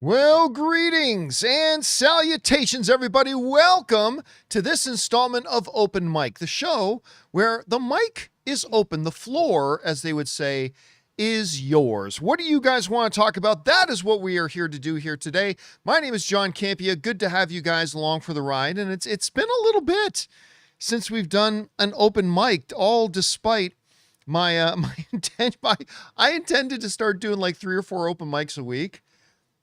Well, greetings and salutations, everybody. Welcome to this installment of Open Mic, the show where the mic is open. The floor, as they would say, is yours. What do you guys want to talk about? That is what we are here to do here today. My name is John Campea. Good to have you guys along for the ride. And it's been a little bit since we've done an open mic, all despite my intent. I intended to start doing like 3 or 4 open mics a week.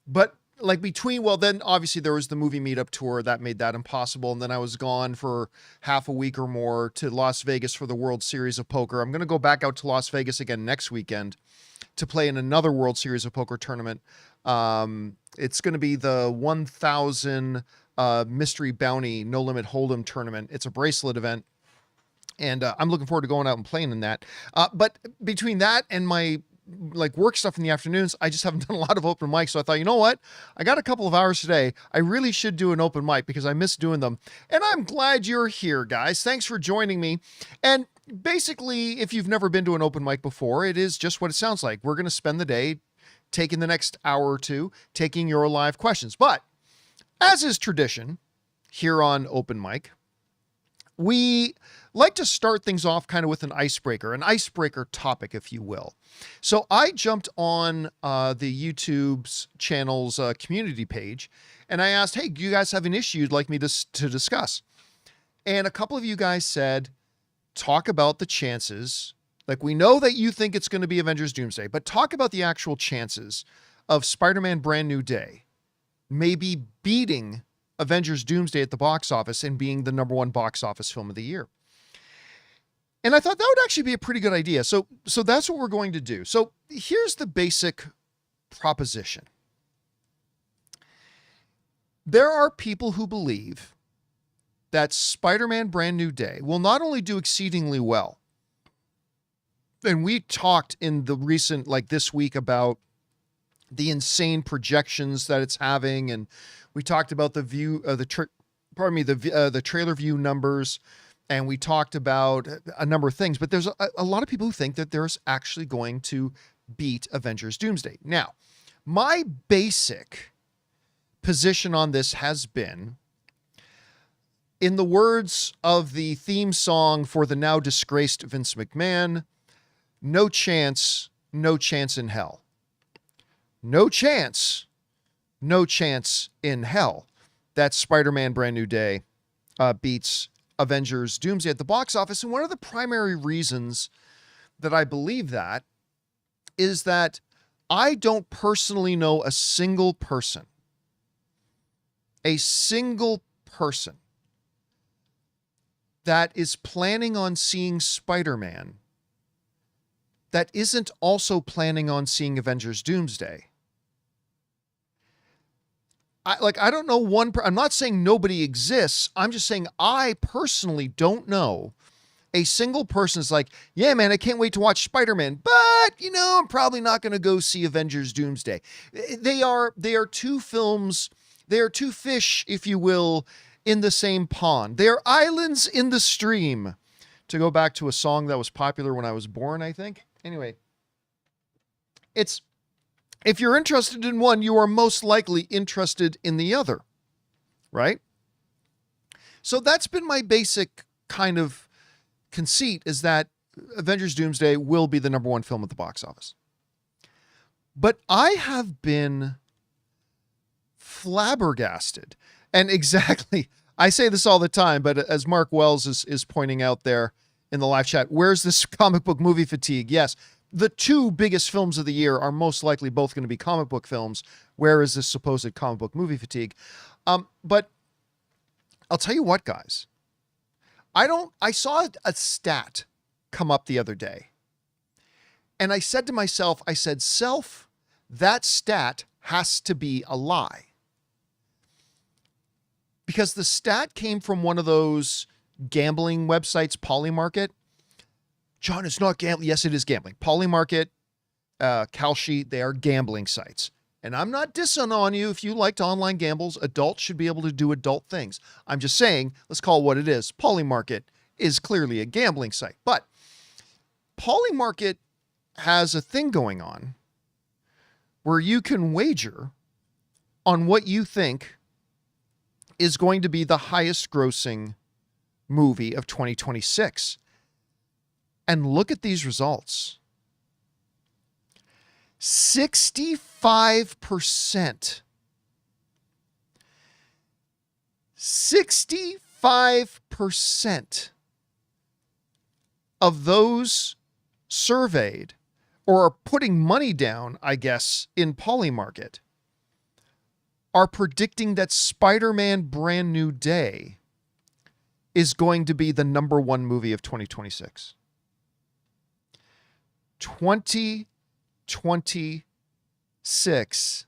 But like then obviously there was the movie meetup tour that made that impossible. And then I was gone for half a week or more to Las Vegas for the World Series of Poker. I'm going to go back out to Las Vegas again next weekend to play in another World Series of Poker tournament. It's going to be the 1000 Mystery Bounty No Limit Hold'em tournament. It's a bracelet event. And I'm looking forward to going out and playing in that. But between that and my work stuff in the afternoons, I just haven't done a lot of open mics. So I thought, you know what? I got a couple of hours today. I really should do an open mic because I miss doing them. And I'm glad you're here, guys. Thanks for joining me. And basically, if you've never been to an open mic before, it is just what it sounds like. We're going to spend the day taking the next hour or two, taking your live questions. But as is tradition here on Open Mic, we like to start things off kind of with an icebreaker topic, if you will. So I jumped on the YouTube's channel's community page, and I asked, hey, do you guys have an issue you'd like me to discuss? And a couple of you guys said, talk about the chances. Like, we know that you think it's going to be Avengers Doomsday, but talk about the actual chances of Spider-Man Brand New Day maybe beating Avengers Doomsday at the box office and being the #1 box office film of the year. And I thought that would actually be a pretty good idea. So that's what we're going to do. So here's the basic proposition. There are people who believe that Spider-Man Brand New Day will not only do exceedingly well, and we talked in the recent, this week, about the insane projections that it's having, and we talked about the trailer view numbers, and we talked about a number of things, but there's a lot of people who think that there's actually going to beat Avengers Doomsday. Now, my basic position on this has been, in the words of the theme song for the now disgraced Vince McMahon, no chance in hell. No chance in hell that Spider-Man Brand New Day beats Avengers Doomsday at the box office. And one of the primary reasons that I believe that is that I don't personally know a single person that is planning on seeing Spider-Man that isn't also planning on seeing Avengers Doomsday. I don't know I'm not saying nobody exists. I'm just saying I personally don't know a single person is like, yeah, man, I can't wait to watch Spider-Man, but I'm probably not going to go see Avengers Doomsday. They are two films. They are two fish, if you will, in the same pond. They are islands in the stream, to go back to a song that was popular when I was born, I think. Anyway, if you're interested in one, you are most likely interested in the other, right? So that's been my basic kind of conceit, is that Avengers Doomsday will be the #1 film at the box office. But I have been flabbergasted. And exactly, I say this all the time, but as Mark Wells is pointing out there in the live chat, where's this comic book movie fatigue? Yes. The 2 biggest films of the year are most likely both going to be comic book films. Where is this supposed comic book movie fatigue? But I'll tell you what, guys. I saw a stat come up the other day. And I said to myself, that stat has to be a lie. Because the stat came from one of those gambling websites, Polymarket. John, it's not gambling. Yes, it is gambling. Polymarket, Kalshi, they are gambling sites. And I'm not dissing on you if you liked online gambles. Adults should be able to do adult things. I'm just saying, let's call it what it is. Polymarket is clearly a gambling site. But Polymarket has a thing going on where you can wager on what you think is going to be the highest grossing movie of 2026. And look at these results. 65%. 65% of those surveyed or are putting money down, I guess, in Polymarket are predicting that Spider-Man Brand New Day is going to be the number one movie of 2026. 2026,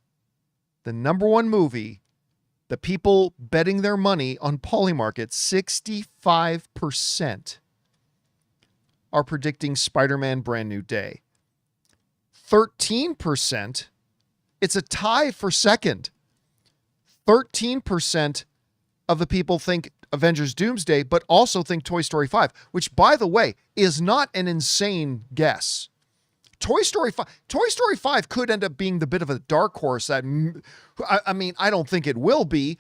the number one movie, the people betting their money on Polymarket, 65% are predicting Spider-Man Brand New Day. 13%, it's a tie for second. 13% of the people think Avengers Doomsday, but also think Toy Story 5, which, by the way, is not an insane guess. Toy Story 5 could end up being the bit of a dark horse that, I mean, I don't think it will be,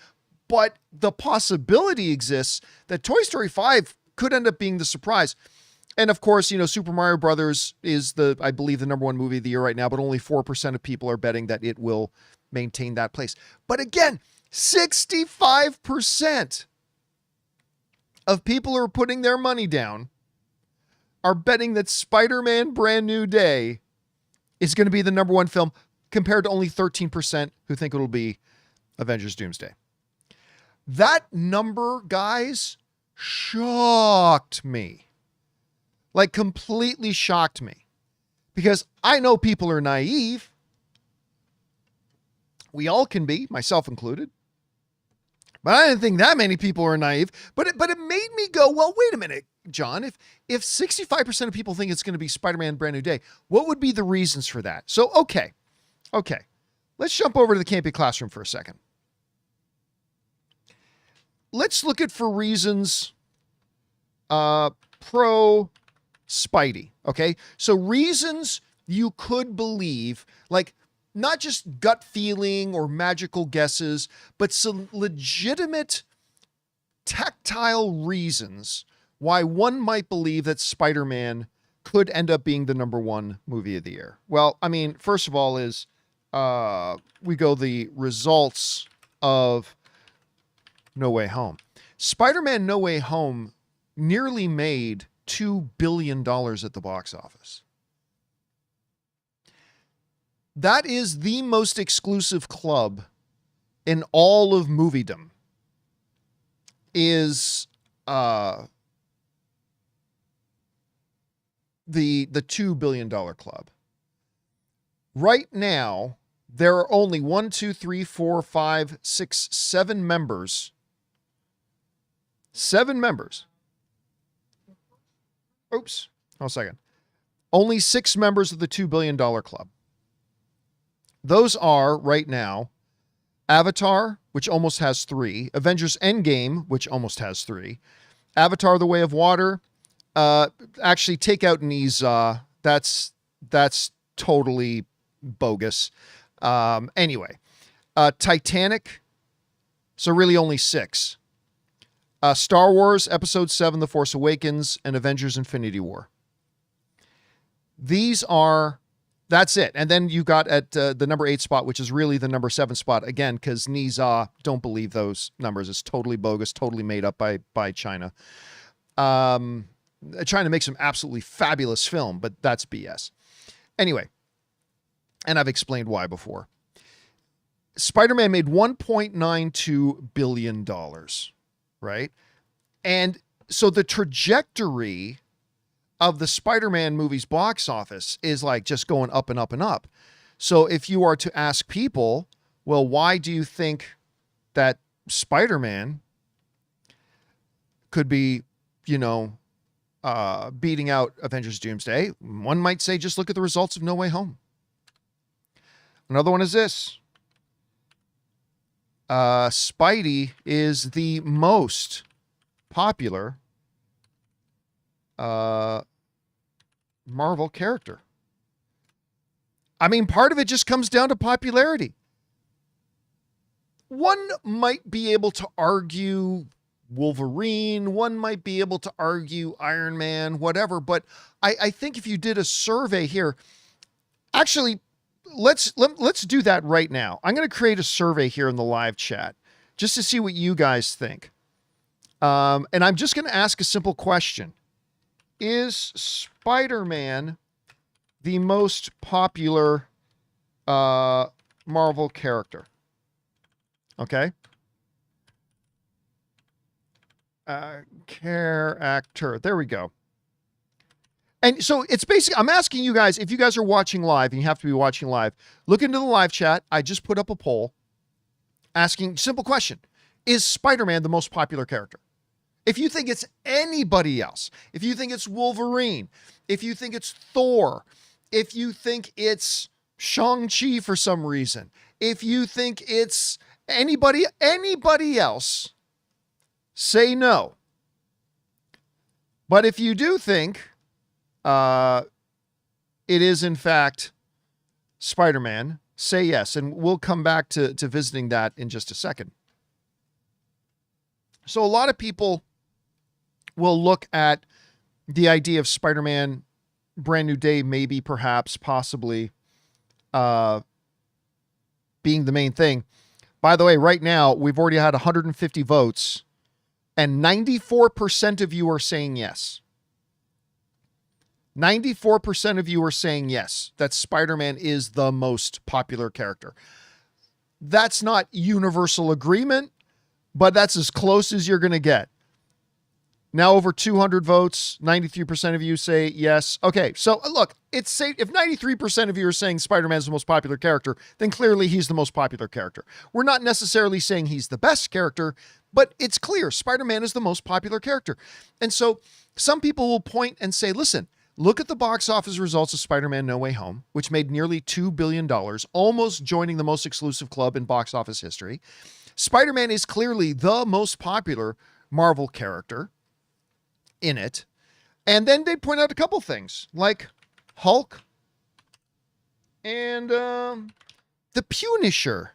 but the possibility exists that Toy Story 5 could end up being the surprise. And of course, you know, Super Mario Brothers is I believe, the number one movie of the year right now, but only 4% of people are betting that it will maintain that place. But again, 65% of people who are putting their money down are betting that Spider-Man Brand New Day is going to be the number one film, compared to only 13% who think it'll be Avengers Doomsday. That number, guys, shocked me. Like, completely shocked me. Because I know people are naive. We all can be, myself included. But I didn't think that many people are naive. But it made me go, well, wait a minute, John. If 65% of people think it's going to be Spider-Man Brand New Day, what would be the reasons for that? So, okay. Let's jump over to the Campea classroom for a second. Let's look at for reasons pro Spidey, okay? So reasons you could believe, like, not just gut feeling or magical guesses, but some legitimate tactile reasons why one might believe that Spider-Man could end up being the number one movie of the year. Well, I mean, first of all is we go the results of No Way Home. Spider-Man No Way Home nearly made $2 billion at the box office. That is the most exclusive club in all of moviedom, is the $2 billion club. Right now, there are only 7 members. 7 members. Oops. Hold a second. Only 6 members of the $2 billion club. Those are, right now, Avatar, which almost has 3, Avengers Endgame, which almost has 3, Avatar: The Way of Water. Actually, take out Niza. That's totally bogus. Anyway, Titanic. So really only 6. Star Wars Episode 7, The Force Awakens, and Avengers Infinity War. That's it. And then you got at the number 8 spot, which is really the number 7 spot, again, because Niza, don't believe those numbers. It's totally bogus, totally made up by China. China makes some absolutely fabulous film, but that's BS. Anyway, and I've explained why before. Spider-Man made $1.92 billion, right? And so the trajectory of the Spider-Man movie's box office is like just going up and up and up. So if you are to ask people, well, why do you think that Spider-Man could be, beating out Avengers Doomsday? One might say, just look at the results of No Way Home. Another one is this. Spidey is the most popular Marvel character. I mean, part of it just comes down to popularity. one might be able to argue Wolverine, one might be able to argue Iron Man, whatever. But I think if you did a survey here, actually, let's do that right now. I'm going to create a survey here in the live chat just to see what you guys think. And I'm just going to ask a simple question. Is Spider-Man the most popular Marvel character? Okay. Character. There we go. And so it's basically, I'm asking you guys, if you guys are watching live, and you have to be watching live, look into the live chat. I just put up a poll asking, simple question, is Spider-Man the most popular character? If you think it's anybody else, if you think it's Wolverine, if you think it's Thor, if you think it's Shang-Chi for some reason, if you think it's anybody else, say no. But if you do think it is in fact Spider-Man, say yes. And we'll come back to visiting that in just a second. So a lot of people will look at the idea of Spider-Man Brand New Day, maybe, perhaps, possibly being the main thing. By the way, right now, we've already had 150 votes, and 94% of you are saying yes. 94% of you are saying yes, that Spider-Man is the most popular character. That's not universal agreement, but that's as close as you're going to get. Now over 200 votes, 93% of you say yes. Okay, so look, it's safe. If 93% of you are saying Spider-Man is the most popular character, then clearly he's the most popular character. We're not necessarily saying he's the best character, but it's clear Spider-Man is the most popular character. And so some people will point and say, listen, look at the box office results of Spider-Man No Way Home, which made nearly $2 billion, almost joining the most exclusive club in box office history. Spider-Man is clearly the most popular Marvel character in it. And then they point out a couple things like Hulk and the Punisher.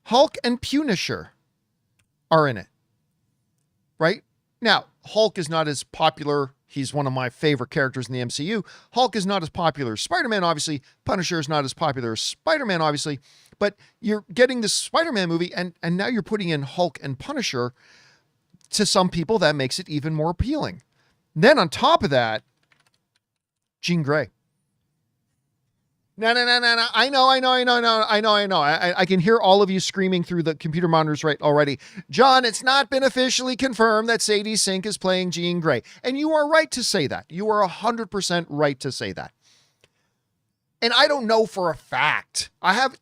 Hulk and Punisher are in it, right? Now, Hulk is not as popular. He's one of my favorite characters in the MCU. Hulk is not as popular as Spider-Man, obviously. Punisher is not as popular as Spider-Man, obviously. But you're getting this Spider-Man movie, and now you're putting in Hulk and Punisher. To some people, that makes it even more appealing. Then on top of that, Jean Grey. No. I know. I can hear all of you screaming through the computer monitors right already. John, it's not been officially confirmed that Sadie Sink is playing Jean Grey. And you are right to say that. You are 100% right to say that. And I don't know for a fact.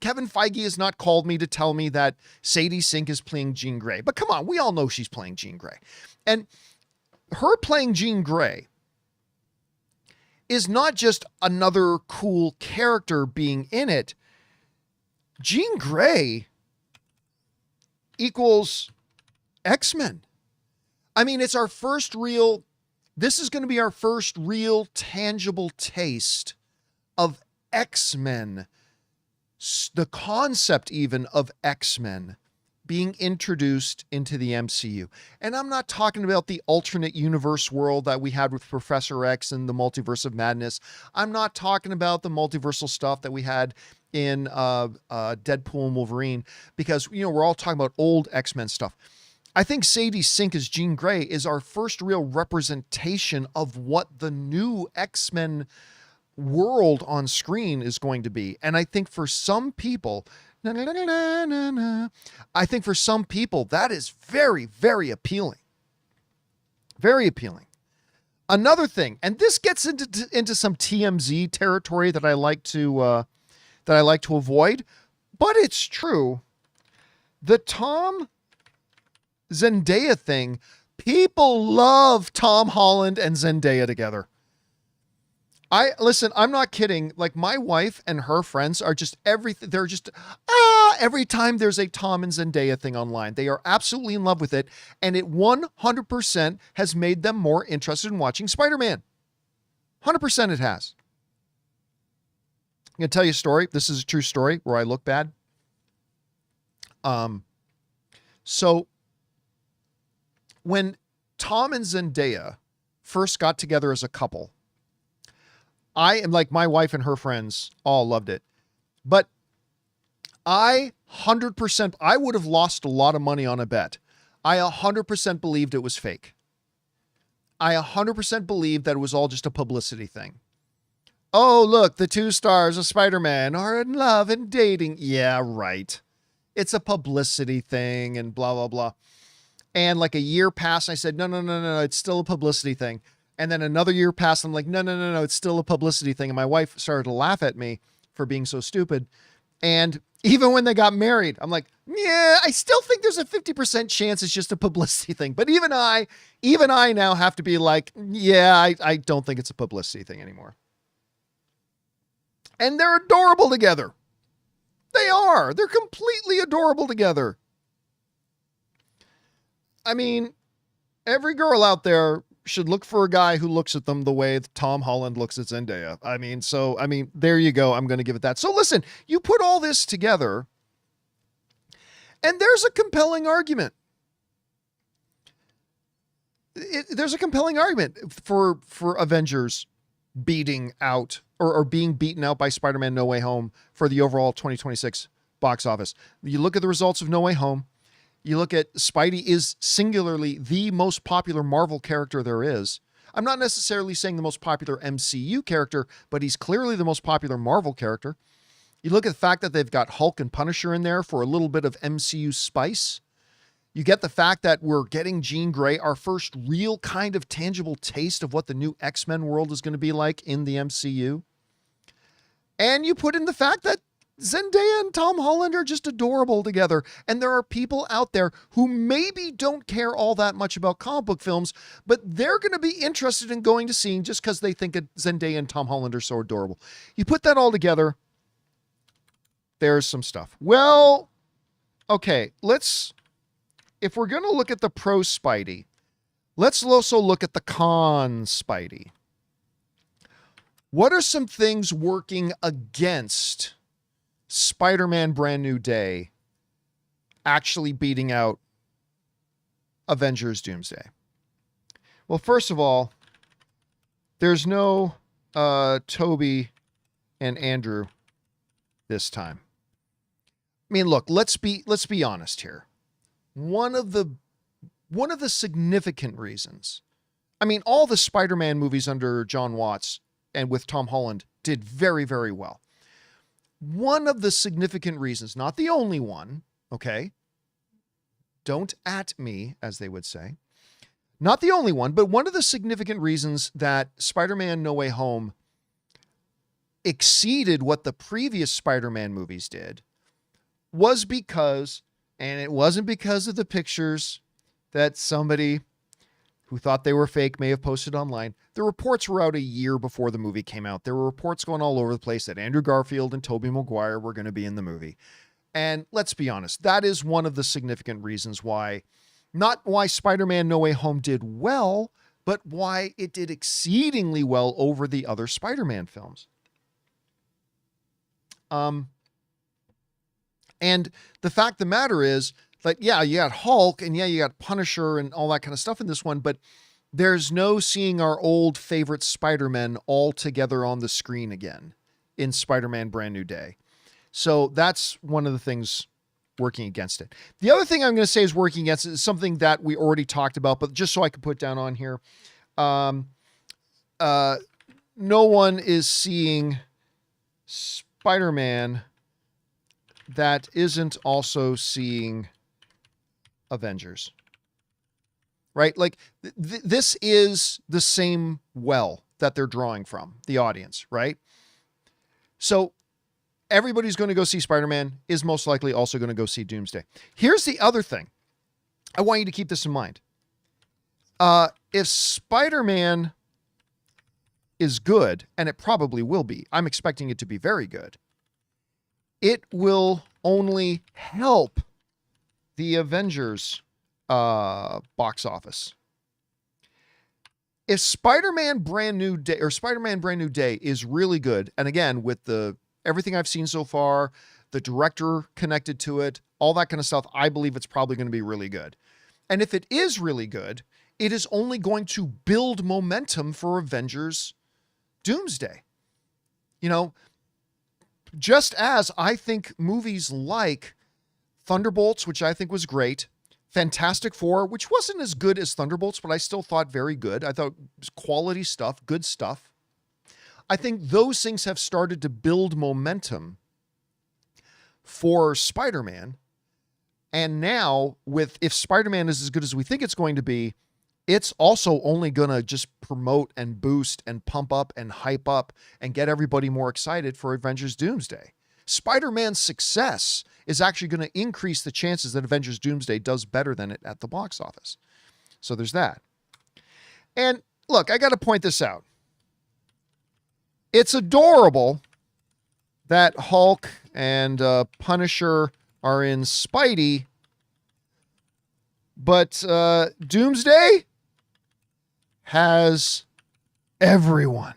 Kevin Feige has not called me to tell me that Sadie Sink is playing Jean Grey. But come on, we all know she's playing Jean Grey. And her playing Jean Grey is not just another cool character being in it. Jean Grey equals X-Men. I mean, it's our first real, this is going to be our first real tangible taste of X-Men, the concept even of X-Men being introduced into the MCU. And I'm not talking about the alternate universe world that we had with Professor X and the Multiverse of Madness. I'm not talking about the multiversal stuff that we had in Deadpool and Wolverine, because, you know, we're all talking about old X-Men stuff. I think Sadie Sink as Jean Grey is our first real representation of what the new X-Men world on screen is going to be. And I think for some people, I think for some people that is very, very appealing. Very appealing. Another thing, and this gets into some TMZ territory that I like to avoid, but it's true. The Tom Zendaya thing, people love Tom Holland and Zendaya together. Listen, I'm not kidding. Like, my wife and her friends are just everything. They're just, every time there's a Tom and Zendaya thing online, they are absolutely in love with it. And it 100% has made them more interested in watching Spider-Man. 100% it has. I'm going to tell you a story. This is a true story where I look bad. So when Tom and Zendaya first got together as a couple, I am like, my wife and her friends all loved it. But I 100%, I would have lost a lot of money on a bet. I 100% believed it was fake. I 100% believed that it was all just a publicity thing. Oh, look, the two stars of Spider-Man are in love and dating. Yeah, right. It's a publicity thing and blah, blah, blah. And like a year passed, I said, no, it's still a publicity thing. And then another year passed, I'm like, no, it's still a publicity thing. And my wife started to laugh at me for being so stupid. And even when they got married, I'm like, yeah, I still think there's a 50% chance it's just a publicity thing. But even I now have to be like, yeah, I don't think it's a publicity thing anymore. And they're adorable together. They are. They're completely adorable together. I mean, every girl out there should look for a guy who looks at them the way Tom Holland looks at Zendaya. I mean, there you go. I'm going to give it that. So listen, you put all this together and there's a compelling argument. There's a compelling argument for Avengers beating out or being beaten out by Spider-Man No Way Home for the overall 2026 box office. You look at the results of No Way Home. You look at Spidey is singularly the most popular Marvel character there is. I'm not necessarily saying the most popular MCU character, but he's clearly the most popular Marvel character. You look at the fact that they've got Hulk and Punisher in there for a little bit of MCU spice. You get the fact that we're getting Jean Grey, our first real kind of tangible taste of what the new X-Men world is going to be like in the MCU. And you put in the fact that Zendaya and Tom Holland are just adorable together. And there are people out there who maybe don't care all that much about comic book films, but they're going to be interested in going to seeing just because they think Zendaya and Tom Holland are so adorable. You put that all together, there's some stuff. Well, okay, if we're going to look at the pro Spidey, let's also look at the con Spidey. What are some things working against Spider-Man Brand New Day actually beating out Avengers Doomsday? Well, first of all, there's no Toby and Andrew this time. I mean, look, let's be honest here. One of the significant reasons, I mean, all the Spider-Man movies under John Watts and with Tom Holland did very, very well. One of the significant reasons, not the only one, okay? Don't at me, as they would say. Not the only one, but one of the significant reasons that Spider-Man No Way Home exceeded what the previous Spider-Man movies did was because, and it wasn't because of the pictures that somebody who thought they were fake may have posted online. The reports were out a year before the movie came out. There were reports going all over the place that Andrew Garfield and Tobey Maguire were going to be in the movie. And let's be honest, that is one of the significant reasons why, not why Spider-Man No Way Home did well, but why it did exceedingly well over the other Spider-Man films. And the fact of the matter is, like, yeah, you got Hulk and yeah, you got Punisher and all that kind of stuff in this one, but there's no seeing our old favorite Spider-Men all together on the screen again in Spider-Man Brand New Day. So that's one of the things working against it. The other thing I'm going to say is working against it is something that we already talked about, but just so I can put down on here. No one is seeing Spider-Man that isn't also seeing Avengers, right? Like this is the same well that they're drawing from, the audience, right? So everybody's going to go see Spider-Man is most likely also going to go see Doomsday. Here's the other thing. I want you to keep this in mind. If Spider-Man is good, and it probably will be, I'm expecting it to be very good, it will only help the Avengers box office. If Spider-Man Brand New Day or Spider-Man Brand New Day is really good, and again, with the everything I've seen so far, the director connected to it, all that kind of stuff, I believe it's probably going to be really good. And if it is really good, it is only going to build momentum for Avengers Doomsday. You know, just as I think movies like Thunderbolts, which I think was great, Fantastic Four, which wasn't as good as Thunderbolts, but I still thought very good. I thought it was quality stuff, good stuff. I think those things have started to build momentum for Spider-Man. And now, if Spider-Man is as good as we think it's going to be, it's also only going to just promote and boost and pump up and hype up and get everybody more excited for Avengers Doomsday. Spider-Man's success is actually going to increase the chances that Avengers Doomsday does better than it at the box office. So there's that. And look, I got to point this out. It's adorable that Hulk and Punisher are in Spidey, but Doomsday has everyone.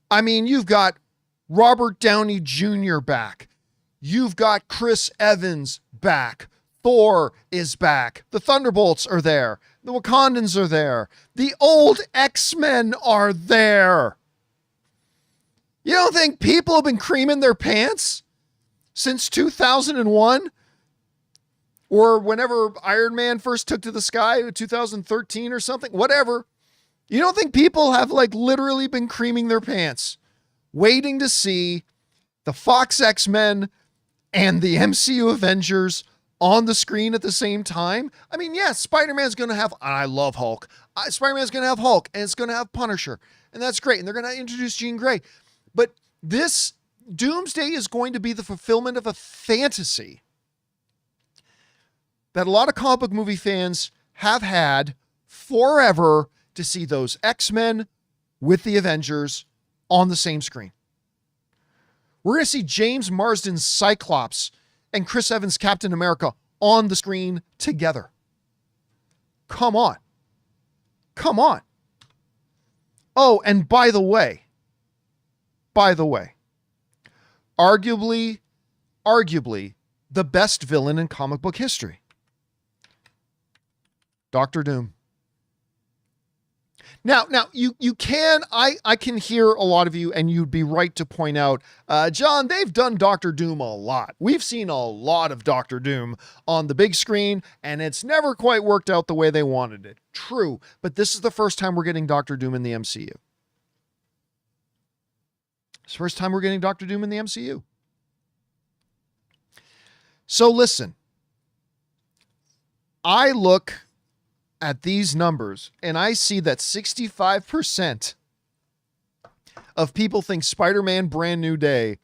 I mean, you've got Robert Downey Jr. back. You've got Chris Evans back. Thor is back. The Thunderbolts are there. The Wakandans are there. The old X-Men are there. You don't think people have been creaming their pants since 2001? Or whenever Iron Man first took to the sky, 2013 or something? Whatever. You don't think people have like literally been creaming their pants waiting to see the Fox X-Men and the MCU Avengers on the screen at the same time? I mean, yes, Spider-Man's going to have, I love Hulk. Spider-Man's going to have Hulk, and it's going to have Punisher, and that's great. And they're going to introduce Jean Grey. But this Doomsday is going to be the fulfillment of a fantasy that a lot of comic book movie fans have had forever, to see those X-Men with the Avengers on the same screen. We're going to see James Marsden's Cyclops and Chris Evans' Captain America on the screen together. Come on. Come on. Oh, and by the way, arguably the best villain in comic book history, Doctor Doom. Now you can, I can hear a lot of you, and you'd be right to point out, John, they've done Doctor Doom a lot. We've seen a lot of Doctor Doom on the big screen, and it's never quite worked out the way they wanted it. True, but this is the first time we're getting Doctor Doom in the MCU. It's the first time we're getting Doctor Doom in the MCU. So listen, I look at these numbers, and I see that 65% of people think Spider-Man Brand New Day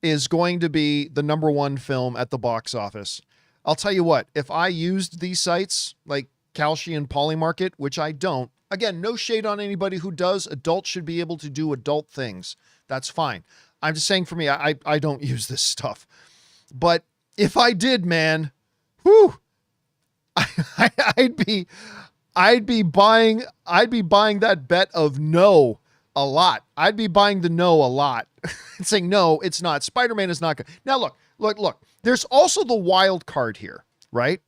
is going to be the number one film at the box office. I'll tell you what, if I used these sites like Kalshi and Polymarket, which I don't, again, no shade on anybody who does. Adults should be able to do adult things. That's fine. I'm just saying, for me, I don't use this stuff. But if I did, man, whew, I'd be buying that bet of no a lot. I'd be buying the no a lot and saying, no, it's not. Spider-Man is not good. Now look, there's also the wild card here, right?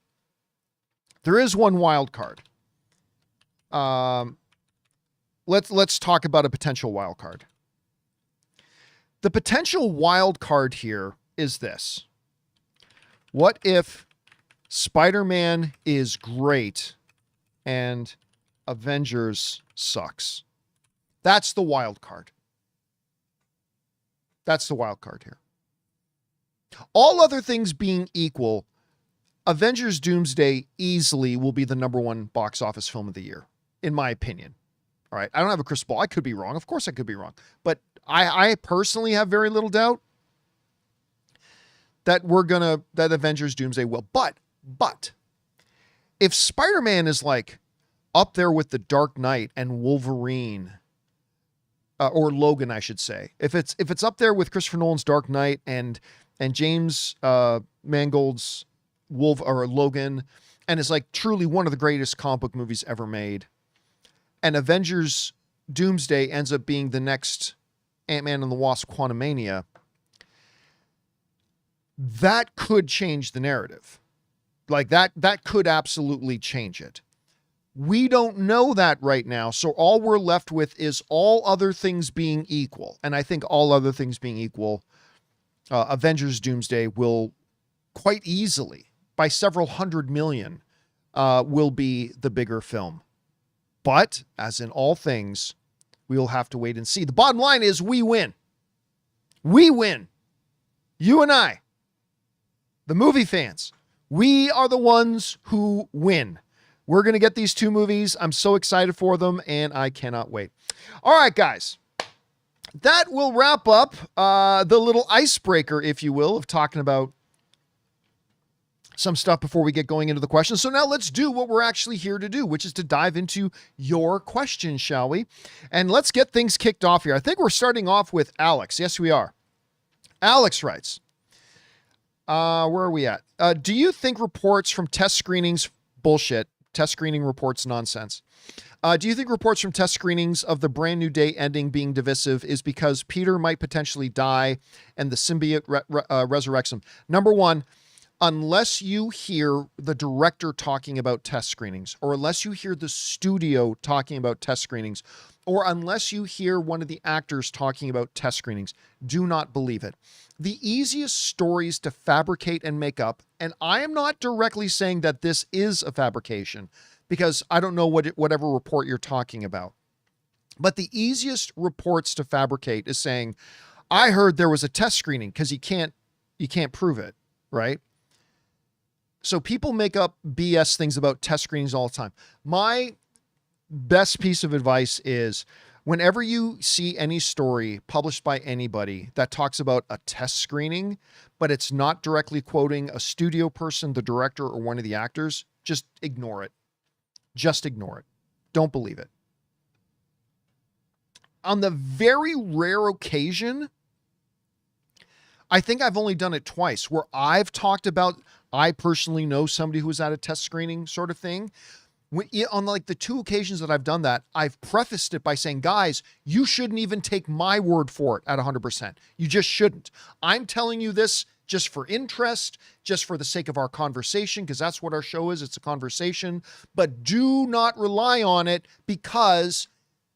There is one wild card. Let's talk about a potential wild card. The potential wild card here is this. What if Spider-Man is great and Avengers sucks? That's the wild card. That's the wild card here. All other things being equal, Avengers Doomsday easily will be the number one box office film of the year, in my opinion. All right. I don't have a crystal ball. I could be wrong. Of course I could be wrong. But I personally have very little doubt that that Avengers Doomsday will. But if Spider-Man is like up there with The Dark Knight and Wolverine, or Logan, I should say, if it's up there with Christopher Nolan's Dark Knight and James Mangold's Logan, and is like truly one of the greatest comic book movies ever made, and Avengers Doomsday ends up being the next Ant-Man and the Wasp: Quantumania, that could change the narrative. Like that could absolutely change it. We don't know that right now. So all we're left with is all other things being equal. And I think all other things being equal, Avengers Doomsday will quite easily, by several hundred million, will be the bigger film. But as in all things, we'll have to wait and see. The bottom line is we win. We win. You and I, the movie fans, we are the ones who win. We're going to get these two movies. I'm so excited for them, and I cannot wait. All right, guys. That will wrap up the little icebreaker, if you will, of talking about some stuff before we get going into the questions. So now let's do what we're actually here to do, which is to dive into your questions, shall we? And let's get things kicked off here. I think we're starting off with Alex. Yes, we are. Alex writes, where are we at? Do you think reports from test screenings, bullshit, test screening reports nonsense. Do you think reports from test screenings of the Brand New Day ending being divisive is because Peter might potentially die and the symbiote resurrects him? Number one, unless you hear the director talking about test screenings, or unless you hear the studio talking about test screenings, or unless you hear one of the actors talking about test screenings, do not believe it. The easiest stories to fabricate and make up, and I am not directly saying that this is a fabrication, because I don't know whatever report you're talking about. But the easiest reports to fabricate is saying, I heard there was a test screening, because you can't prove it, right? So people make up BS things about test screenings all the time. My best piece of advice is, whenever you see any story published by anybody that talks about a test screening, but it's not directly quoting a studio person, the director, or one of the actors, just ignore it. Just ignore it. Don't believe it. On the very rare occasion, I think I've only done it twice, where I've talked about, I personally know somebody who was at a test screening sort of thing. On like the two occasions that I've done that, I've prefaced it by saying, guys, you shouldn't even take my word for it at 100%. You just shouldn't. I'm telling you this just for interest, just for the sake of our conversation, because that's what our show is. It's a conversation. But do not rely on it, because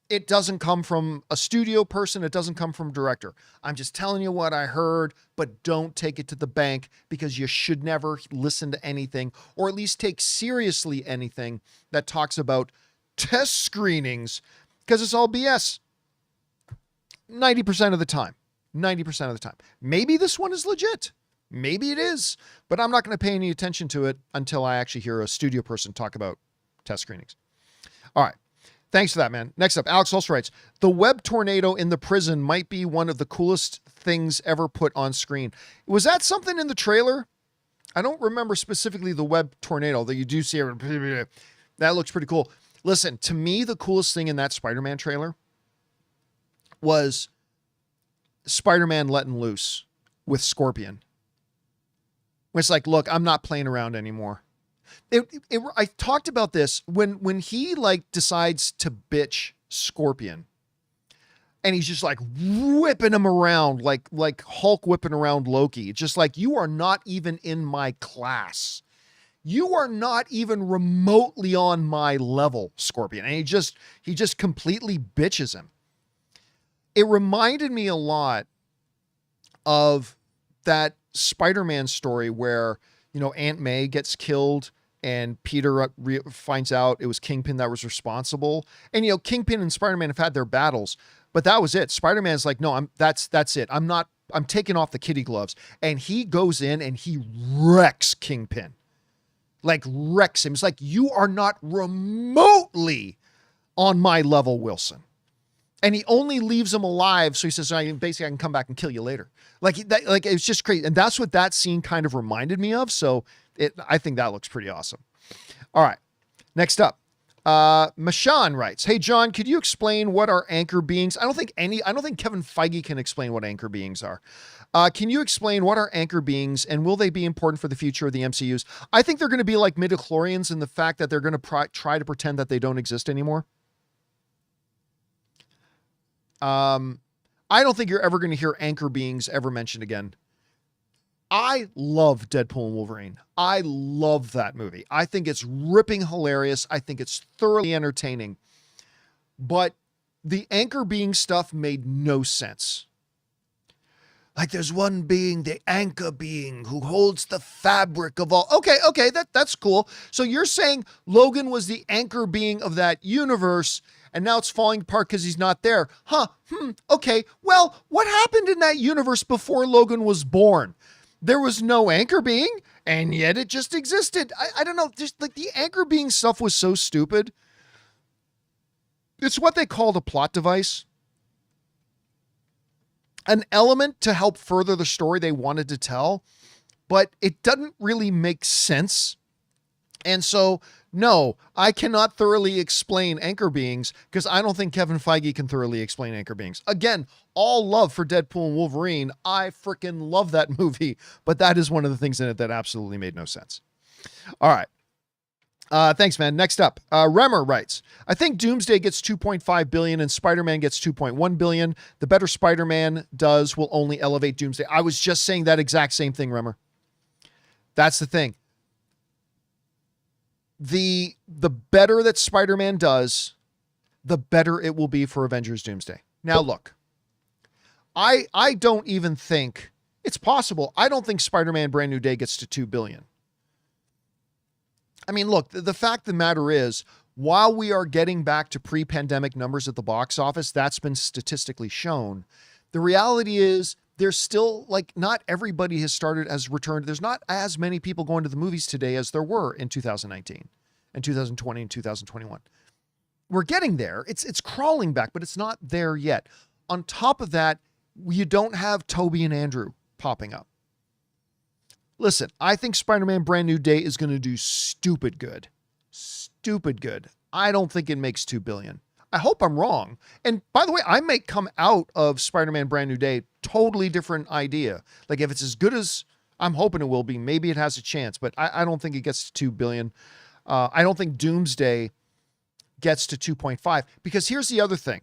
it doesn't come from a studio person. It doesn't come from a director. I'm just telling you what I heard, but don't take it to the bank, because you should never listen to anything, or at least take seriously anything that talks about test screenings, because it's all BS. 90% of the time. 90% of the time. Maybe this one is legit. Maybe it is, but I'm not going to pay any attention to it until I actually hear a studio person talk about test screenings. All right. Thanks for that, man. Next up, Alex also writes, the web tornado in the prison might be one of the coolest things ever put on screen. Was that something in the trailer? I don't remember specifically the web tornado that you do see. That looks pretty cool. Listen, to me, the coolest thing in that Spider-Man trailer was Spider-Man letting loose with Scorpion. It's like, look, I'm not playing around anymore. I talked about this when he like decides to bitch Scorpion, and he's just like whipping him around like Hulk whipping around Loki. It's just like, you are not even in my class. You are not even remotely on my level, Scorpion. And he just completely bitches him. It reminded me a lot of that Spider-Man story where, Aunt May gets killed and Peter finds out it was Kingpin that was responsible. And, Kingpin and Spider-Man have had their battles, but that was it. Spider-Man's like, no, that's it. I'm taking off the kitty gloves. And he goes in and he wrecks Kingpin. Like, wrecks him. It's like, you are not remotely on my level, Wilson. And he only leaves him alive. So he says, basically, I can come back and kill you later. Like it's just crazy. And that's what that scene kind of reminded me of. So I think that looks pretty awesome. All right. Next up, Mashan writes, hey, John, could you explain what are anchor beings? I don't think Kevin Feige can explain what anchor beings are. Can you explain what are anchor beings, and will they be important for the future of the MCUs? I think they're going to be like midichlorians in the fact that they're going to try to pretend that they don't exist anymore. I don't think you're ever going to hear anchor beings ever mentioned again. I love Deadpool and Wolverine. I love that movie. I think it's ripping hilarious. I think it's thoroughly entertaining. But the anchor being stuff made no sense. Like there's one being, the anchor being, who holds the fabric of all. Okay, that's cool. So you're saying Logan was the anchor being of that universe, and now it's falling apart because he's not there. Okay. Well, what happened in that universe before Logan was born? There was no anchor being, and yet it just existed. I don't know. Just like the anchor being stuff was so stupid. It's what they called a plot device. An element to help further the story they wanted to tell, but it doesn't really make sense. And so, no, I cannot thoroughly explain anchor beings because I don't think Kevin Feige can thoroughly explain anchor beings. Again, all love for Deadpool and Wolverine. I freaking love that movie, but that is one of the things in it that absolutely made no sense. All right. Thanks, man. Next up, Remmer writes, I think Doomsday gets 2.5 billion and Spider-Man gets 2.1 billion. The better Spider-Man does will only elevate Doomsday. I was just saying that exact same thing, Remmer. That's the thing. The better that Spider-Man does, the better it will be for Avengers Doomsday. Now, look, I don't even think it's possible. I don't think Spider-Man Brand New Day gets to 2 billion. I mean, look, the fact of the matter is, while we are getting back to pre-pandemic numbers at the box office, that's been statistically shown. The reality is there's still like not everybody has returned. There's not as many people going to the movies today as there were in 2019 and 2020 and 2021. We're getting there. It's crawling back, but it's not there yet. On top of that, you don't have Toby and Andrew popping up. Listen, I think Spider-Man Brand New Day is going to do stupid good. Stupid good. I don't think it makes 2 billion. I hope I'm wrong. And by the way, I may come out of Spider-Man Brand New Day totally different idea. Like if it's as good as I'm hoping it will be, maybe it has a chance, but I don't think it gets to 2 billion. I don't think Doomsday gets to 2.5 because here's the other thing.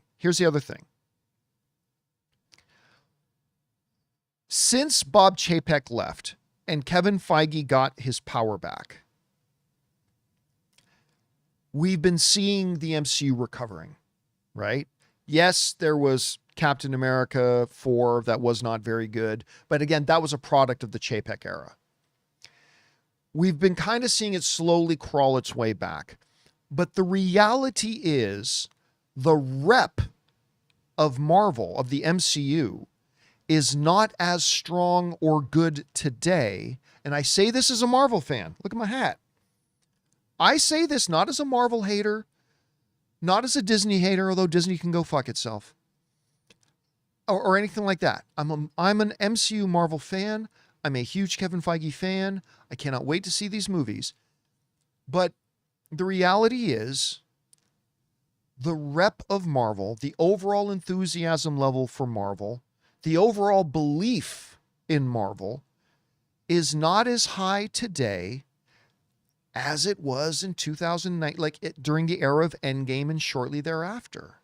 Since Bob Chapek left, and Kevin Feige got his power back, we've been seeing the MCU recovering, right? Yes, there was Captain America 4 that was not very good, but again, that was a product of the Chapek era. We've been kind of seeing it slowly crawl its way back, but the reality is the rep of Marvel, of the MCU, is not as strong or good today. And I say this as a Marvel fan. Look at my hat. I say this not as a Marvel hater, not as a Disney hater, although Disney can go fuck itself, or anything like that. I'm an MCU Marvel fan. I'm a huge Kevin Feige fan. I cannot wait to see these movies. But the reality is the rep of Marvel, the overall enthusiasm level for Marvel, the overall belief in Marvel is not as high today as it was in 2009, during the era of Endgame and shortly thereafter.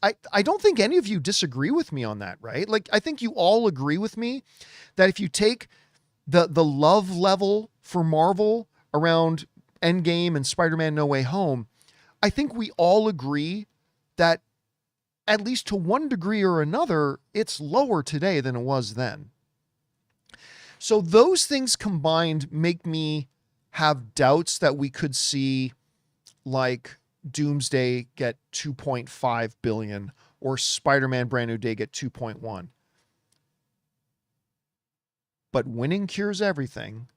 I don't think any of you disagree with me on that, right? Like, I think you all agree with me that if you take the love level for Marvel around Endgame and Spider-Man No Way Home, I think we all agree that at least to one degree or another, it's lower today than it was then. So those things combined make me have doubts that we could see like Doomsday get 2.5 billion or Spider-Man Brand New Day get 2.1. But winning cures everything,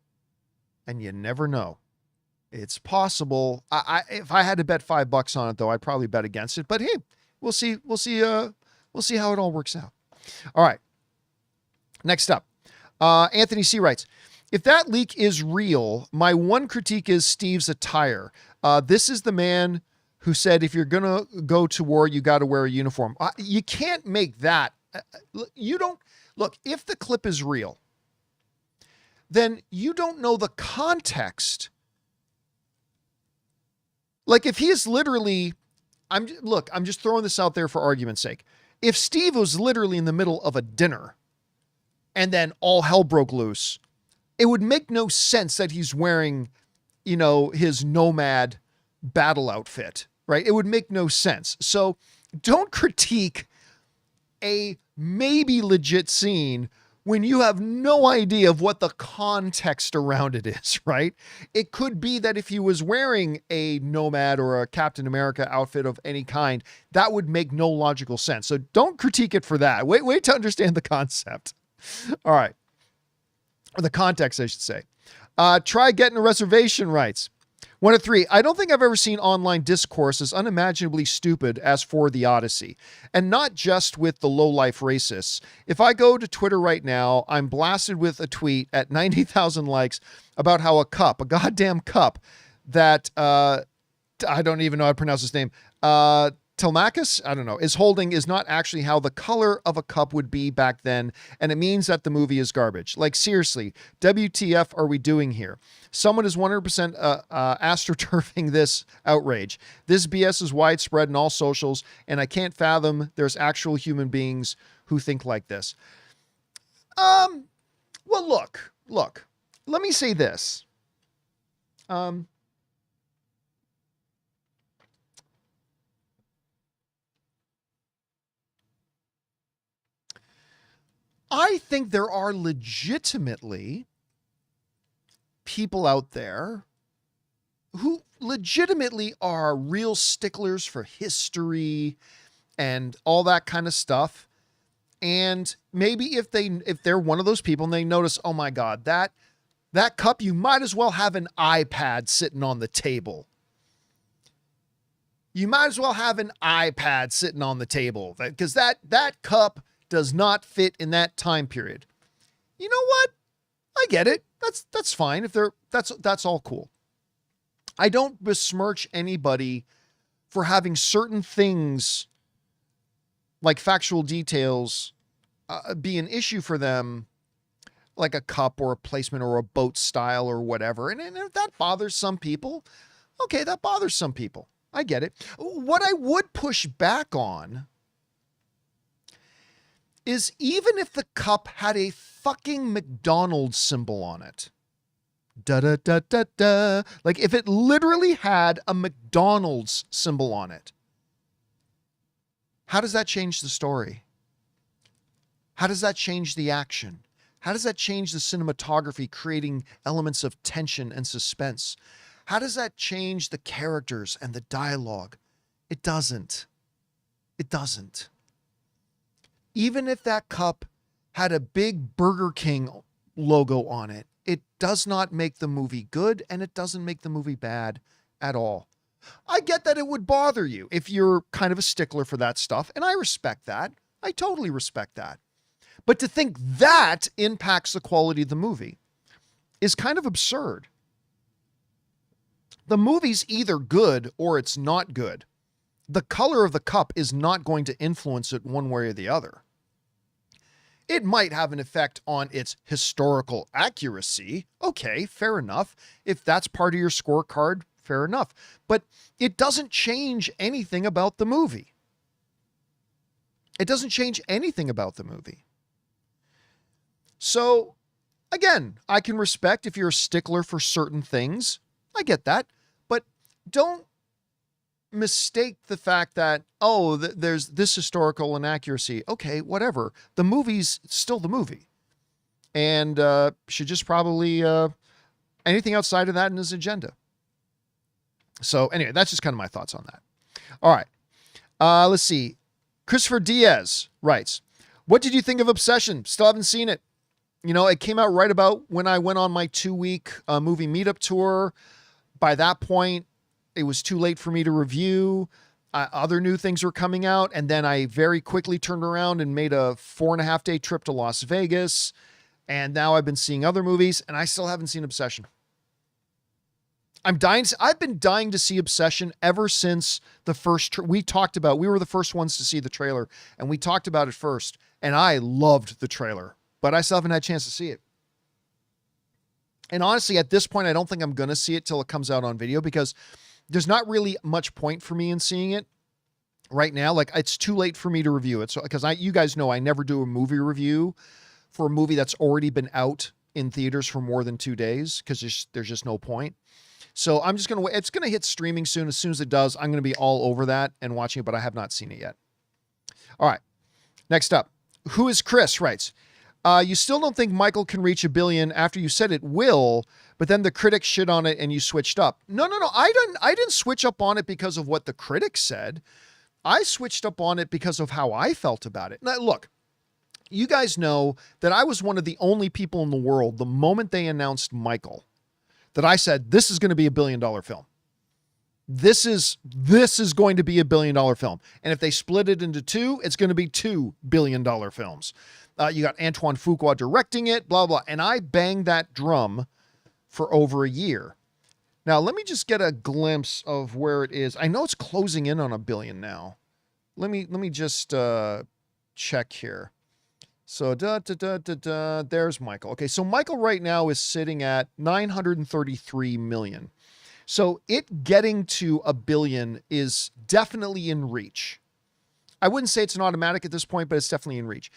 and you never know. It's possible. If I had to bet $5 on it, though, I'd probably bet against it. But hey, we'll see. We'll see how it all works out. All right. Next up, Anthony C. writes, if that leak is real, my one critique is Steve's attire. This is the man who said, if you're going to go to war, you got to wear a uniform. You can't make that. You don't. Look, if the clip is real, then you don't know the context. Like if he is literally, I'm just throwing this out there for argument's sake. If Steve was literally in the middle of a dinner and then all hell broke loose, it would make no sense that he's wearing, his nomad battle outfit, right? It would make no sense. So don't critique a maybe legit scene when you have no idea of what the context around it is, right? It could be that if he was wearing a Nomad or a Captain America outfit of any kind, that would make no logical sense. So don't critique it for that. Wait to understand the concept. All right. Or the context, I should say. Try getting a reservation rights. 1 of 3. I don't think I've ever seen online discourse as unimaginably stupid as for the Odyssey. And not just with the low-life racists. If I go to Twitter right now, I'm blasted with a tweet at 90,000 likes about how a goddamn cup that, I don't even know how to pronounce his name, Telmachus, I don't know, is holding is not actually how the color of a cup would be back then, and it means that the movie is garbage. Like, seriously, WTF are we doing here? Someone is 100% astroturfing this outrage. This BS is widespread in all socials, and I can't fathom there's actual human beings who think like this. Well, look, let me say this. I think there are legitimately people out there who legitimately are real sticklers for history and all that kind of stuff. And maybe if they're one of those people and they notice, oh my God, that cup, you might as well have an iPad sitting on the table. You might as well have an iPad sitting on the table because that cup does not fit in that time period. You know what? I get it. That's fine. If that's all cool. I don't besmirch anybody for having certain things like factual details be an issue for them, like a cup or a placement or a boat style or whatever. And if that bothers some people, okay, that bothers some people. I get it. What I would push back on is even if the cup had a fucking McDonald's symbol on it, like if it literally had a McDonald's symbol on it, how does that change the story? How does that change the action? How does that change the cinematography, creating elements of tension and suspense? How does that change the characters and the dialogue? It doesn't. It doesn't. Even if that cup had a big Burger King logo on it, it does not make the movie good and it doesn't make the movie bad at all. I get that it would bother you if you're kind of a stickler for that stuff, and I respect that. I totally respect that. But to think that impacts the quality of the movie is kind of absurd. The movie's either good or it's not good. The color of the cup is not going to influence it one way or the other. It might have an effect on its historical accuracy. Okay, fair enough. If that's part of your scorecard, fair enough. But it doesn't change anything about the movie. It doesn't change anything about the movie. So, again, I can respect if you're a stickler for certain things. I get that. But don't mistake the fact that, there's this historical inaccuracy. Okay, whatever. The movie's still the movie. And should just probably anything outside of that in his agenda. So anyway, that's just kind of my thoughts on that. All right. Let's see. Christopher Diaz writes, what did you think of Obsession? Still haven't seen it. You know, it came out right about when I went on my 2-week movie meetup tour. By that point, it was too late for me to review. Other new things were coming out. And then I very quickly turned around and made a 4.5-day trip to Las Vegas. And now I've been seeing other movies and I still haven't seen Obsession. I've been dying to see Obsession ever since the first, we were the first ones to see the trailer and we talked about it first. And I loved the trailer, but I still haven't had a chance to see it. And honestly, at this point, I don't think I'm going to see it till it comes out on video because there's not really much point for me in seeing it. right now. Like, it's too late for me to review it. So, because you guys know I never do a movie review for a movie that's already been out in theaters for more than 2 days, because there's just no point. So I'm just going to wait. It's going to hit streaming soon. As soon as it does, I'm going to be all over that and watching it, but I have not seen it yet. All right. Next up, Who is Chris writes, you still don't think Michael can reach 1 billion after you said it will, but then the critics shit on it and you switched up. No. I didn't switch up on it because of what the critics said. I switched up on it because of how I felt about it. Now, look, you guys know that I was one of the only people in the world, the moment they announced Michael, that I said, this is going to be $1 billion film. This is going to be $1 billion film. And if they split it into two, it's going to be $2 billion films. You got Antoine Fuqua directing it, blah, blah. And I banged that drum for over a year. Now, let me just get a glimpse of where it is. I know it's closing in on $1 billion now. Let me just check here. So, there's Michael. Okay, so Michael right now is sitting at 933 million. So it getting to $1 billion is definitely in reach. I wouldn't say it's an automatic at this point, but it's definitely in reach.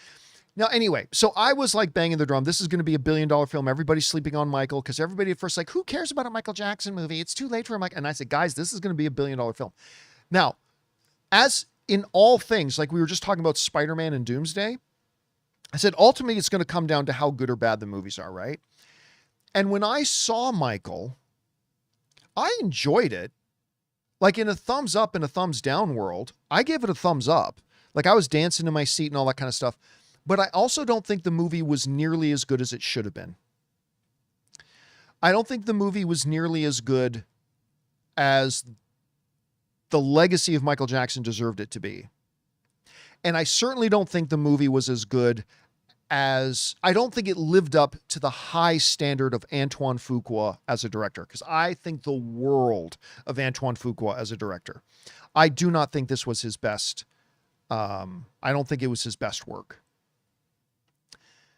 Now, anyway, so I was like banging the drum. This is going to be $1 billion film. Everybody's sleeping on Michael, because everybody at first like, who cares about a Michael Jackson movie? It's too late for Mike. And I said, guys, this is going to be $1 billion film. Now, as in all things, like we were just talking about Spider-Man and Doomsday, I said, ultimately, it's going to come down to how good or bad the movies are, right? And when I saw Michael, I enjoyed it. Like in a thumbs up and a thumbs down world, I gave it a thumbs up. Like I was dancing in my seat and all that kind of stuff. But I also don't think the movie was nearly as good as it should have been. I don't think the movie was nearly as good as the legacy of Michael Jackson deserved it to be. And I certainly don't think the movie was as good as, I don't think it lived up to the high standard of Antoine Fuqua as a director, because I think the world of Antoine Fuqua as a director. I do not think this was his best. I don't think it was his best work.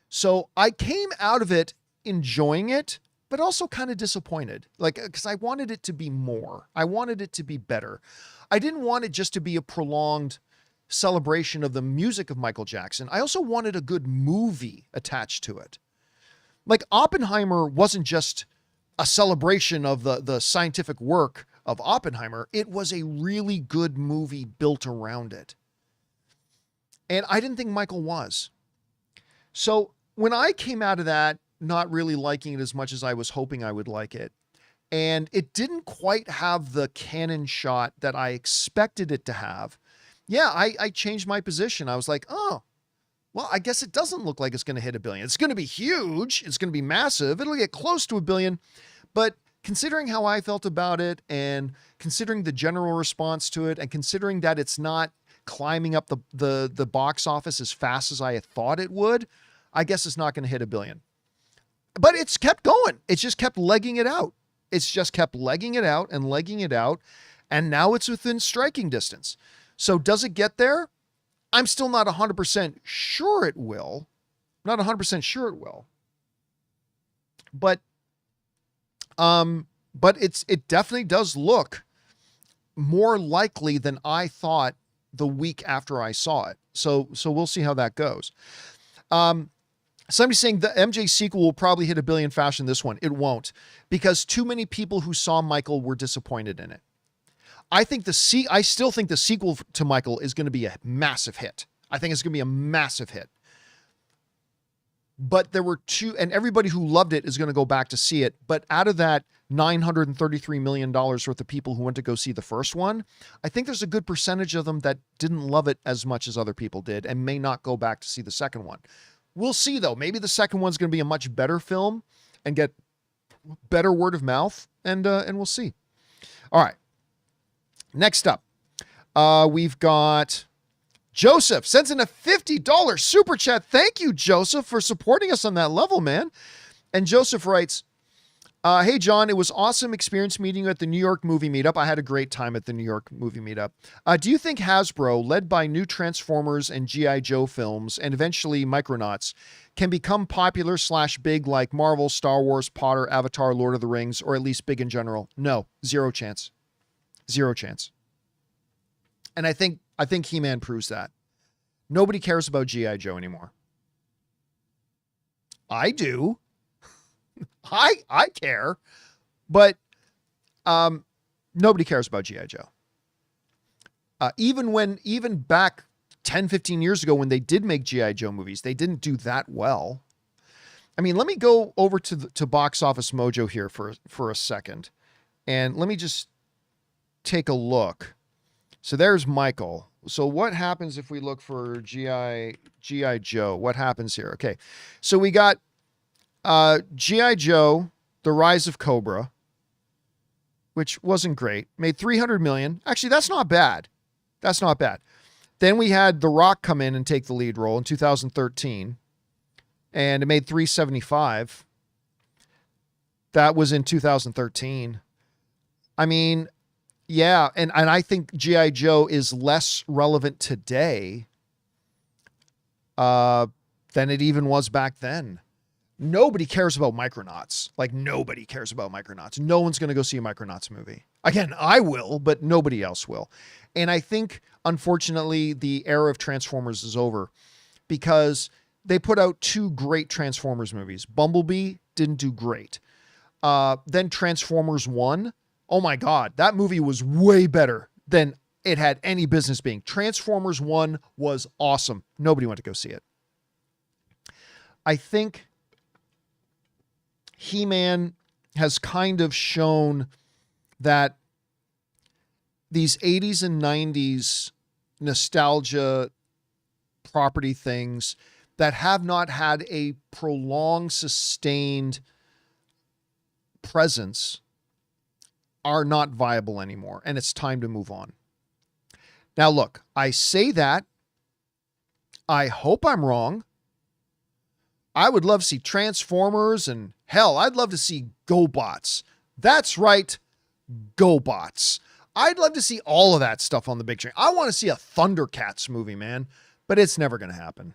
So I came out of it enjoying it, but also kind of disappointed. Like, because I wanted it to be more. I wanted it to be better. I didn't want it just to be a prolonged celebration of the music of Michael Jackson. I also wanted a good movie attached to it. Like Oppenheimer wasn't just a celebration of the scientific work of Oppenheimer. It was a really good movie built around it. And I didn't think Michael was. So when I came out of that, not really liking it as much as I was hoping I would like it, and it didn't quite have the cannon shot that I expected it to have, yeah, I changed my position. I was like, oh, well, I guess it doesn't look like it's going to hit $1 billion. It's going to be huge. It's going to be massive. It'll get close to $1 billion. But considering how I felt about it, and considering the general response to it, and considering that it's not climbing up the box office as fast as I had thought it would, I guess it's not going to hit $1 billion. But it's kept going. It's just kept legging it out. It's just kept legging it out and legging it out. And now it's within striking distance. So does it get there? I'm still not 100% sure it will. Not 100% sure it will. But it definitely does look more likely than I thought the week after I saw it. So we'll see how that goes. Somebody's saying the MJ sequel will probably hit $1 billion faster than this one. It won't, because too many people who saw Michael were disappointed in it. I still think the sequel to Michael is going to be a massive hit. I think it's going to be a massive hit. But there were two, and everybody who loved it is going to go back to see it. But out of that $933 million worth of people who went to go see the first one, I think there's a good percentage of them that didn't love it as much as other people did and may not go back to see the second one. We'll see, though. Maybe the second one's going to be a much better film and get better word of mouth, and we'll see. All right. Next up, we've got Joseph sends in a $50 super chat. Thank you, Joseph, for supporting us on that level, man. And Joseph writes, hey, John, it was awesome experience meeting you at the New York movie meetup. I had a great time at the New York movie meetup. Do you think Hasbro, led by new Transformers and G.I. Joe films, and eventually Micronauts, can become popular / big like Marvel, Star Wars, Potter, Avatar, Lord of the Rings, or at least big in general? No, zero chance. Zero chance. And I think I think He-Man proves that. Nobody cares about G.I. Joe anymore. I do. I care. But nobody cares about G.I. Joe. Even back 10, 15 years ago when they did make G.I. Joe movies, they didn't do that well. I mean, let me go over to Box Office Mojo here for a second. And let me just take a look. So there's Michael. So what happens if we look for G.I. Joe? What happens here? Okay. So we got G.I. Joe, The Rise of Cobra, which wasn't great. Made $300 million. Actually, that's not bad. That's not bad. Then we had The Rock come in and take the lead role in 2013. And it made $375. That was in 2013. I mean, yeah, and I think G.I. Joe is less relevant today than it even was back then. Nobody cares about Micronauts. Like, nobody cares about Micronauts. No one's going to go see a Micronauts movie. Again, I will, but nobody else will. And I think, unfortunately, the era of Transformers is over because they put out 2 great Transformers movies. Bumblebee didn't do great. Then Transformers 1. Oh my God, that movie was way better than it had any business being. Transformers 1 was awesome. Nobody went to go see it. I think He-Man has kind of shown that these 80s and 90s nostalgia property things that have not had a prolonged, sustained presence are not viable anymore, and it's time to move on. Now, look, I say that. I hope I'm wrong. I would love to see Transformers, and hell, I'd love to see GoBots. That's right, GoBots. I'd love to see all of that stuff on the big screen. I want to see a Thundercats movie, man, but it's never going to happen.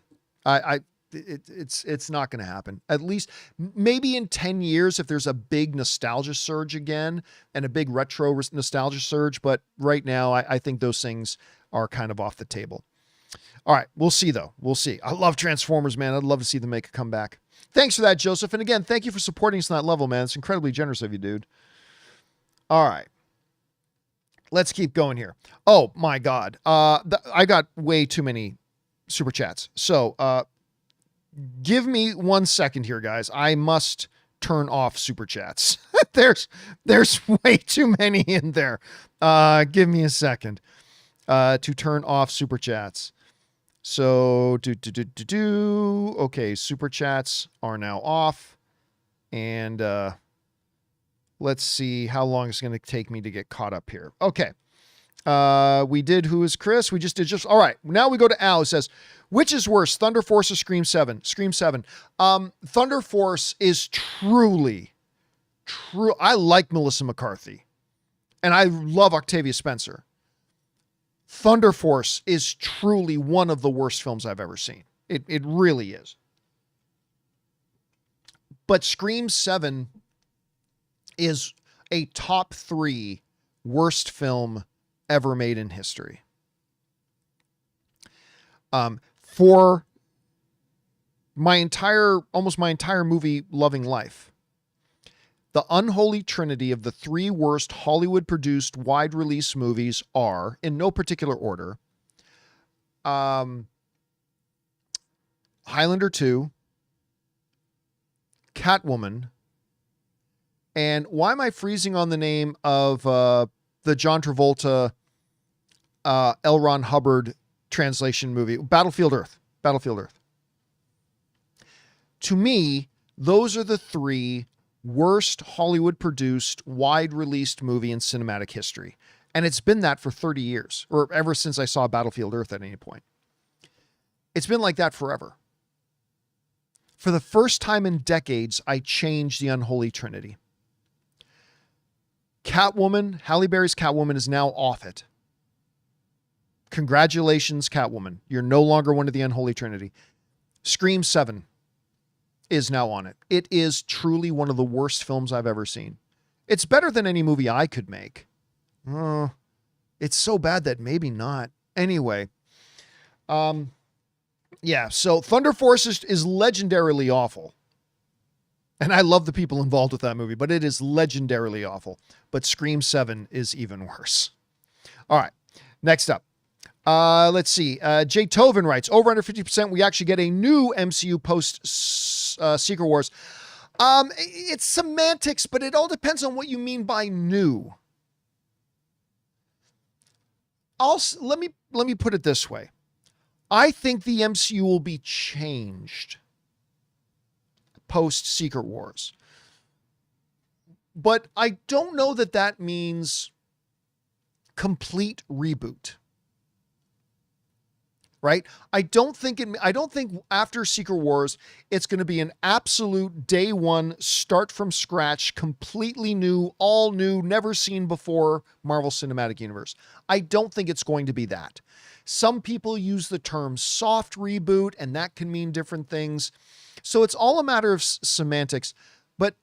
It's not going to happen. At least maybe in 10 years, if there's a big nostalgia surge again and a big retro nostalgia surge. But right now, I think those things are kind of off the table. All right. We'll see though. We'll see. I love Transformers, man. I'd love to see them make a comeback. Thanks for that, Joseph. And again, thank you for supporting us on that level, man. It's incredibly generous of you, dude. All right. Let's keep going here. Oh my God. I got way too many super chats. So, give me 1 second here, guys. I must turn off super chats. There's way too many in there. Give me a second to turn off super chats. So okay, super chats are now off, and let's see how long it's going to take me to get caught up here. Okay. We did Who is Chris? We just did all right. Now we go to Al, who says, which is worse, Thunder Force or Scream 7? Scream 7. Thunder Force is truly true. I like Melissa McCarthy and I love Octavia Spencer. Thunder Force is truly one of the worst films I've ever seen. It really is. But Scream 7 is a top 3 worst film ever made in history. For almost my entire movie loving life, the unholy trinity of the 3 worst Hollywood produced wide release movies are, in no particular order, Highlander 2, Catwoman, and why am I freezing on the name of the John Travolta L. Ron Hubbard translation movie, Battlefield Earth. Battlefield Earth. To me, those are the 3 worst Hollywood produced, wide released movie in cinematic history. And it's been that for 30 years, or ever since I saw Battlefield Earth at any point. It's been like that forever. For the first time in decades, I changed the unholy trinity. Catwoman, Halle Berry's Catwoman is now off it. Congratulations, Catwoman. You're no longer one of the unholy trinity. Scream 7 is now on it. It is truly one of the worst films I've ever seen. It's better than any movie I could make. It's so bad that maybe not. Anyway, yeah, so Thunder Force is legendarily awful. And I love the people involved with that movie, but it is legendarily awful. But Scream 7 is even worse. All right, next up. Let's see. Jay Tovin writes, over under 50%, we actually get a new MCU post Secret Wars. It's semantics, but it all depends on what you mean by new. Let me put it this way. I think the MCU will be changed post Secret Wars. But I don't know that that means complete reboot. Right? I don't think after Secret Wars it's going to be an absolute day one, start from scratch, completely new, all new, never seen before Marvel Cinematic Universe. I don't think it's going to be that. Some people use the term soft reboot, and that can mean different things. So it's all a matter of semantics. But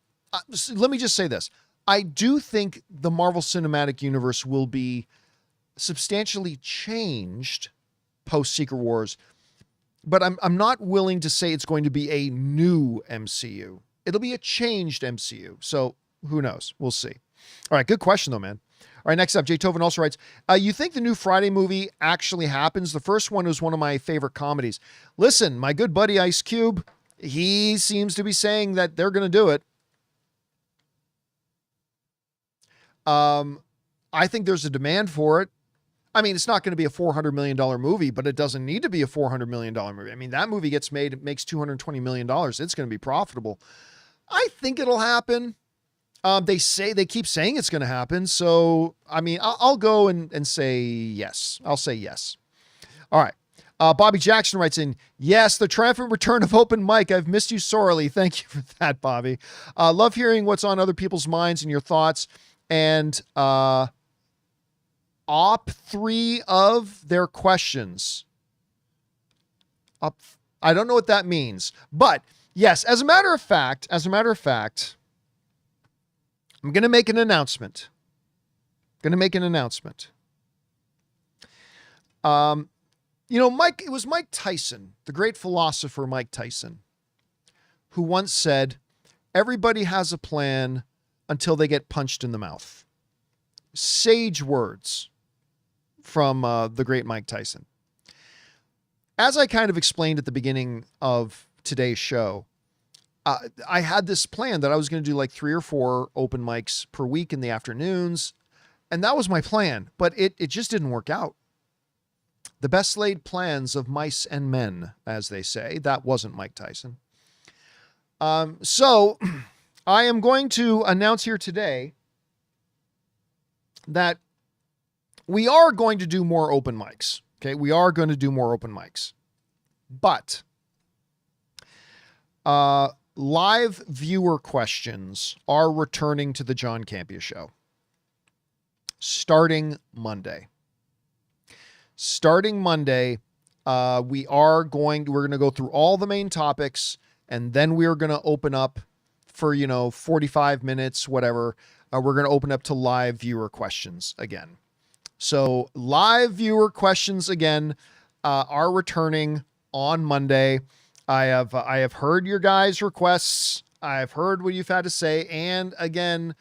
let me just say this. I do think the Marvel Cinematic Universe will be substantially changed post Secret Wars, but I'm not willing to say it's going to be a new MCU. It'll be a changed MCU. So who knows? We'll see. All right. Good question though, man. All right. Next up, Jay Tovin also writes, you think the new Friday movie actually happens? The first one was one of my favorite comedies. Listen, my good buddy Ice Cube, he seems to be saying that they're going to do it. I think there's a demand for it. I mean, it's not going to be a $400 million movie, but it doesn't need to be a $400 million movie. I mean, that movie gets made, it makes $220 million. It's going to be profitable. I think it'll happen. They keep saying it's going to happen. So, I mean, I'll go and say yes. I'll say yes. All right. Bobby Jackson writes in, yes, the triumphant return of open mic. I've missed you sorely. Thank you for that, Bobby. Love hearing what's on other people's minds and your thoughts. And, op 3 of their questions. I don't know what that means, but yes, as a matter of fact, I'm going to make an announcement. It was Mike Tyson, the great philosopher Mike Tyson, who once said, everybody has a plan until they get punched in the mouth. Sage words from the great Mike Tyson. As I kind of explained at the beginning of today's show, I had this plan that I was going to do like 3 or 4 open mics per week in the afternoons. And that was my plan, but it just didn't work out. The best laid plans of mice and men, as they say. That wasn't Mike Tyson. So I am going to announce here today that we are going to do more open mics. Okay. We are going to do more open mics, but, live viewer questions are returning to the John Campea Show starting Monday. We're going to go through all the main topics, and then we are going to open up for, 45 minutes, whatever. We're going to open up to live viewer questions again. So live viewer questions again are returning on Monday. I have heard your guys' requests. I've heard what you've had to say. And again,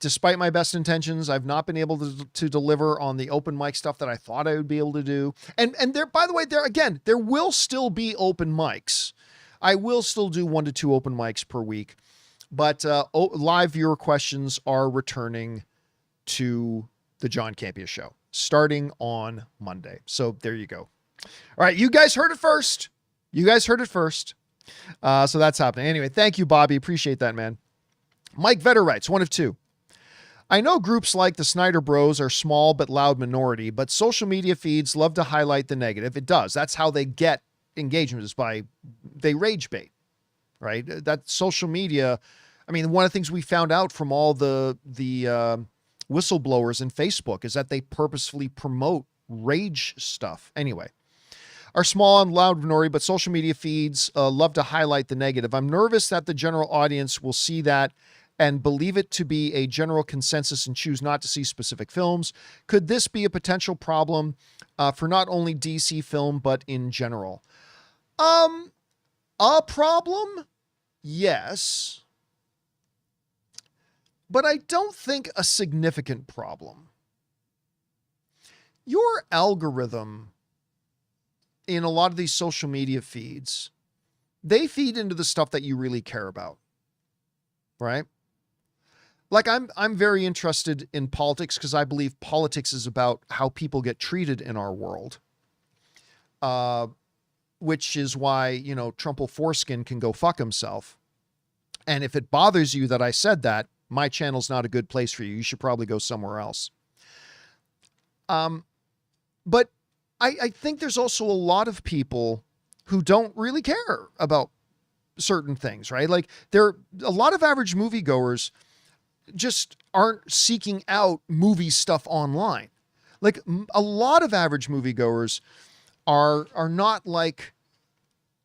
despite my best intentions, I've not been able to deliver on the open mic stuff that I thought I would be able to do. And there, by the way, there will still be open mics. I will still do 1 to 2 open mics per week, but live viewer questions are returning to the John Campea Show starting on Monday. So there you go. All right. You guys heard it first. So that's happening. Anyway, thank you, Bobby. Appreciate that, man. Mike Vetter writes, 1 of 2. I know groups like the Snyder Bros are small but loud minority, but social media feeds love to highlight the negative. It does. That's how they get engagement, is they rage bait, right? That social media. I mean, one of the things we found out from all the whistleblowers in Facebook is that they purposefully promote rage stuff. Anyway, are small and loud minority, but social media feeds love to highlight the negative. I'm nervous that the general audience will see that and believe it to be a general consensus and choose not to see specific films? Could this be a potential problem for not only DC film, but in general? A problem? Yes. But I don't think a significant problem. Your algorithm in a lot of these social media feeds, they feed into the stuff that you really care about, right? Like I'm very interested in politics because I believe politics is about how people get treated in our world. Which is why, you know, Trumple Foreskin can go fuck himself. And if it bothers you that I said that, my channel's not a good place for you. You should probably go somewhere else. But I think there's also a lot of people who don't really care about certain things, right? Like a lot of average moviegoers just aren't seeking out movie stuff online. Like a lot of average moviegoers are not like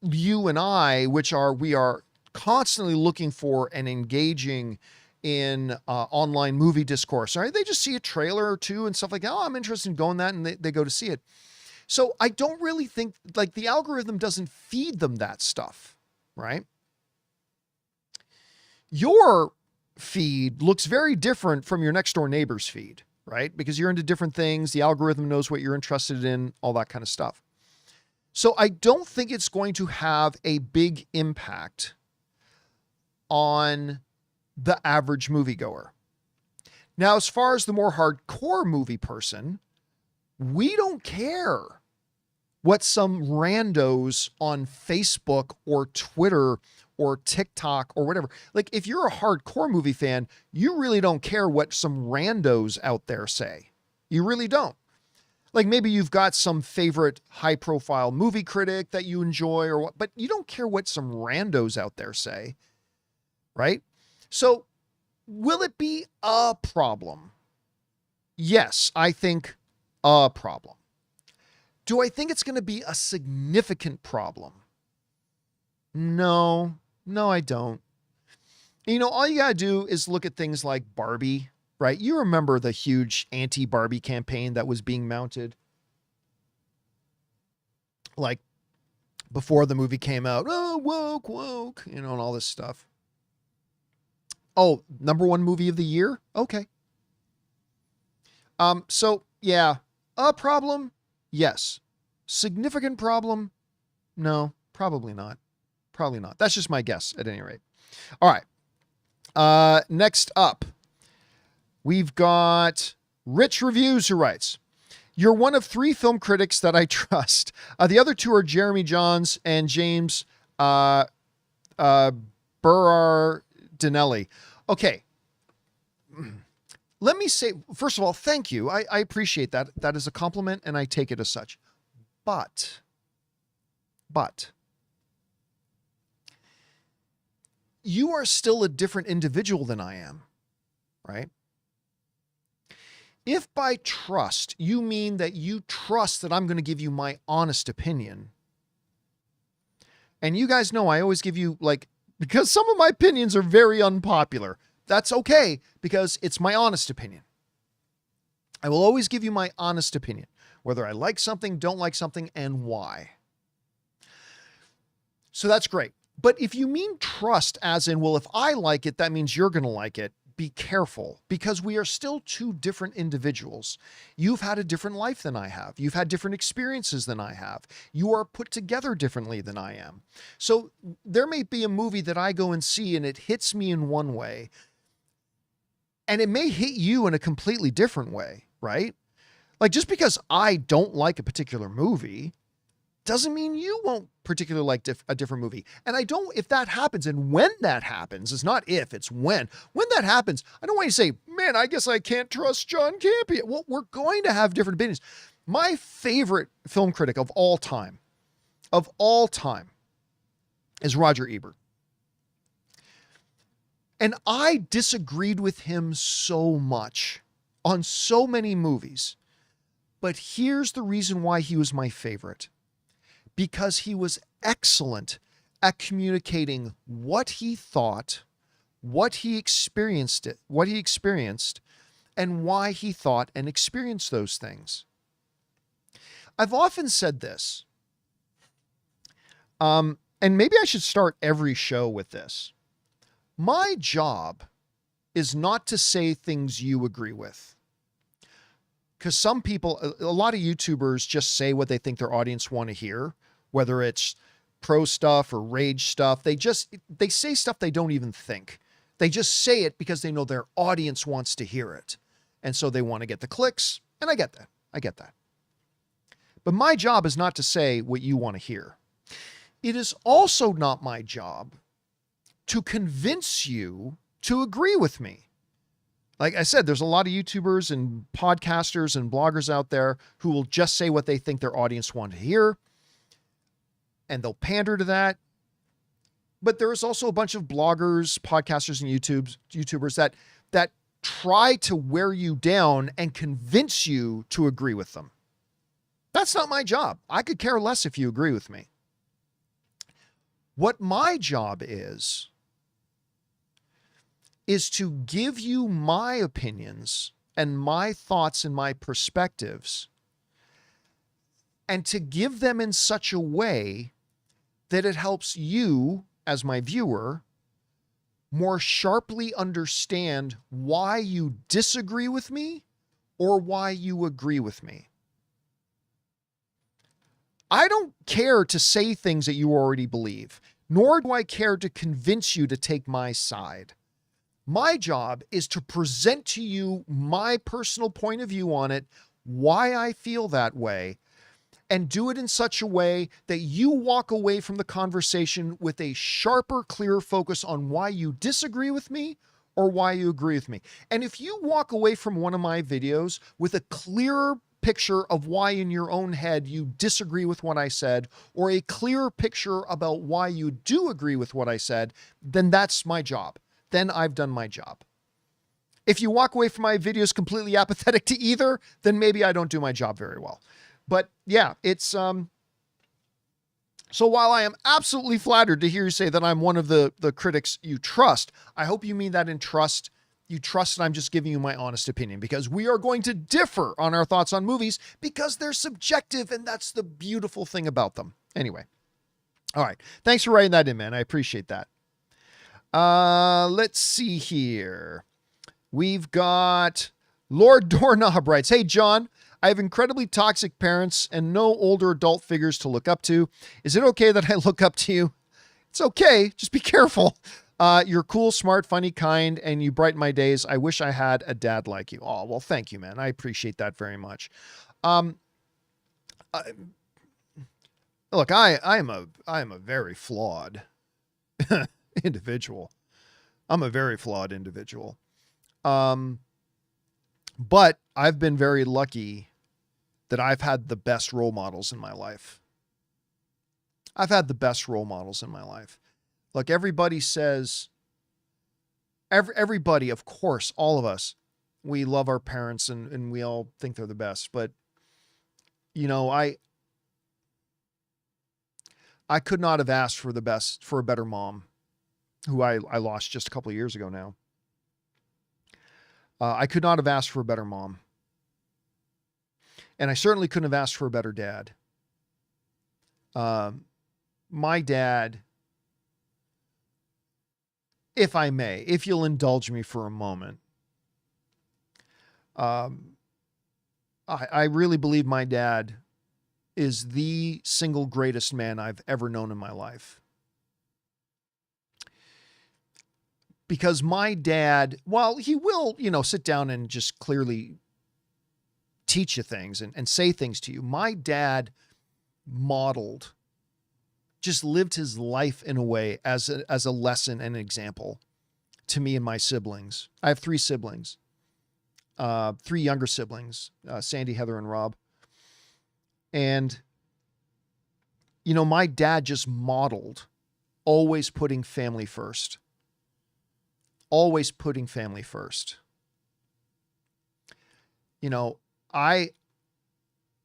you and I, we are constantly looking for and engaging in online movie discourse, right? They just see a trailer or two and stuff like that. Oh, I'm interested in going that, and they go to see it. So I don't really think, like, the algorithm doesn't feed them that stuff, right? Your feed looks very different from your next door neighbor's feed, right? Because you're into different things. The algorithm knows what you're interested in, all that kind of stuff. So I don't think it's going to have a big impact on the average moviegoer. Now, as far as the more hardcore movie person, we don't care what some randos on Facebook or Twitter or TikTok or whatever. Like, if you're a hardcore movie fan, you really don't care what some randos out there say. You really don't. Like, maybe you've got some favorite high profile movie critic that you enjoy or what, but you don't care what some randos out there say, right? So will it be a problem? Yes, I think a problem. Do I think it's going to be a significant problem? No, I don't. You know, all you got to do is look at things like Barbie, right? You remember the huge anti-Barbie campaign that was being mounted, like, before the movie came out. Oh, woke, you know, and all this stuff. Oh, #1 movie of the year? Okay. So yeah, a problem? Yes. Significant problem? No, probably not. Probably not. That's just my guess at any rate. All right. Next up, we've got Rich Reviews, who writes, "You're one of 3 film critics that I trust. The other 2 are Jeremy Johns and James Berardinelli." Okay. Let me say, first of all, thank you. I appreciate that. That is a compliment, and I take it as such. But you are still a different individual than I am, right? If by trust you mean that you trust that I'm going to give you my honest opinion, and you guys know I always give you, like, because some of my opinions are very unpopular. That's okay, because it's my honest opinion. I will always give you my honest opinion, whether I like something, don't like something, and why. So that's great. But if you mean trust as in, well, if I like it, that means you're going to like it, be careful, because we are still 2 different individuals. You've had a different life than I have. You've had different experiences than I have. You are put together differently than I am. So there may be a movie that I go and see and it hits me in one way, and it may hit you in a completely different way, right? Like, just because I don't like a particular movie doesn't mean you won't particularly like a different movie. And I don't, if that happens, and when that happens, it's not if, it's when. When that happens, I don't want you to say, man, I guess I can't trust John Campea. Well, we're going to have different opinions. My favorite film critic of all time, is Roger Ebert. And I disagreed with him so much on so many movies. But here's the reason why he was my favorite. Because he was excellent at communicating what he thought, what he experienced, and why he thought and experienced those things. I've often said this, and maybe I should start every show with this. My job is not to say things you agree with. Because some people, a lot of YouTubers just say what they think their audience want to hear, whether it's pro stuff or rage stuff. They say stuff they don't even think. They just say it because they know their audience wants to hear it. And so they want to get the clicks. And I get that. I get that. But my job is not to say what you want to hear. It is also not my job to convince you to agree with me. Like I said, there's a lot of YouTubers and podcasters and bloggers out there who will just say what they think their audience wants to hear, and they'll pander to that. But there's also a bunch of bloggers, podcasters, and YouTubers that try to wear you down and convince you to agree with them. That's not my job. I could care less if you agree with me. What my job is to give you my opinions and my thoughts and my perspectives, and to give them in such a way that it helps you, as my viewer, more sharply understand why you disagree with me or why you agree with me. I don't care to say things that you already believe, nor do I care to convince you to take my side. My job is to present to you my personal point of view on it, why I feel that way, and do it in such a way that you walk away from the conversation with a sharper, clearer focus on why you disagree with me or why you agree with me. And if you walk away from one of my videos with a clearer picture of why in your own head you disagree with what I said, or a clearer picture about why you do agree with what I said, then that's my job. Then I've done my job. If you walk away from my videos completely apathetic to either, then maybe I don't do my job very well. But yeah, it's, so while I am absolutely flattered to hear you say that I'm one of the critics you trust, I hope you mean that in trust. You trust that I'm just giving you my honest opinion, because we are going to differ on our thoughts on movies because they're subjective, and that's the beautiful thing about them. Anyway. All right. Thanks for writing that in, man. I appreciate that. Let's see here. We've got Lord Doorknob writes, "Hey, John, I have incredibly toxic parents and no older adult figures to look up to. Is it okay that I look up to you?" It's okay. Just be careful. You're cool, smart, funny, kind, and you brighten my days. I wish I had a dad like you. Oh, well, thank you, man. I appreciate that very much. Look, I am a very flawed individual. I'm a very flawed individual. But I've been very lucky that I've had the best role models in my life. I've had the best role models in my life. Look, everybody says, everybody, of course, all of us, we love our parents and we all think they're the best. But, you know, I could not have asked for a better mom, who I lost just a couple of years ago now. I could not have asked for a better mom. And I certainly couldn't have asked for a better dad. My dad, if I may, if you'll indulge me for a moment, I really believe my dad is the single greatest man I've ever known in my life. Because my dad, while he will, sit down and just clearly teach you things and say things to you, my dad modeled, just lived his life in a way as a lesson and an example to me and my siblings. I have 3 siblings, 3 younger siblings, Sandy, Heather, and Rob. And, my dad just modeled always putting family first. Always putting family first. I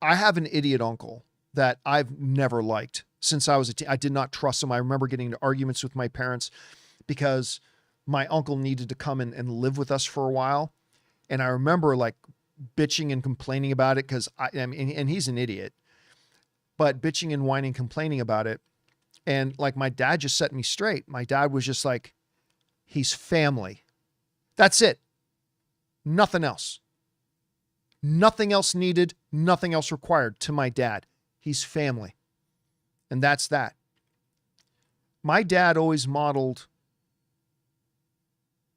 have an idiot uncle that I've never liked since I was I did not trust him. I remember getting into arguments with my parents because my uncle needed to come and live with us for a while. And I remember like bitching and complaining about it because I mean, and he's an idiot, but bitching and whining, complaining about it. And like my dad just set me straight. My dad was just like, he's family. That's it. Nothing else. Nothing else needed. Nothing else required to my dad. He's family. And that's that. My dad always modeled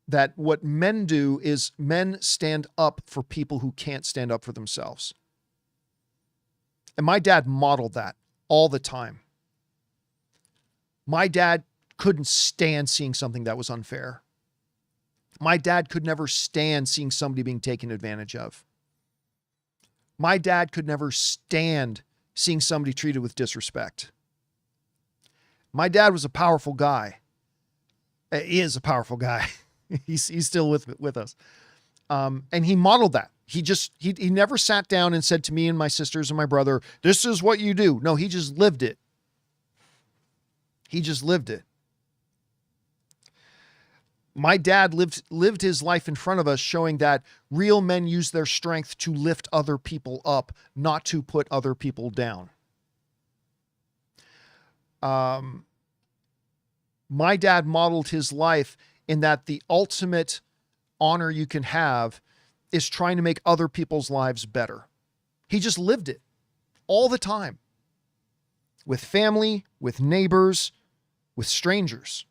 that what men do is men stand up for people who can't stand up for themselves. And my dad modeled that all the time. My dad couldn't stand seeing something that was unfair. My dad could never stand seeing somebody being taken advantage of. My dad could never stand seeing somebody treated with disrespect. My dad was a powerful guy. He is a powerful guy. He's still with us. And he modeled that. He never sat down and said to me and my sisters and my brother, this is what you do. No, he just lived it. He just lived it. My dad lived his life in front of us, showing that real men use their strength to lift other people up, not to put other people down. My dad modeled his life in that the ultimate honor you can have is trying to make other people's lives better. He just lived it all the time. With family, with neighbors, with strangers.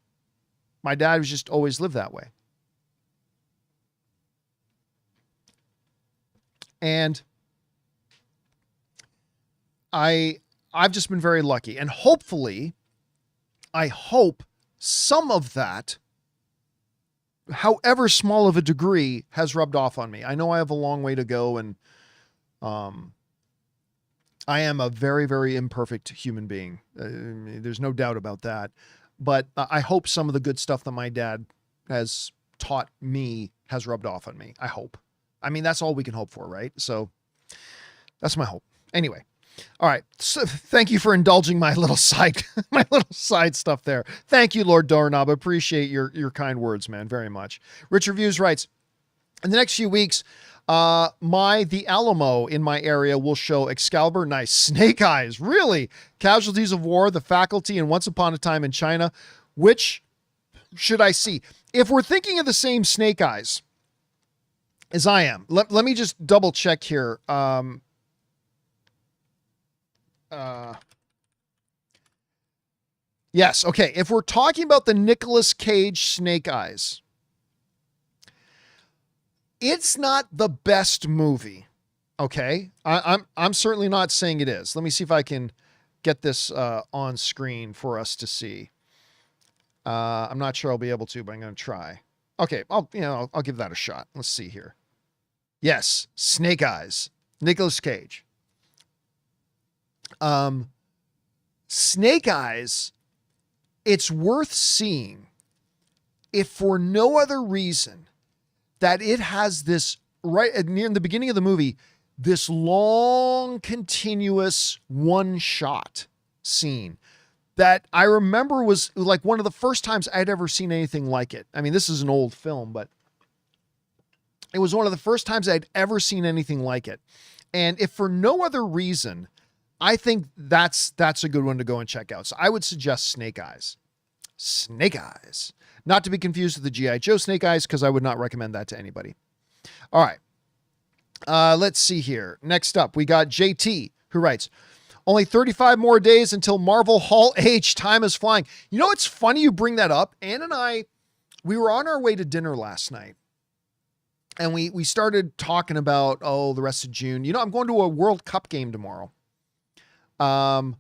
My dad was just always lived that way. And I've just been very lucky. And hopefully, I hope some of that, however small of a degree, has rubbed off on me. I know I have a long way to go, and I am a very, very imperfect human being. There's no doubt about that. But I hope some of the good stuff that my dad has taught me has rubbed off on me. I hope. I mean, that's all we can hope for, right? So that's my hope. Anyway. All right. So thank you for indulging my little side stuff there. Thank you, Lord Doorknob. Appreciate your kind words, man, very much. Rich Reviews writes, in the next few weeks, the Alamo in my area will show Excalibur. Nice. Snake Eyes. Really? Casualties of War, The Faculty, and Once Upon a Time in China. Which should I see? If we're thinking of the same Snake Eyes as I am, let me just double check here. Yes. Okay. If we're talking about the Nicolas Cage Snake Eyes, it's not the best movie. Okay. I'm certainly not saying it is. Let me see if I can get this on screen for us to see. I'm not sure I'll be able to, but I'm going to try. Okay. I'll give that a shot. Let's see here. Yes. Snake Eyes, Nicolas Cage. Snake Eyes, it's worth seeing if for no other reason that it has this, right near the beginning of the movie, this long, continuous one-shot scene that I remember was like one of the first times I'd ever seen anything like it. I mean, this is an old film, but it was one of the first times I'd ever seen anything like it. And if for no other reason, I think that's a good one to go and check out. So I would suggest Snake Eyes. Snake Eyes. Not to be confused with the G.I. Joe Snake Eyes, because I would not recommend that to anybody. All right. Let's see here. Next up, we got JT, who writes, only 35 more days until Marvel Hall H. Time is flying. You know, it's funny you bring that up. Ann and I, we were on our way to dinner last night. And we started talking about, the rest of June. You know, I'm going to a World Cup game tomorrow. And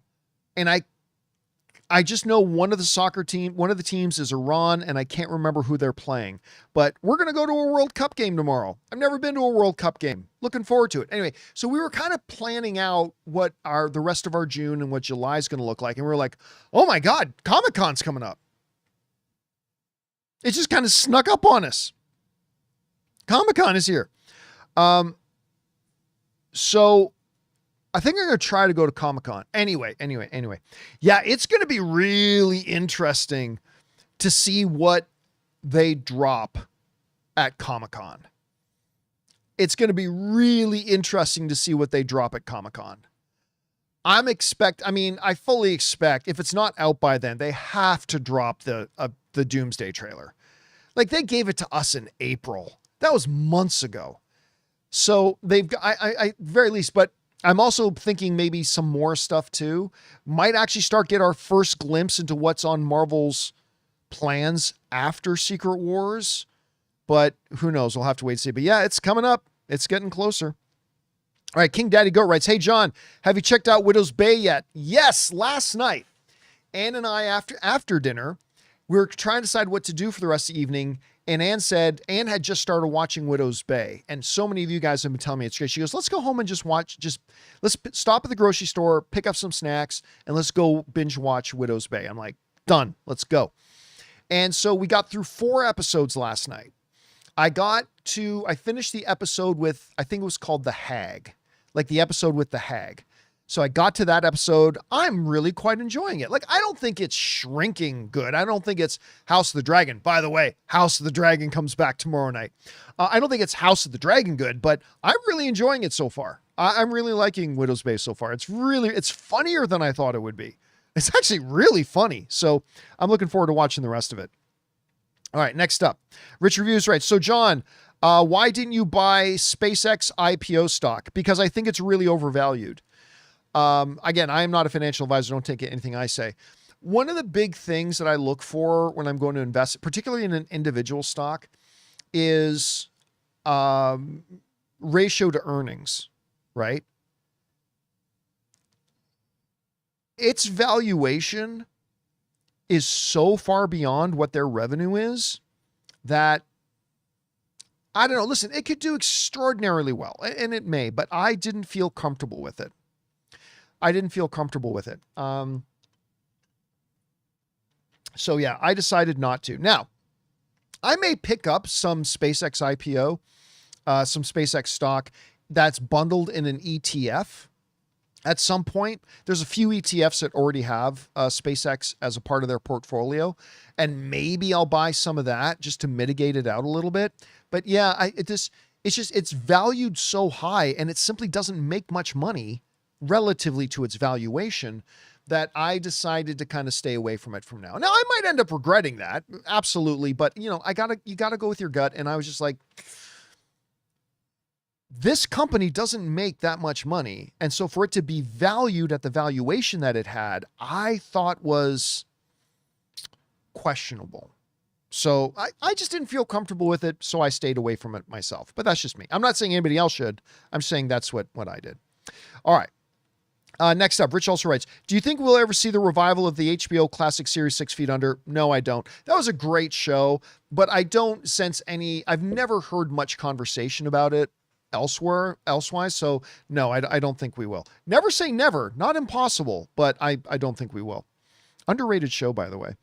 I just know one of the teams is Iran, and I can't remember who they're playing, but we're going to go to a World Cup game tomorrow. I've never been to a World Cup game. Looking forward to it. Anyway, so we were kind of planning out what the rest of our June and what July is going to look like. And we were like, oh my God, Comic-Con's coming up. It just kind of snuck up on us. Comic-Con is here. So I think I'm going to try to go to Comic-Con. Anyway. Yeah, it's going to be really interesting to see what they drop at Comic-Con. It's going to be really interesting to see what they drop at Comic-Con. I fully expect, if it's not out by then, they have to drop the Doomsday trailer. Like, they gave it to us in April. That was months ago. So they've got, I very least, but I'm also thinking maybe some more stuff too. Might actually get our first glimpse into what's on Marvel's plans after Secret Wars, but who knows? We'll have to wait and see. But yeah, it's coming up. It's getting closer. All right. King Daddy Goat writes, "Hey John, have you checked out Widow's Bay yet?" Yes. Last night, Ann and I, after dinner, we were trying to decide what to do for the rest of the evening. And Ann had just started watching Widow's Bay. And so many of you guys have been telling me it's great. She goes, let's go home and let's stop at the grocery store, pick up some snacks, and let's go binge watch Widow's Bay. I'm like, done, let's go. And so we got through 4 episodes last night. I finished the episode with, I think it was called The Hag, like the episode with the Hag. So I got to that episode. I'm really quite enjoying it. Like, I don't think it's shrinking good. I don't think it's House of the Dragon. By the way, House of the Dragon comes back tomorrow night. I don't think it's House of the Dragon good, but I'm really enjoying it so far. I'm really liking Widow's Bay so far. It's funnier than I thought it would be. It's actually really funny. So I'm looking forward to watching the rest of it. All right, next up. Rich Reviews writes, "So John, why didn't you buy SpaceX IPO stock? Because I think it's really overvalued." Again, I am not a financial advisor. Don't take anything I say. One of the big things that I look for when I'm going to invest, particularly in an individual stock, is ratio to earnings, right? Its valuation is so far beyond what their revenue is that, I don't know, listen, it could do extraordinarily well, and it may, but I didn't feel comfortable with it. So yeah, I decided not to. Now, I may pick up some SpaceX IPO, some SpaceX stock that's bundled in an ETF at some point. There's a few ETFs that already have SpaceX as a part of their portfolio, and maybe I'll buy some of that just to mitigate it out a little bit. But yeah, it's valued so high, and it simply doesn't make much money relatively to its valuation, that I decided to kind of stay away from it from now. Now I might end up regretting that, absolutely, but you gotta go with your gut. And I was just like, this company doesn't make that much money. And so for it to be valued at the valuation that it had, I thought was questionable. So I just didn't feel comfortable with it. So I stayed away from it myself, but that's just me. I'm not saying anybody else should. I'm saying that's what I did. All right. Next up, Rich also writes, "Do you think we'll ever see the revival of the HBO classic series 6 Feet Under?" No, I don't. That was a great show, but I don't sense I've never heard much conversation about it elsewise. So no, I don't think we will. Never say never, not impossible, but I don't think we will. Underrated show, by the way.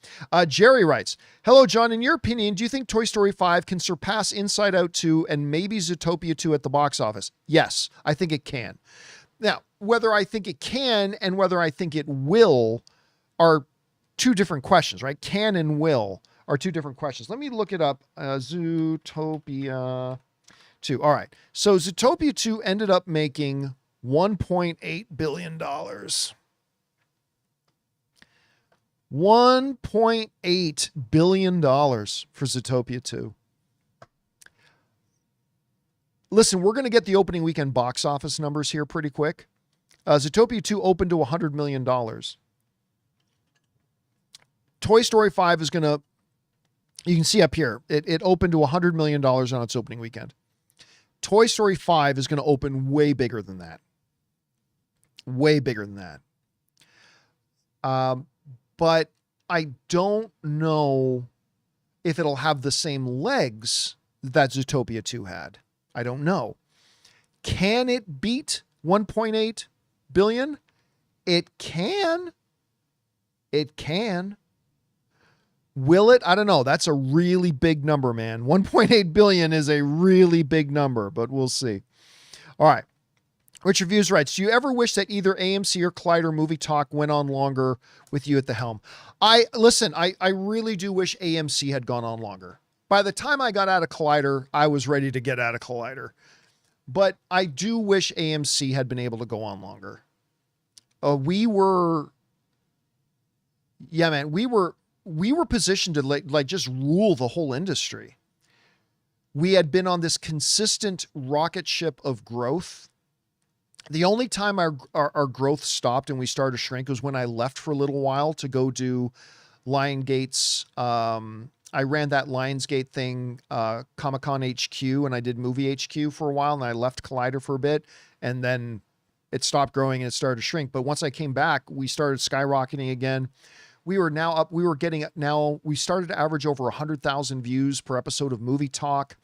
Jerry writes, "Hello, John. In your opinion, do you think Toy Story 5 can surpass Inside Out 2 and maybe Zootopia 2 at the box office?" Yes, I think it can. Now, whether I think it can and whether I think it will are two different questions, right? Can and will are two different questions. Let me look it up. Zootopia 2. All right. So Zootopia 2 ended up making $1.8 billion. $1.8 billion for Zootopia 2. Listen, we're going to get the opening weekend box office numbers here pretty quick. Zootopia 2 opened to $100 million. Toy Story 5 is going to, you can see up here, it opened to $100 million on its opening weekend. Toy Story 5 is going to open way bigger than that. Way bigger than that. But I don't know if it'll have the same legs that Zootopia 2 had. I don't know. Can it beat 1.8 billion? It can. It can. Will it? I don't know. That's a really big number, man. 1.8 billion is a really big number, but we'll see. All right. Richard Views writes, "Do you ever wish that either AMC or Collider Movie Talk went on longer with you at the helm?" I really do wish AMC had gone on longer. by the time I got out of Collider, I was ready to get out of Collider. But I do wish AMC had been able to go on longer. We were positioned to like just rule the whole industry. We had been on this consistent rocket ship of growth. The only time our growth stopped and we started to shrink was when I left for a little while to go do Lionsgate's. I ran that Lionsgate thing, Comic-Con HQ, and I did Movie HQ for a while, and I left Collider for a bit, and then it stopped growing and it started to shrink. But once I came back, we started skyrocketing again. We were now up. We started to average over 100,000 views per episode of Movie Talk.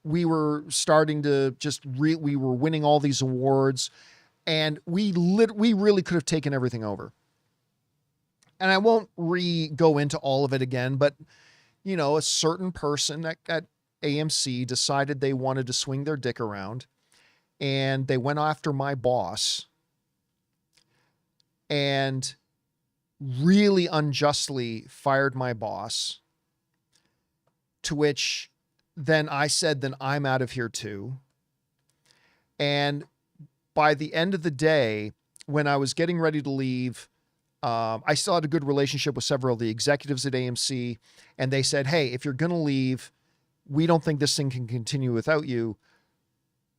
We were starting to we were winning all these awards, and we really could have taken everything over. And I won't go into all of it again, but a certain person at AMC decided they wanted to swing their dick around, and they went after my boss and really unjustly fired my boss, to which then I said, then I'm out of here too. And by the end of the day, when I was getting ready to leave, I still had a good relationship with several of the executives at AMC, and they said, hey, if you're going to leave, we don't think this thing can continue without you.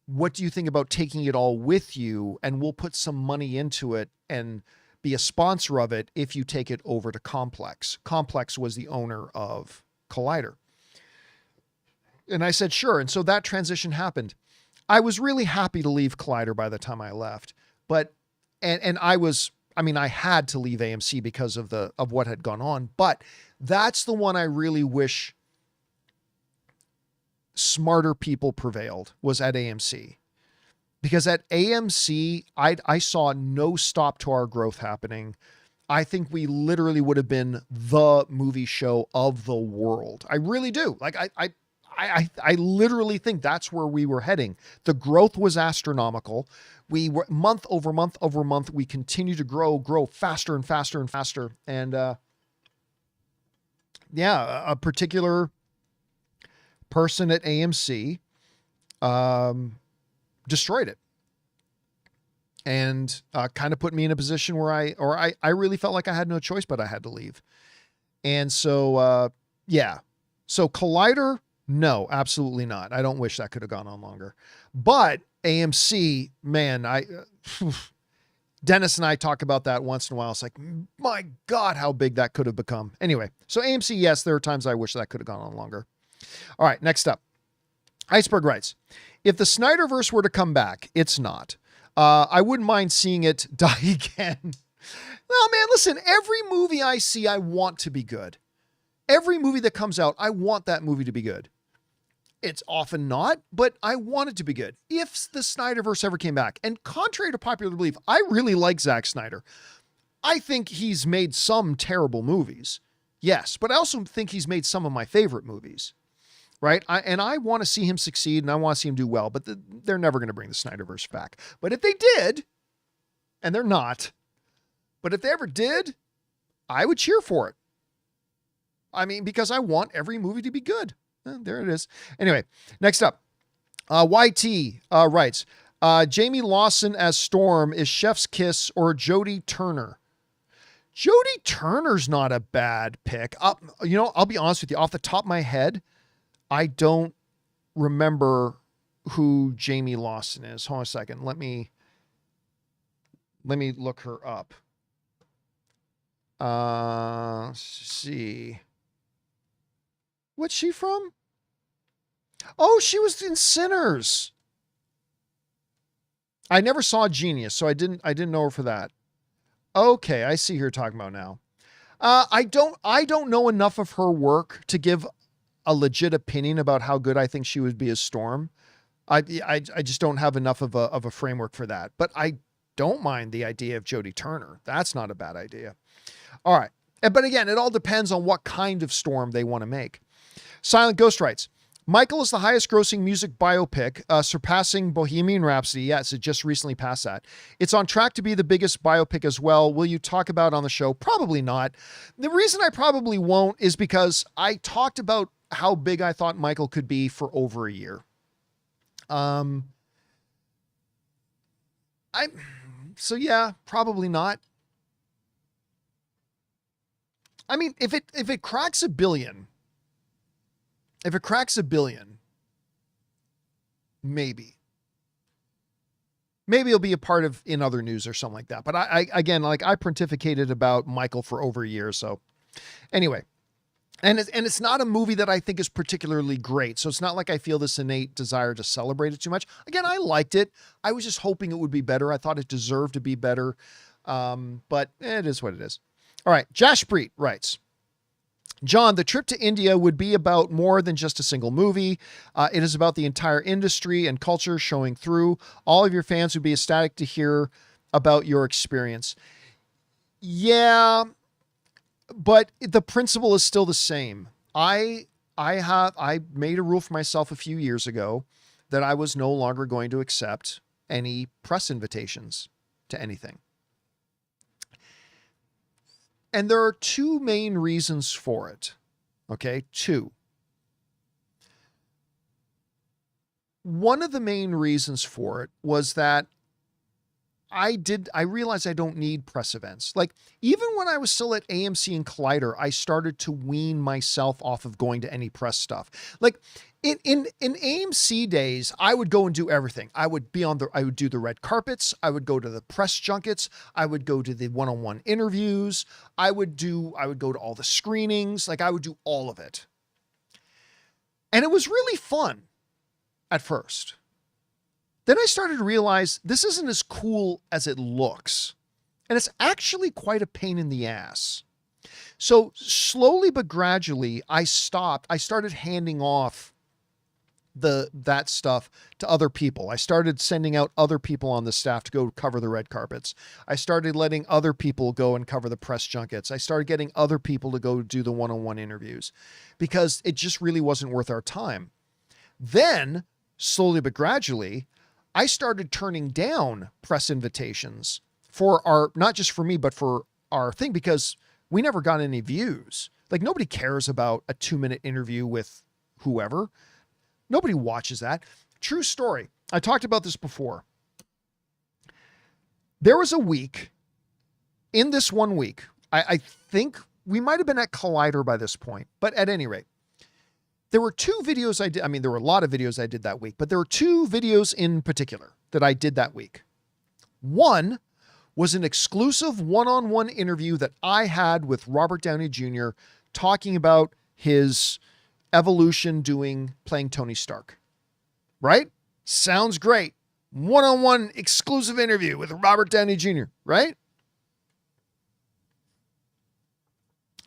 What do you think about taking it all with you? And we'll put some money into it and be a sponsor of it if you take it over to Complex. Complex was the owner of Collider. And I said, sure. And so that transition happened. I was really happy to leave Collider by the time I left, but, I had to leave AMC because of what had gone on, but that's the one I really wish smarter people prevailed, was at AMC. Because at AMC, I saw no stop to our growth happening. I think we literally would have been the movie show of the world. I really do. Like, I literally think that's where we were heading. The growth was astronomical. We were month over month over month. We continue to grow faster and faster and faster. And, a particular person at AMC, destroyed it, and kind of put me in a position where I really felt like I had no choice, but I had to leave. And so, so Collider, no, absolutely not. I don't wish that could have gone on longer, but AMC, man, Dennis and I talk about that once in a while. It's like, my God, how big that could have become. Anyway, so AMC, yes, there are times I wish that could have gone on longer. All right, next up. Iceberg writes, if the Snyderverse were to come back, it's not. I wouldn't mind seeing it die again. Well, man, listen, every movie I see, I want to be good. Every movie that comes out, I want that movie to be good. It's often not, but I want it to be good. If the Snyderverse ever came back, and contrary to popular belief, I really like Zack Snyder. I think he's made some terrible movies. Yes, but I also think he's made some of my favorite movies. Right? I want to see him succeed, and I want to see him do well, but they're never going to bring the Snyderverse back. But if they did, and they're not, but if they ever did, I would cheer for it. I mean, because I want every movie to be good. There it is. Anyway, next up, YT writes, Jamie Lawson as Storm is Chef's Kiss or Jodie Turner. Jodie Turner's not a bad pick. I'll be honest with you. Off the top of my head, I don't remember who Jamie Lawson is. Hold on a second. Let me look her up. Let's see. What's she from? Oh, she was in Sinners. I never saw Genius, so I didn't know her for that. Okay, I see who you're talking about now. I don't know enough of her work to give a legit opinion about how good I think she would be as Storm. I just don't have enough of a framework for that. But I don't mind the idea of Jodie Turner. That's not a bad idea. All right. But again, it all depends on what kind of Storm they want to make. Silent Ghost writes, Michael is the highest grossing music biopic, surpassing Bohemian Rhapsody. Yes, it just recently passed that. It's on track to be the biggest biopic as well. Will you talk about it on the show? Probably not. The reason I probably won't is because I talked about how big I thought Michael could be for over a year. So yeah, probably not. I mean, if it cracks a billion, maybe he'll be a part of in other news or something like that. But I again, like, I pontificated about Michael for over a year. So anyway, and it's not a movie that I think is particularly great. So it's not like I feel this innate desire to celebrate it too much. Again, I liked it. I was just hoping it would be better. I thought it deserved to be better. But it is what it is. All right. Jashpreet writes, John, the trip to India would be about more than just a single movie. It is about the entire industry and culture showing through. All of your fans would be ecstatic to hear about your experience. Yeah, but the principle is still the same. I made a rule for myself a few years ago that I was no longer going to accept any press invitations to anything. And there are two main reasons for it. Okay, two. One of the main reasons for it was that I realized I don't need press events. Like, even when I was still at AMC and Collider, I started to wean myself off of going to any press stuff. Like, in AMC days, I would go and do everything. I would do the red carpets. I would go to the press junkets. I would go to the one-on-one interviews. I would go to all the screenings. Like, I would do all of it. And it was really fun at first. Then I started to realize this isn't as cool as it looks. And it's actually quite a pain in the ass. So slowly but gradually, I started handing off that stuff to other people. I started sending out other people on the staff to go cover the red carpets. I started letting other people go and cover the press junkets. I started getting other people to go do the one-on-one interviews because it just really wasn't worth our time. Then, slowly but gradually, I started turning down press invitations for not just for me, but for our thing, because we never got any views. Like, nobody cares about a 2-minute interview with whoever. Nobody watches that. True story. I talked about this before. There was a week, in this 1 week, I think we might have been at Collider by this point, but at any rate, there were 2 videos I did. I mean, there were a lot of videos I did that week, but there were 2 videos in particular that I did that week. One was an exclusive one-on-one interview that I had with Robert Downey Jr. talking about his evolution playing Tony Stark. Right? Sounds great. One-on-one exclusive interview with Robert Downey Jr., right?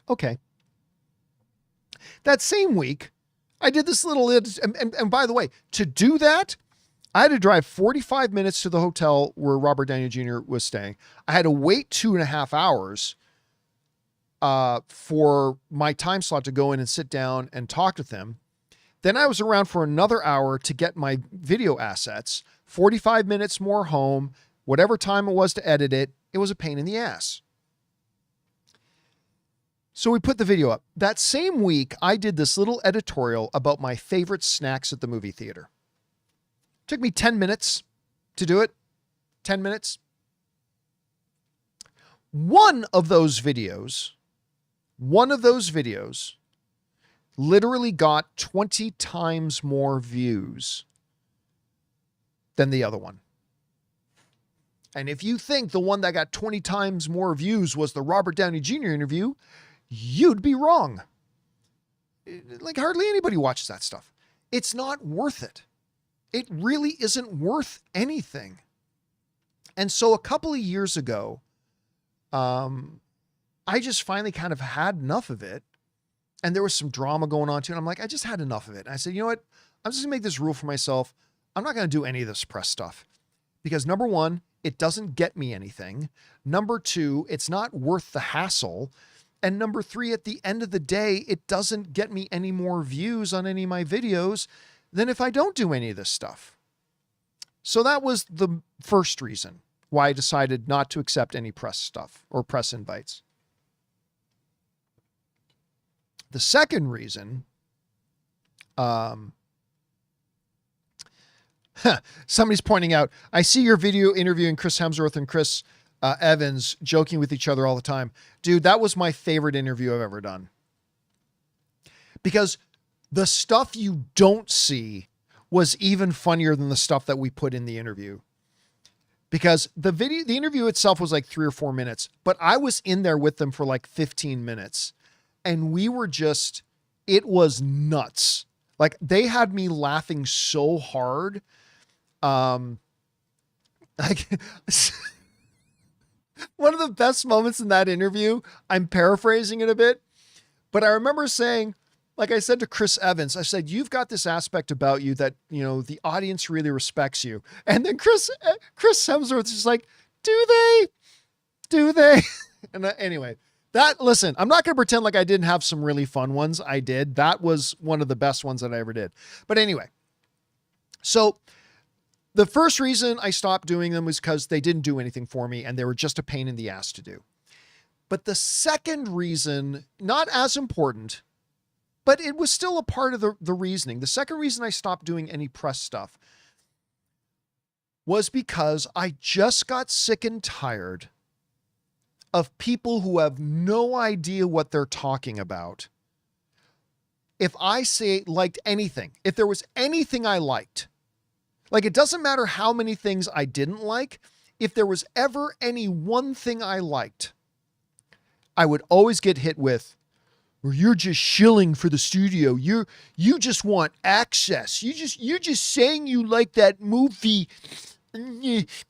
Okay. That same week, I did this little, and by the way, to do that, I had to drive 45 minutes to the hotel where Robert Downey Jr. was staying. I had to wait 2.5 hours for my time slot to go in and sit down and talk with him. Then I was around for another hour to get my video assets, 45 minutes more home, whatever time it was to edit it. It was a pain in the ass. So we put the video up. That same week, I did this little editorial about my favorite snacks at the movie theater. Took me 10 minutes to do it. 10 minutes. One of those videos literally got 20 times more views than the other one. And if you think the one that got 20 times more views was the Robert Downey Jr. interview, you'd be wrong. Like, hardly anybody watches that stuff. It's not worth it. It really isn't worth anything. And so a couple of years ago, I just finally kind of had enough of it. And there was some drama going on too. And I'm like, I just had enough of it. And I said, you know what? I'm just gonna make this rule for myself. I'm not going to do any of this press stuff because, number one, it doesn't get me anything. Number two, it's not worth the hassle. And number three, at the end of the day, it doesn't get me any more views on any of my videos than if I don't do any of this stuff. So that was the first reason why I decided not to accept any press stuff or press invites. The second reason Um, Somebody's pointing out, I see your video interviewing Chris Hemsworth and Chris Evans joking with each other all the time. Dude, that was my favorite interview I've ever done. Because the stuff you don't see was even funnier than the stuff that we put in the interview. Because the interview itself was like 3 or 4 minutes, but I was in there with them for like 15 minutes and we were just, it was nuts. Like they had me laughing so hard. Like one of the best moments in that interview, I'm paraphrasing it a bit, but I remember saying, like I said to Chris Evans, I said, you've got this aspect about you that, you know, the audience really respects you. And then Chris Hemsworth is like, do they? And anyway, listen, I'm not going to pretend like I didn't have some really fun ones. I did. That was one of the best ones that I ever did. But anyway, so the first reason I stopped doing them was because they didn't do anything for me and they were just a pain in the ass to do. But the second reason, not as important, but it was still a part of the reasoning. The second reason I stopped doing any press stuff was because I just got sick and tired of people who have no idea what they're talking about. If I say liked anything, if there was anything I liked, like it doesn't matter how many things I didn't like, if there was ever any one thing I liked, I would always get hit with, or you're just shilling for the studio. You just want access. You're just saying you like that movie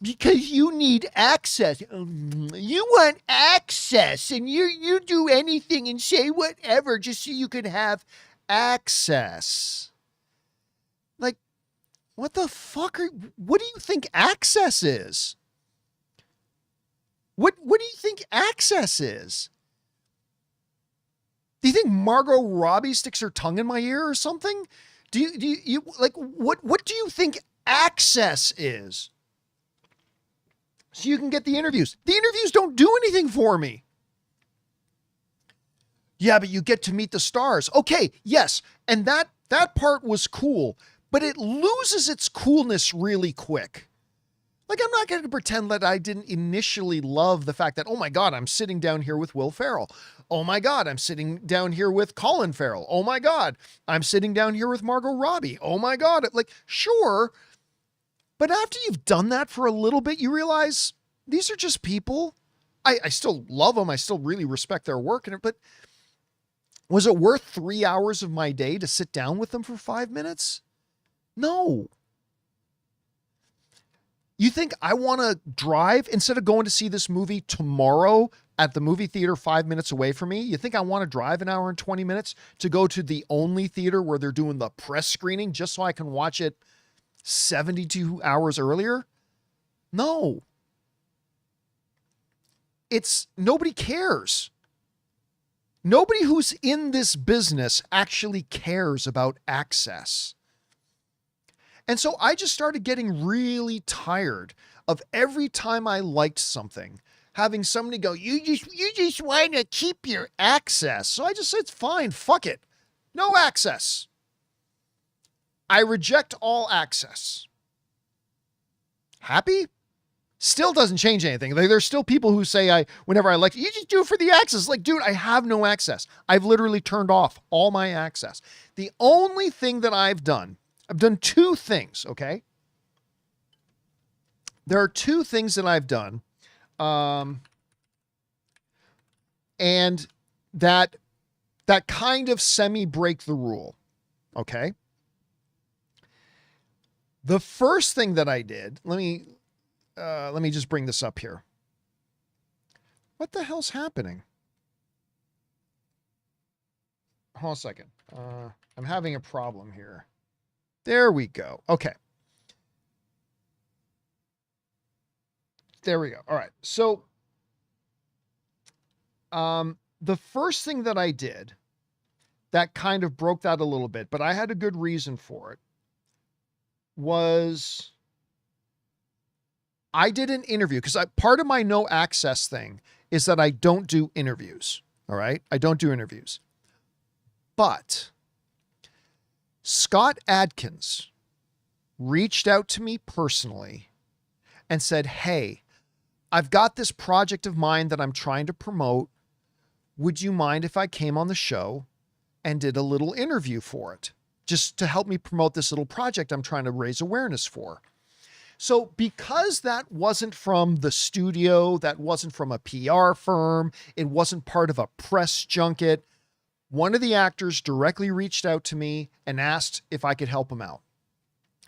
because you need access. You want access and you do anything and say whatever just so you can have access. Like, what the fuck what do you think access is? What do you think access is? Do you think Margot Robbie sticks her tongue in my ear or something? Do you like, what do you think access is? So you can get the interviews. The interviews don't do anything for me. Yeah, but you get to meet the stars. Okay, yes. And that part was cool, but it loses its coolness really quick. Like, I'm not going to pretend that I didn't initially love the fact that, oh my God, I'm sitting down here with Will Ferrell. Oh my God, I'm sitting down here with Colin Farrell. Oh my God, I'm sitting down here with Margot Robbie. Oh my God. Like, sure. But after you've done that for a little bit, you realize these are just people. I still love them. I still really respect their work. But was it worth 3 hours of my day to sit down with them for 5 minutes? No. You think I want to drive instead of going to see this movie tomorrow at the movie theater 5 minutes away from me? You think I want to drive an hour and 20 minutes to go to the only theater where they're doing the press screening just so I can watch it 72 hours earlier? No. Nobody cares. Nobody who's in this business actually cares about access. And so I just started getting really tired of every time I liked something, having somebody go, you just want to keep your access. So I just said, it's fine. Fuck it. No access. I reject all access. Happy? Still doesn't change anything. There's still people who say whenever I like, you just do it for the access. Like, dude, I have no access. I've literally turned off all my access. The only thing that I've done 2 things, okay? There are 2 things that I've done. And that kind of semi-break the rule, okay? The first thing that I did, let me just bring this up here. What the hell's happening? Hold on a second. I'm having a problem here. There we go. Okay. There we go. All right. So, the first thing that I did that kind of broke that a little bit, but I had a good reason for it, was I did an interview because part of my no access thing is that I don't do interviews. All right. I don't do interviews, but Scott Adkins reached out to me personally and said, "Hey, I've got this project of mine that I'm trying to promote. Would you mind if I came on the show and did a little interview for it, just to help me promote this little project I'm trying to raise awareness for?" So because that wasn't from the studio, that wasn't from a PR firm, it wasn't part of a press junket, one of the actors directly reached out to me and asked if I could help him out.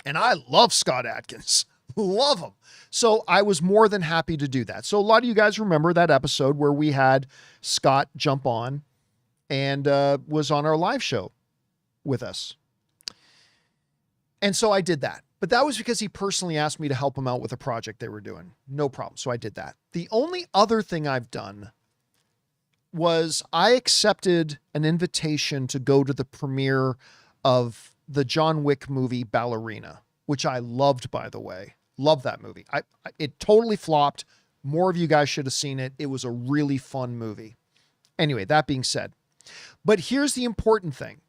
And I love Scott Adkins. Love him. So I was more than happy to do that. So a lot of you guys remember that episode where we had Scott jump on and was on our live show with us. And so I did that. But that was because he personally asked me to help him out with a project they were doing. No problem. So I did that. The only other thing I've done was I accepted an invitation to go to the premiere of the John Wick movie Ballerina, which I loved, by the way. Love that movie. It totally flopped. More of you guys should have seen it. It was a really fun movie. Anyway, that being said, but here's the important thing.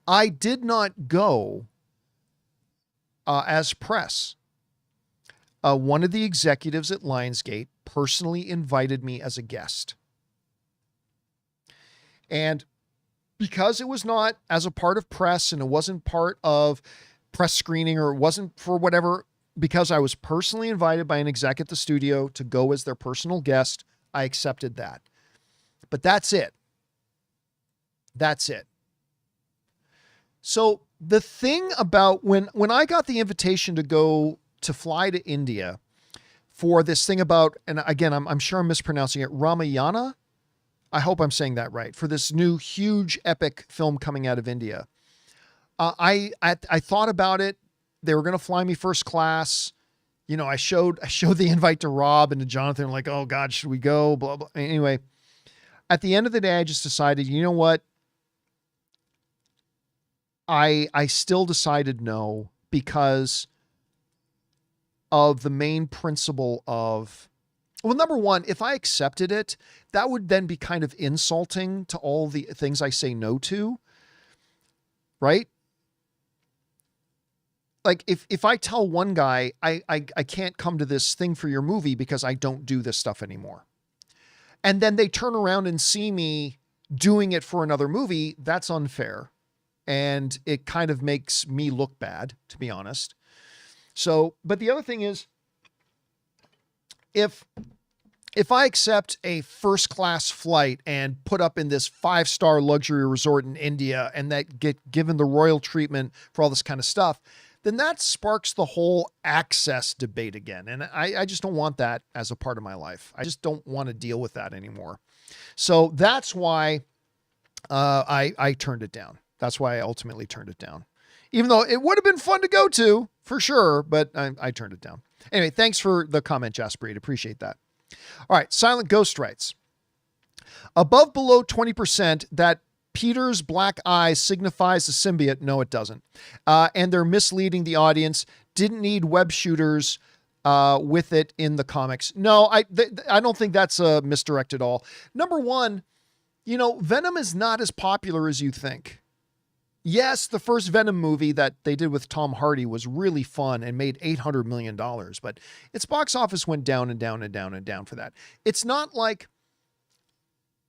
I did not go as press. One of the executives at Lionsgate personally invited me as a guest. And because it was not as a part of press and it wasn't part of press screening, or it wasn't for whatever, because I was personally invited by an exec at the studio to go as their personal guest, I accepted that. But that's it. That's it. So the thing about when I got the invitation to go to fly to India for this thing about, and again, I'm sure I'm mispronouncing it, Ramayana. I hope I'm saying that right. For this new huge epic film coming out of India. I thought about it. They were going to fly me first class. You know, I showed the invite to Rob and to Jonathan, like, oh God, should we go? Blah, blah. Anyway, at the end of the day, I just decided, you know what? I still decided no, because of the main principle of, well, number one, if I accepted it, that would then be kind of insulting to all the things I say no to, right? Like if I tell one guy, I can't come to this thing for your movie because I don't do this stuff anymore, and then they turn around and see me doing it for another movie, that's unfair. And it kind of makes me look bad, to be honest. So, but the other thing is, if I accept a first class flight and put up in this 5-star luxury resort in India and that get given the royal treatment for all this kind of stuff, then that sparks the whole access debate again. And I just don't want that as a part of my life. I just don't want to deal with that anymore. So that's why I turned it down. That's why I ultimately turned it down, even though it would have been fun to go to for sure, but I turned it down. Anyway, thanks for the comment, Jaspreet. Appreciate that. All right. Silent Ghost writes, above below 20%, that Peter's black eye signifies the symbiote. No, it doesn't. And they're misleading the audience. Didn't need web shooters with it in the comics. No, I don't think that's a misdirect at all. Number one, you know, Venom is not as popular as you think. Yes, the first Venom movie that they did with Tom Hardy was really fun and made $800 million, but its box office went down and down and down and down for that. It's not like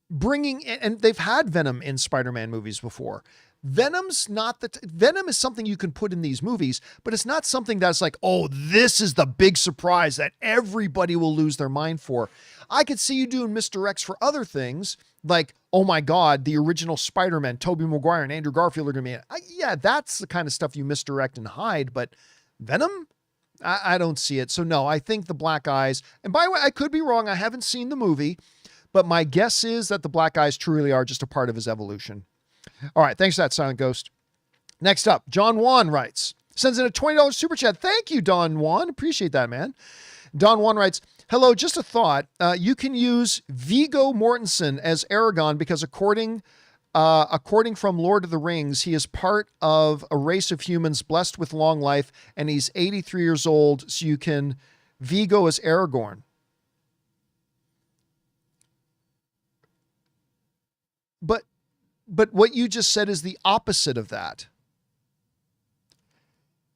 bringing, and they've had Venom in Spider-Man movies before. Venom's not Venom is something you can put in these movies, but it's not something that's like, oh, this is the big surprise that everybody will lose their mind for. I could see you doing misdirects for other things, like, oh my God, the original Spider-Man, Tobey Maguire and Andrew Garfield are going to be in it. Yeah, that's the kind of stuff you misdirect and hide, but Venom? I don't see it. So no, I think the black eyes, and by the way, I could be wrong. I haven't seen the movie, but my guess is that the black eyes truly are just a part of his evolution. All right. Thanks for that, Silent Ghost. Next up, John Wan writes, sends in a $20 super chat. Thank you, Don Wan. Appreciate that, man. Don Wan writes, hello, just a thought. You can use Viggo Mortensen as Aragorn because according from Lord of the Rings, he is part of a race of humans blessed with long life, and he's 83 years old, so you can Viggo as Aragorn. But what you just said is the opposite of that.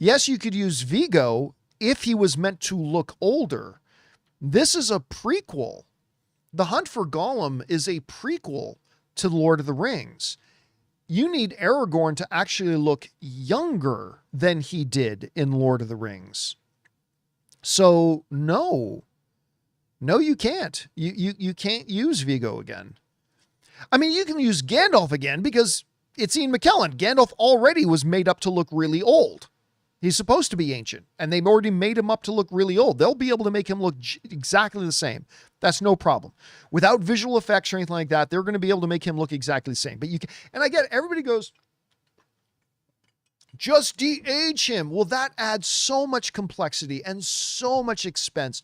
Yes, you could use Viggo if he was meant to look older. This is a prequel. The Hunt for Gollum is a prequel to Lord of the Rings. You need Aragorn to actually look younger than he did in Lord of the Rings. So no, you can't. You can't use Viggo again. I mean, you can use Gandalf again because it's Ian McKellen. Gandalf already was made up to look really old. He's supposed to be ancient, and they've already made him up to look really old. They'll be able to make him look exactly the same. That's no problem. Without visual effects or anything like that, they're going to be able to make him look exactly the same. But you can, and I get it, everybody goes, just de-age him. Well, that adds so much complexity and so much expense.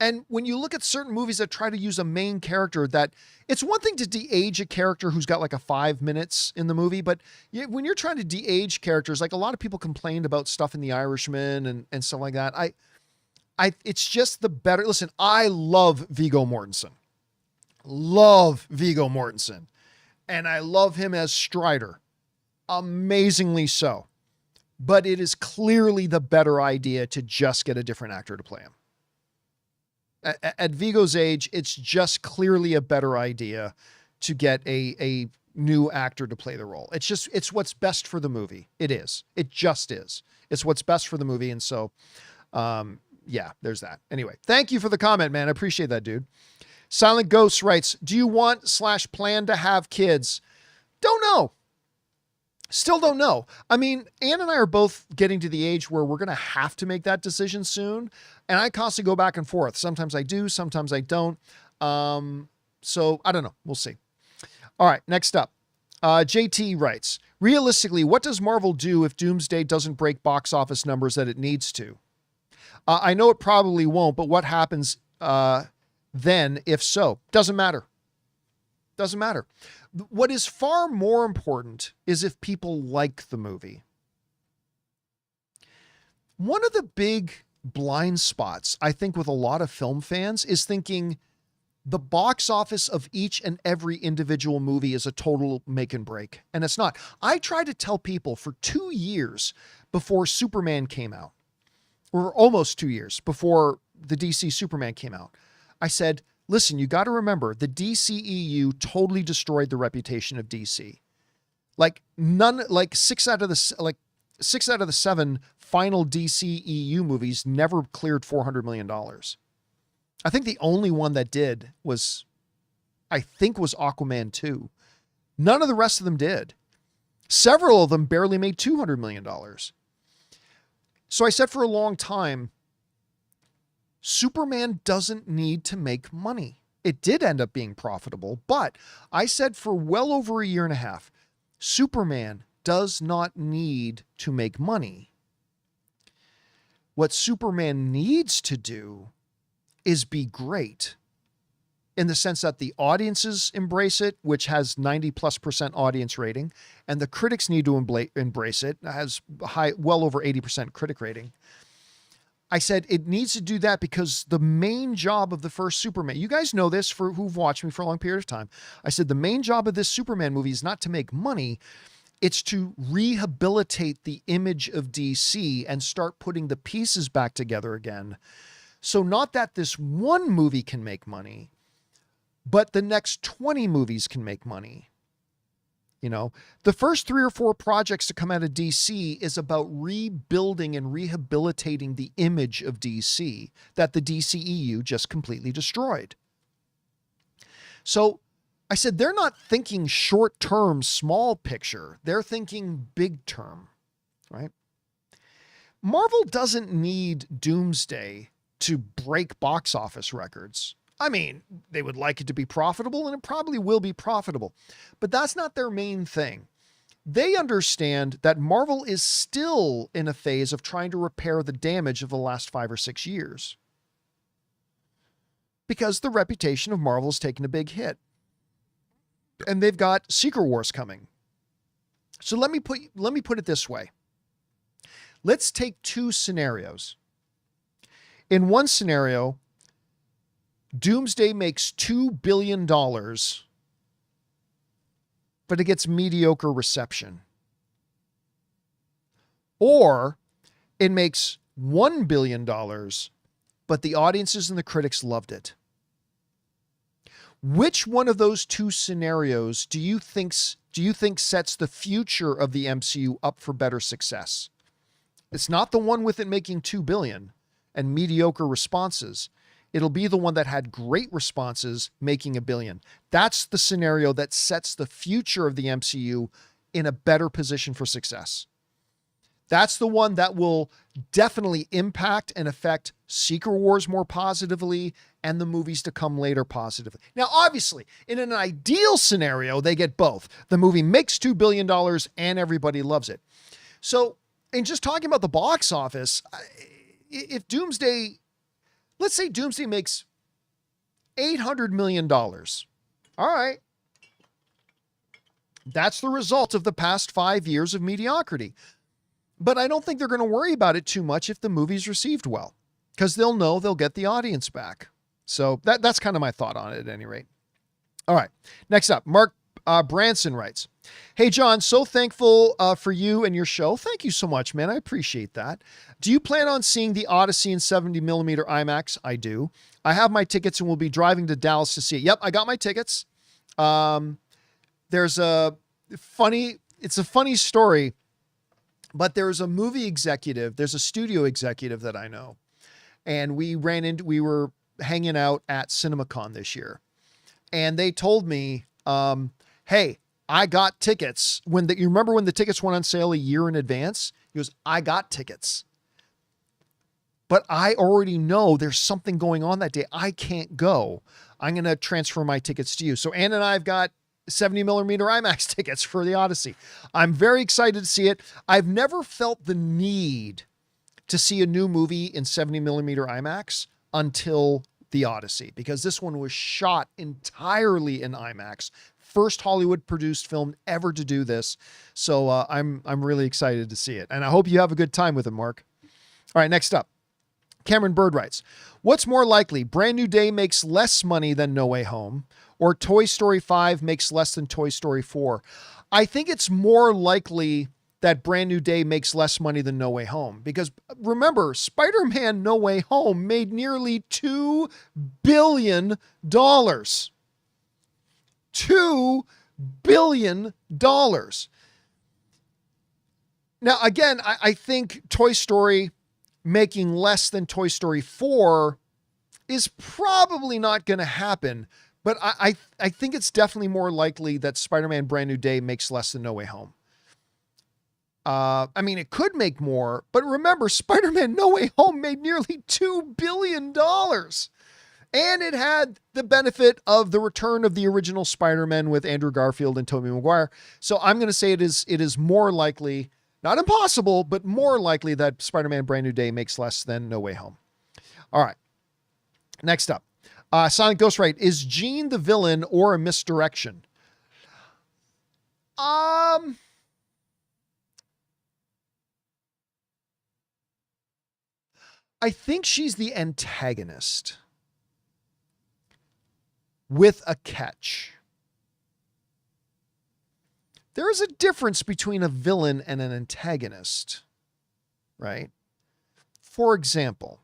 And when you look at certain movies that try to use a main character, that it's one thing to de-age a character who's got like a 5 minutes in the movie, but when you're trying to de-age characters, like a lot of people complained about stuff in The Irishman and stuff like that. It's just the better. Listen, I love Viggo Mortensen. Love Viggo Mortensen. And I love him as Strider. Amazingly so. But it is clearly the better idea to just get a different actor to play him. At Viggo's age, it's just clearly a better idea to get a new actor to play the role. It's what's best for the movie. It is. It just is. It's what's best for the movie. And so, yeah, there's that. Anyway, thank you for the comment, man. I appreciate that, dude. Silent Ghost writes, do you want/plan to have kids? Don't know. Still don't know. I mean, Ann and I are both getting to the age where we're going to have to make that decision soon. And I constantly go back and forth. Sometimes I do, sometimes I don't. So I don't know. We'll see. All right, next up. JT writes, realistically, what does Marvel do if Doomsday doesn't break box office numbers that it needs to? I know it probably won't, but what happens then if so? Doesn't matter. Doesn't matter. What is far more important is if people like the movie. One of the big blind spots, I think, with a lot of film fans is thinking the box office of each and every individual movie is a total make and break. And it's not. I tried to tell people for 2 years before Superman came out, or almost 2 years before the DC Superman came out, I said, listen, you got to remember the DCEU totally destroyed the reputation of DC. Like six out of the 7 final DCEU movies never cleared $400 million. I think the only one that did was Aquaman 2. None of the rest of them did. Several of them barely made $200 million. So I said for a long time, Superman doesn't need to make money. It did end up being profitable, but I said for well over a year and a half, Superman does not need to make money. What Superman needs to do is be great, in the sense that the audiences embrace it, which has 90+% audience rating, and the critics need to embrace it, has well over 80% critic rating. I said it needs to do that because the main job of the first Superman, you guys know this for who've watched me for a long period of time. I said the main job of this Superman movie is not to make money. It's to rehabilitate the image of DC and start putting the pieces back together again. So not that this one movie can make money, but the next 20 movies can make money. You know, the first 3 or 4 projects to come out of DC is about rebuilding and rehabilitating the image of DC that the DCEU just completely destroyed. So I said, they're not thinking short term, small picture. They're thinking big term, right? Marvel doesn't need Doomsday to break box office records. I mean, they would like it to be profitable, and it probably will be profitable, but that's not their main thing. They understand that Marvel is still in a phase of trying to repair the damage of the last 5 or 6 years, because the reputation of Marvel has taken a big hit, and they've got Secret Wars coming. So let me put it this way. Let's take 2 scenarios. In one scenario, Doomsday makes $2 billion, but it gets mediocre reception. Or It makes $1 billion, but the audiences and the critics loved it. Which one of those two scenarios do you think sets the future of the MCU up for better success? It's not the one with it making $2 billion and mediocre responses. It'll be the one that had great responses making $1 billion. That's the scenario that sets the future of the MCU in a better position for success. That's the one that will definitely impact and affect Secret Wars more positively and the movies to come later positively. Now, obviously, in an ideal scenario, they get both. The movie makes $2 billion and everybody loves it. So, in just talking about the box office, if Doomsday, let's say Doomsday makes $800 million. All right. That's the result of the past 5 years of mediocrity. But I don't think they're going to worry about it too much if the movie's received well, because they'll know they'll get the audience back. So that's kind of my thought on it at any rate. All right. Next up, Mark Branson writes, "Hey, John, so thankful for you and your show. Thank you so much, man. I appreciate that. Do you plan on seeing the Odyssey in 70mm IMAX? I do. I have my tickets and will be driving to Dallas to see it. Yep, I got my tickets. It's a funny story. But there's a movie executive, there's a studio executive that I know. And we were hanging out at CinemaCon this year. And they told me, hey, I got tickets. You remember when the tickets went on sale a year in advance? He goes, I got tickets. But I already know there's something going on that day. I can't go. I'm going to transfer my tickets to you. So Ann and I have got 70mm IMAX tickets for the Odyssey. I'm very excited to see it. I've never felt the need to see a new movie in 70mm IMAX until the Odyssey, because this one was shot entirely in IMAX. First Hollywood produced film ever to do this. So I'm really excited to see it. And I hope you have a good time with it, Mark. All right, next up. Cameron Bird writes, what's more likely? Brand New Day makes less money than No Way Home, or Toy Story 5 makes less than Toy Story 4? I think it's more likely that Brand New Day makes less money than No Way Home, because remember, Spider-Man No Way Home made nearly $2 billion. $2 billion. Now, again, I think Toy Story making less than Toy Story 4 is probably not going to happen. But I think it's definitely more likely that Spider-Man Brand New Day makes less than No Way Home. I mean, it could make more, but remember, Spider-Man No Way Home made nearly $2 billion. And it had the benefit of the return of the original Spider-Man with Andrew Garfield and Tobey Maguire. So I'm going to say it is more likely, not impossible, but more likely that Spider-Man Brand New Day makes less than No Way Home. All right. Next up. Sonic Ghostwright, is Jean the villain or a misdirection? I think she's the antagonist with a catch. There is a difference between a villain and an antagonist, right? For example,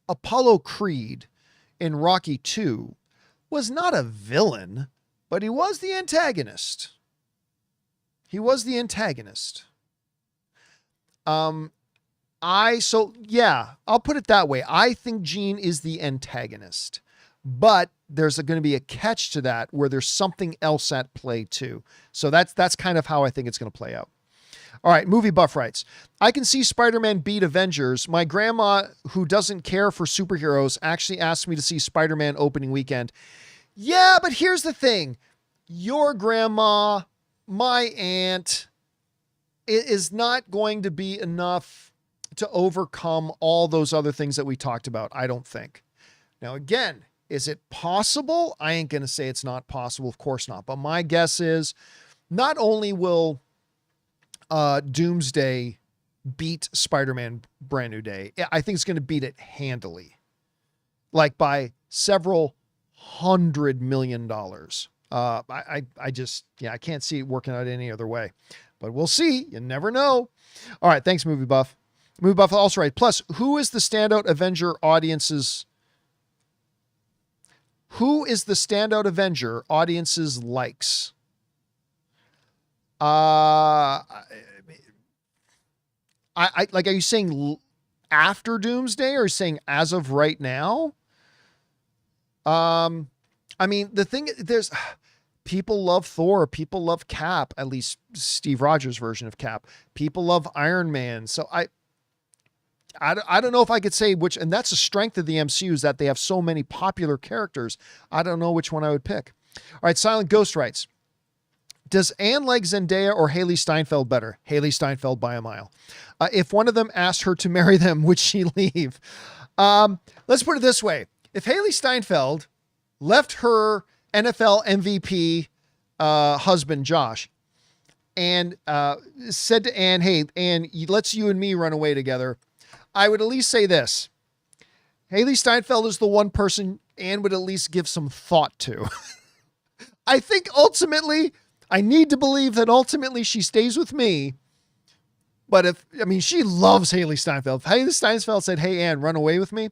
Apollo Creed in Rocky II was not a villain, but he was the antagonist. I'll put it that way. I think Jean is the antagonist, but there's going to be a catch to that where there's something else at play too. So that's kind of how I think it's going to play out. All right, Movie Buff writes, I can see Spider-Man beat Avengers. My grandma, who doesn't care for superheroes, actually asked me to see Spider-Man opening weekend. Yeah, but here's the thing. Your grandma, my aunt, is not going to be enough to overcome all those other things that we talked about, I don't think. Now, again, is it possible? I ain't going to say it's not possible. Of course not. But my guess is not only will Doomsday beat Spider-Man Brand New Day, I think it's going to beat it handily, like by several $100 million. I can't see it working out any other way, but we'll see. You never know. All right. Thanks, Movie Buff. Movie buff also right. Plus, who is the standout Avenger audiences? Who is the standout Avenger audiences likes? I like, are you saying after Doomsday or are you saying as of right now? I mean, the thing, there's people love Thor, people love Cap, at least Steve Rogers' version of Cap. People love Iron Man. So I don't know if I could say which, and that's the strength of the MCU is that they have so many popular characters. I don't know which one I would pick. All right, Silent Ghost writes, does Anne like Zendaya or Haley Steinfeld better? Haley Steinfeld by a mile. If one of them asked her to marry them, would she leave? Let's put it this way. If Haley Steinfeld left her NFL MVP husband, Josh, and said to Anne, hey, Anne, let's you and me run away together, I would at least say this. Haley Steinfeld is the one person Anne would at least give some thought to. I think ultimately, I need to believe that ultimately she stays with me. But she loves Haley Steinfeld. If Haley Steinfeld said, hey, Anne, run away with me,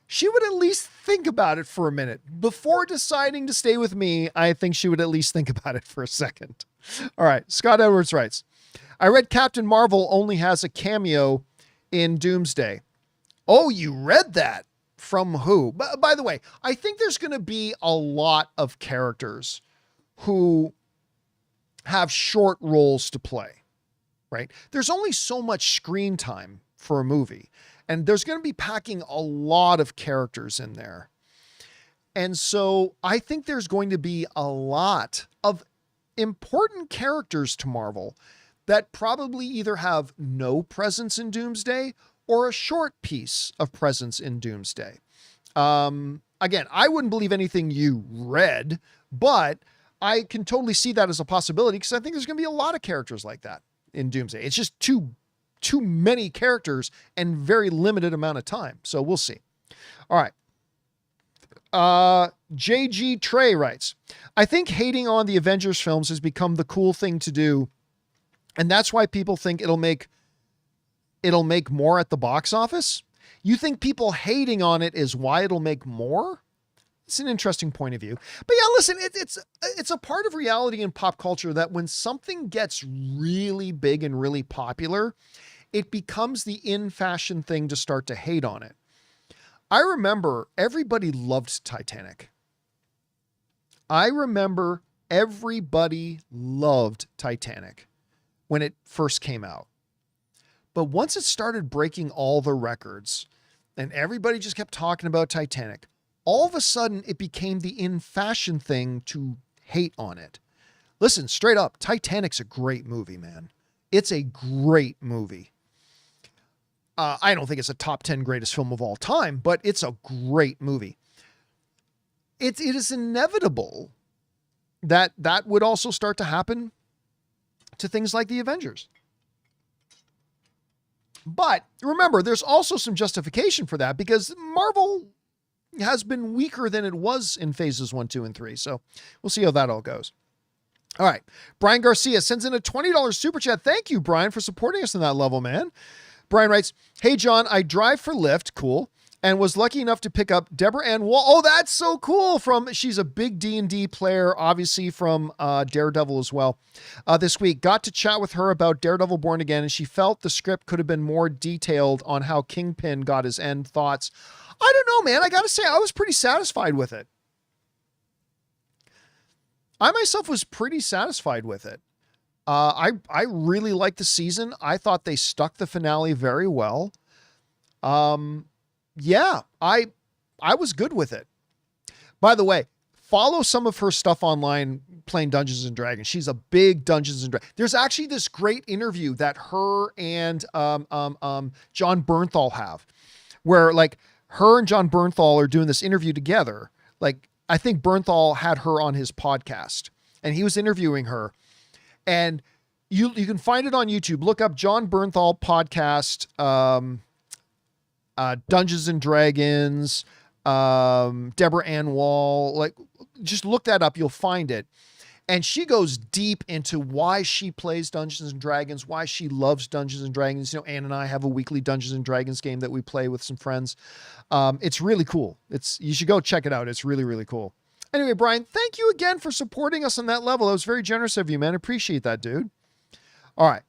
she would at least think about it for a minute. Before deciding to stay with me, I think she would at least think about it for a second. All right. Scott Edwards writes, I read Captain Marvel only has a cameo in Doomsday. Oh, you read that? From who? By the way, I think there's going to be a lot of characters who have short roles to play, right? There's only so much screen time for a movie, and there's going to be packing a lot of characters in there. And so I think there's going to be a lot of important characters to Marvel that probably either have no presence in Doomsday or a short piece of presence in Doomsday. Again, I wouldn't believe anything you read, but I can totally see that as a possibility because I think there's going to be a lot of characters like that in Doomsday. It's just too many characters and very limited amount of time. So we'll see. All right. JG Trey writes, I think hating on the Avengers films has become the cool thing to do. And that's why people think it'll make more at the box office. You think people hating on it is why it'll make more? It's an interesting point of view. But yeah, listen, it's a part of reality and pop culture that when something gets really big and really popular, it becomes the in-fashion thing to start to hate on it. I remember everybody loved Titanic. I remember everybody loved Titanic when it first came out. But once it started breaking all the records and everybody just kept talking about Titanic, all of a sudden it became the in-fashion thing to hate on it. Listen, straight up, Titanic's a great movie, man. It's a great movie. I don't think it's a top 10 greatest film of all time, but it's a great movie. It is inevitable that would also start to happen to things like the Avengers. But remember, there's also some justification for that because Marvel has been weaker than it was in phases 1, 2, and 3. So we'll see how that all goes. All right. Brian Garcia sends in a $20 super chat. Thank you, Brian, for supporting us on that level, man. Brian writes, hey, John, I drive for Lyft. Cool. And was lucky enough to pick up Deborah Ann Wall. Oh, that's so cool. She's a big D&D player, obviously from Daredevil as well. This week, got to chat with her about Daredevil Born Again, and she felt the script could have been more detailed on how Kingpin got his end. Thoughts? I don't know, man. I got to say, I was pretty satisfied with it. I myself was pretty satisfied with it. I really liked the season. I thought they stuck the finale very well. Yeah, I was good with it. By the way, follow some of her stuff online playing Dungeons and Dragons. She's a big Dungeons and Dragons. There's actually this great interview that her and John Bernthal have, where like her and John Bernthal are doing this interview together. Like I think Bernthal had her on his podcast and he was interviewing her, and you can find it on YouTube. Look up John Bernthal podcast. Dungeons and Dragons, Deborah Ann Wall, like just look that up. You'll find it. And she goes deep into why she plays Dungeons and Dragons, why she loves Dungeons and Dragons. You know, Ann and I have a weekly Dungeons and Dragons game that we play with some friends. It's really cool. You should go check it out. It's really, really cool. Anyway, Brian, thank you again for supporting us on that level. That was very generous of you, man. Appreciate that, dude. All right.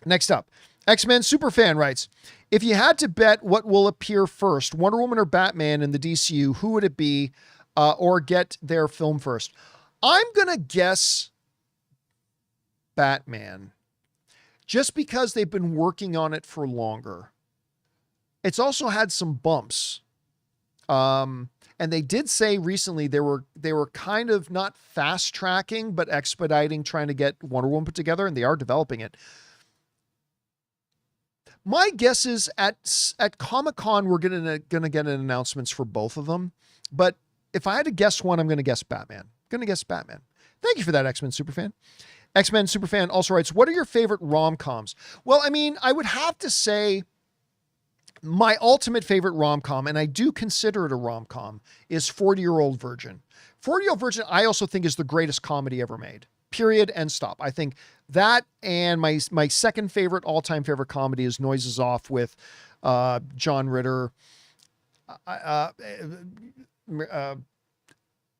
Next up, X-Men Superfan writes, if you had to bet what will appear first, Wonder Woman or Batman in the DCU, who would it be, or get their film first? I'm going to guess Batman, just because they've been working on it for longer. It's also had some bumps. And they did say recently they were kind of not fast tracking, but expediting trying to get Wonder Woman put together, and they are developing it. My guess is at Comic-Con, we're going to get announcements for both of them. But if I had to guess one, I'm going to guess Batman. Going to guess Batman. Thank you for that, X-Men Superfan. X-Men Superfan also writes, what are your favorite rom-coms? Well, I mean, I would have to say my ultimate favorite rom-com, and I do consider it a rom-com, is 40-Year-Old Virgin. 40-Year-Old Virgin, I also think, is the greatest comedy ever made. Period and stop. I think that, and my second favorite, all-time favorite comedy is Noises Off with John Ritter.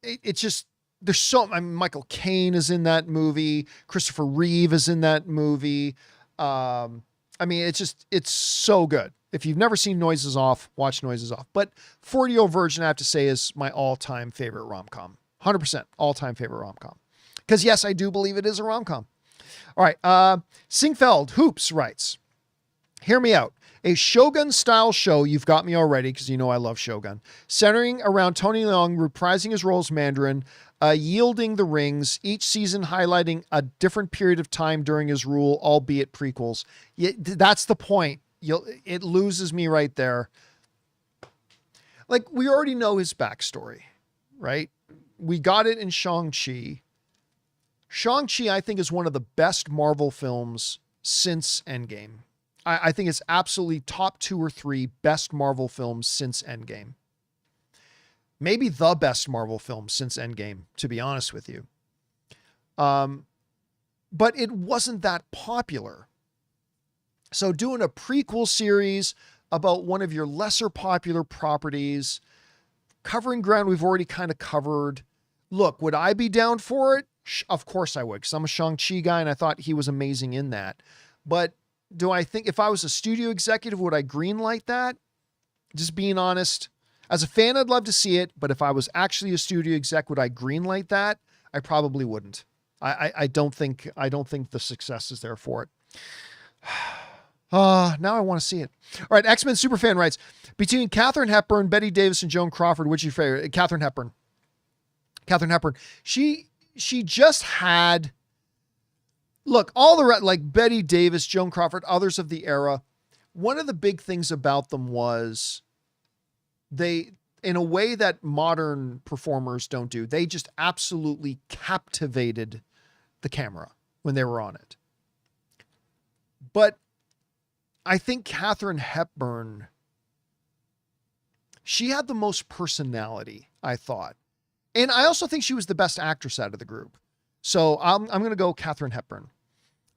It's just, there's Michael Caine is in that movie. Christopher Reeve is in that movie. I mean, it's so good. If you've never seen Noises Off, watch Noises Off. But 40-Year-Old Virgin, I have to say, is my all-time favorite rom-com. 100% all-time favorite rom-com. Because yes, I do believe it is a rom-com. All right. Singfeld Hoops writes, hear me out. A Shogun-style show, you've got me already, because you know I love Shogun, centering around Tony Leung reprising his role as Mandarin, yielding the rings, each season highlighting a different period of time during his rule, albeit prequels. That's the point. It loses me right there. Like, we already know his backstory, right? We got it in Shang-Chi. Shang-Chi, I think, is one of the best Marvel films since Endgame. I think it's absolutely top 2 or 3 best Marvel films since Endgame. Maybe the best Marvel film since Endgame, to be honest with you. But it wasn't that popular. So doing a prequel series about one of your lesser popular properties, covering ground we've already kind of covered. Look, would I be down for it? Of course I would, because I'm a Shang-Chi guy and I thought he was amazing in that. But do I think if I was a studio executive, would I greenlight that? Just being honest. As a fan, I'd love to see it, but if I was actually a studio exec, would I greenlight that? I probably wouldn't. I don't think the success is there for it. Now I want to see it. All right, X-Men Superfan writes, between Katharine Hepburn, Bette Davis, and Joan Crawford, which is your favorite? Katharine Hepburn. Katharine Hepburn. She just had, look, all the like Bette Davis, Joan Crawford, others of the era. One of the big things about them was they, in a way that modern performers don't do, they just absolutely captivated the camera when they were on it. But I think Katharine Hepburn, she had the most personality, I thought. And I also think she was the best actress out of the group. So I'm going to go Katharine Hepburn.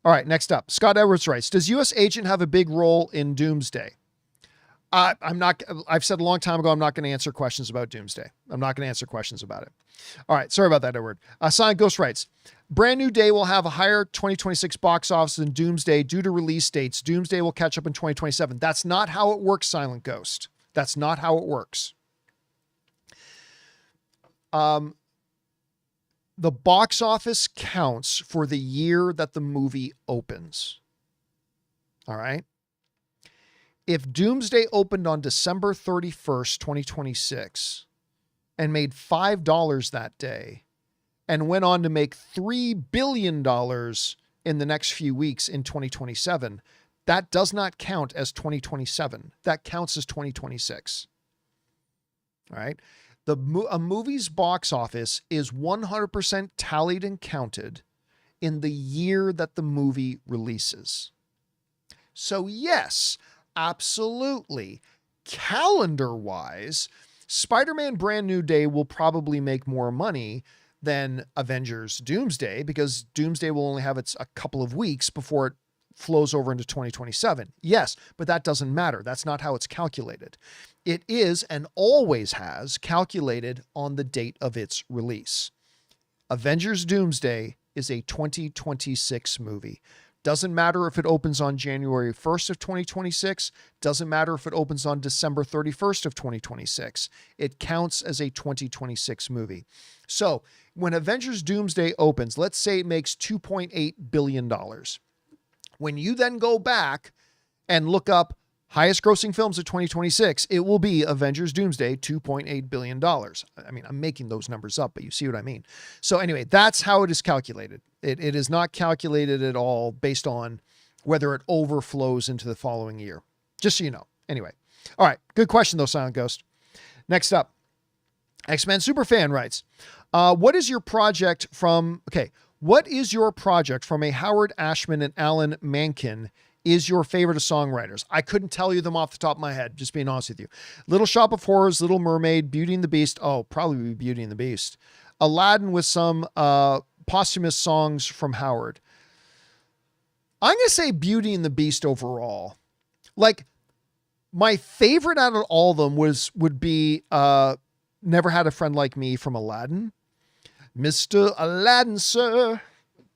All right, next up. Scott Edwards writes, does U.S. Agent have a big role in Doomsday? I've said a long time ago, I'm not going to answer questions about Doomsday. I'm not going to answer questions about it. All right. Sorry about that, Edward. Silent Ghost writes, Brand New Day will have a higher 2026 box office than Doomsday due to release dates. Doomsday will catch up in 2027. That's not how it works, Silent Ghost. That's not how it works. The box office counts for the year that the movie opens. All right. If Doomsday opened on December 31st, 2026 and made $5 that day and went on to make $3 billion in the next few weeks in 2027, that does not count as 2027. That counts as 2026. All right. A movie's box office is 100% tallied and counted in the year that the movie releases. So yes, absolutely, calendar-wise, Spider-Man Brand New Day will probably make more money than Avengers Doomsday, because Doomsday will only have a couple of weeks before it flows over into 2027. Yes, but that doesn't matter. That's not how it's calculated. It is, and always has, calculated on the date of its release. Avengers Doomsday is a 2026 movie. Doesn't matter if it opens on January 1st of 2026. Doesn't matter if it opens on December 31st of 2026. It counts as a 2026 movie. So when Avengers Doomsday opens, let's say it makes $2.8 billion. When you then go back and look up highest grossing films of 2026, it will be Avengers Doomsday, $2.8 billion. I mean, I'm making those numbers up, but you see what I mean. So anyway, that's how it is calculated. It is not calculated at all based on whether it overflows into the following year. Just so you know. Anyway. All right. Good question though, Silent Ghost. Next up, X-Men Superfan writes, what is your project from a Howard Ashman and Alan Menken is your favorite of songwriters? I couldn't tell you them off the top of my head, just being honest with you. Little Shop of Horrors, Little Mermaid, Beauty and the Beast. Oh, probably Beauty and the Beast. Aladdin with some posthumous songs from Howard. I'm going to say Beauty and the Beast overall. Like, my favorite out of all of them would be Never Had a Friend Like Me from Aladdin. Mr. Aladdin, sir,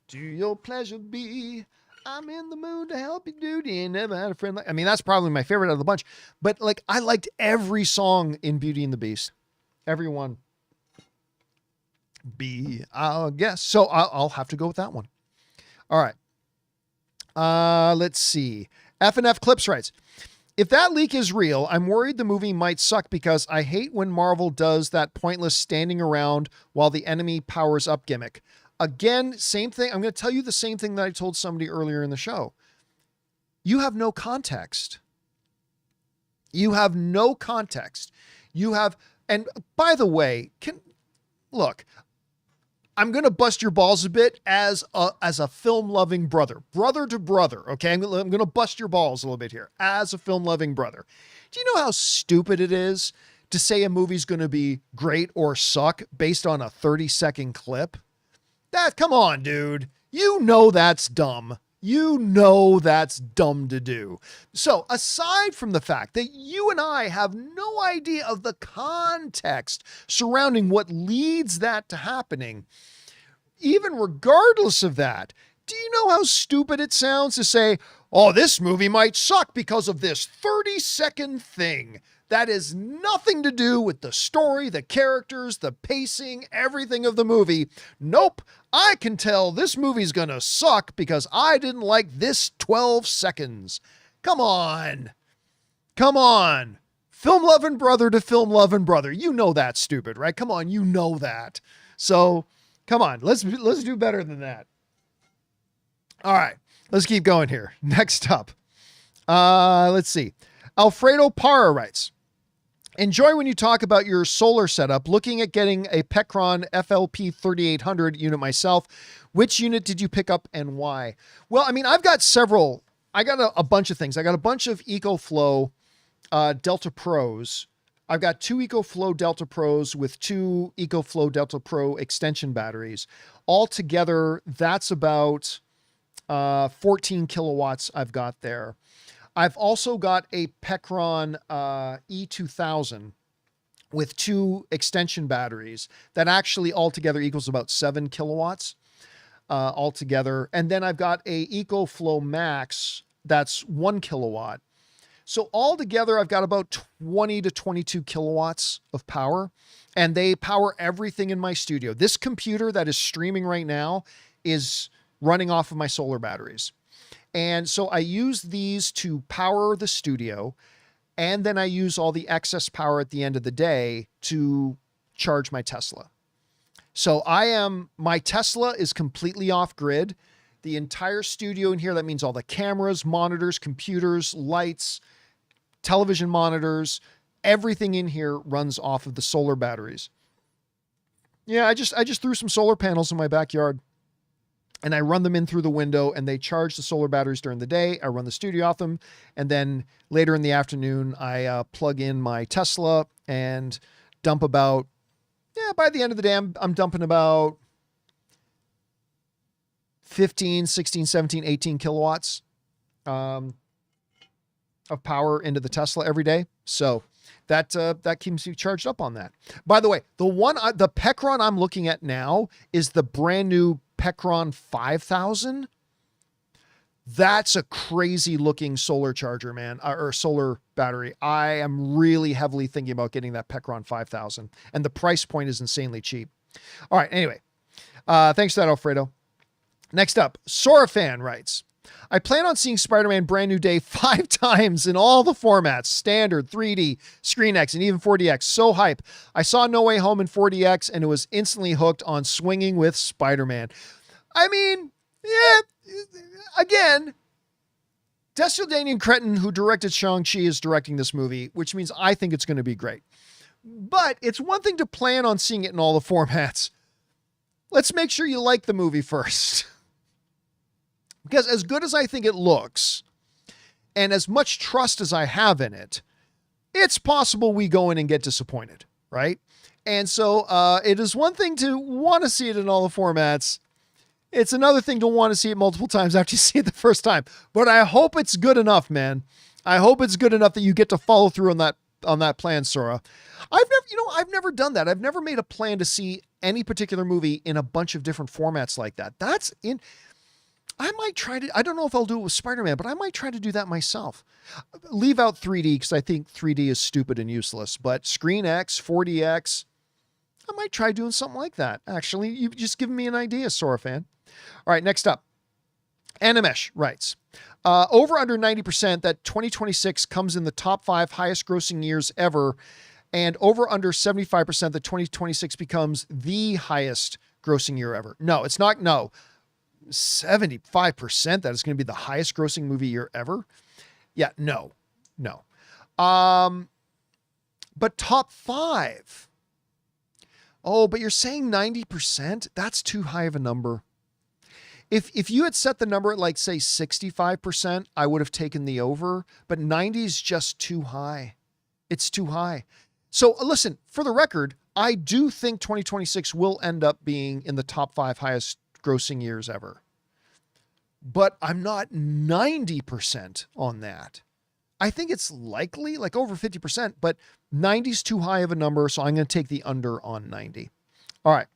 do your pleasure be? I'm in the mood to help you, duty. Never had a friend like. I mean, that's probably my favorite out of the bunch. But like, I liked every song in Beauty and the Beast, every one. Be our guest. So I'll have to go with that one. All right. Let's see. F&F Clips writes, if that leak is real, I'm worried the movie might suck because I hate when Marvel does that pointless standing around while the enemy powers up gimmick. Again, same thing. I'm going to tell you the same thing that I told somebody earlier in the show. You have no context. You have no context. And by the way, look, I'm going to bust your balls a bit as a film-loving brother to brother. Okay. I'm going to bust your balls a little bit here as a film-loving brother. Do you know how stupid it is to say a movie's going to be great or suck based on a 30-second clip? Come on, dude. You know that's dumb. You know that's dumb to do. So aside from the fact that you and I have no idea of the context surrounding what leads that to happening, even regardless of that, do you know how stupid it sounds to say, oh, this movie might suck because of this 30-second thing? That has nothing to do with the story, the characters, the pacing, everything of the movie. Nope, I can tell this movie's gonna suck because I didn't like this 12 seconds. Come on. Come on. Film loving brother to film loving brother. You know that's stupid, right? Come on, you know that. So, come on, let's do better than that. All right, let's keep going here. Next up. Let's see. Alfredo Parra writes, enjoy when you talk about your solar setup, looking at getting a Pecron FLP 3800 unit myself. Which unit did you pick up and why? Well, I mean, I've got several. I got a bunch of things. I got a bunch of EcoFlow Delta Pros. I've got 2 EcoFlow Delta Pros with 2 EcoFlow Delta Pro extension batteries. Altogether, that's about 14 kilowatts I've got there. I've also got a Pecron E2000 with 2 extension batteries that actually altogether equals about 7 kilowatts altogether. And then I've got a EcoFlow Max that's 1 kilowatt. So altogether, I've got about 20 to 22 kilowatts of power, and they power everything in my studio. This computer that is streaming right now is running off of my solar batteries. And so I use these to power the studio, and then I use all the excess power at the end of the day to charge my Tesla. So my Tesla is completely off grid. The entire studio in here, that means all the cameras, monitors, computers, lights, television monitors, everything in here runs off of the solar batteries. Yeah, I just threw some solar panels in my backyard. And I run them in through the window, and they charge the solar batteries during the day. I run the studio off them. And then later in the afternoon, I plug in my Tesla and dump about by the end of the day, I'm dumping about 15, 16, 17, 18 kilowatts of power into the Tesla every day. So that keeps you charged up on that. By the way, the Pecron I'm looking at now is the brand new Pecron 5000. That's a crazy looking solar charger, man, or solar battery. I am really heavily thinking about getting that Pecron 5000, and the price point is insanely cheap. All right. Anyway, thanks for that, Alfredo. Next up, Sorafan writes, I plan on seeing Spider-Man Brand New Day 5 times in all the formats, standard, 3D, ScreenX, and even 4DX. So hype. I saw No Way Home in 4DX and it was instantly hooked on swinging with Spider-Man. I mean, yeah, again, Desildanian Cretin, who directed Shang-Chi, is directing this movie, which means I think it's going to be great. But it's one thing to plan on seeing it in all the formats. Let's make sure you like the movie first. Because as good as I think it looks, and as much trust as I have in it, it's possible we go in and get disappointed, right? And so it is one thing to want to see it in all the formats. It's another thing to want to see it multiple times after you see it the first time. But I hope it's good enough, man. I hope it's good enough that you get to follow through on that plan, Sora. I've never done that. I've never made a plan to see any particular movie in a bunch of different formats like that. I might try to, I don't know if I'll do it with Spider-Man, but I might try to do that myself. Leave out 3D because I think 3D is stupid and useless, but ScreenX, 4DX, I might try doing something like that. Actually, you've just given me an idea, Sora fan. All right, next up. Animesh writes, over under 90% that 2026 comes in the top 5 highest grossing years ever, and over under 75% that 2026 becomes the highest grossing year ever. No, it's not. No. 75% that is going to be the highest grossing movie year ever. Yeah, no. But top 5. Oh, but you're saying 90%? That's too high of a number. If you had set the number at like say 65%, I would have taken the over, but 90 is just too high. It's too high. So listen, for the record, I do think 2026 will end up being in the top 5 highest grossing years ever. But I'm not 90% on that. I think it's likely, like over 50%, but 90 is too high of a number, so I'm going to take the under on 90. All right.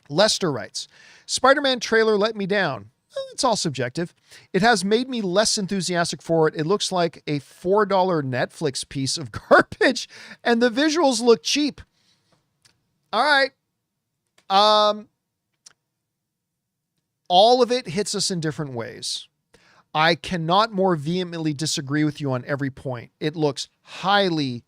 Lester writes, Spider-Man trailer let me down. It's all subjective. It has made me less enthusiastic for it. It looks like a $4 Netflix piece of garbage, and the visuals look cheap. All right. All of it hits us in different ways. I cannot more vehemently disagree with you on every point. It looks highly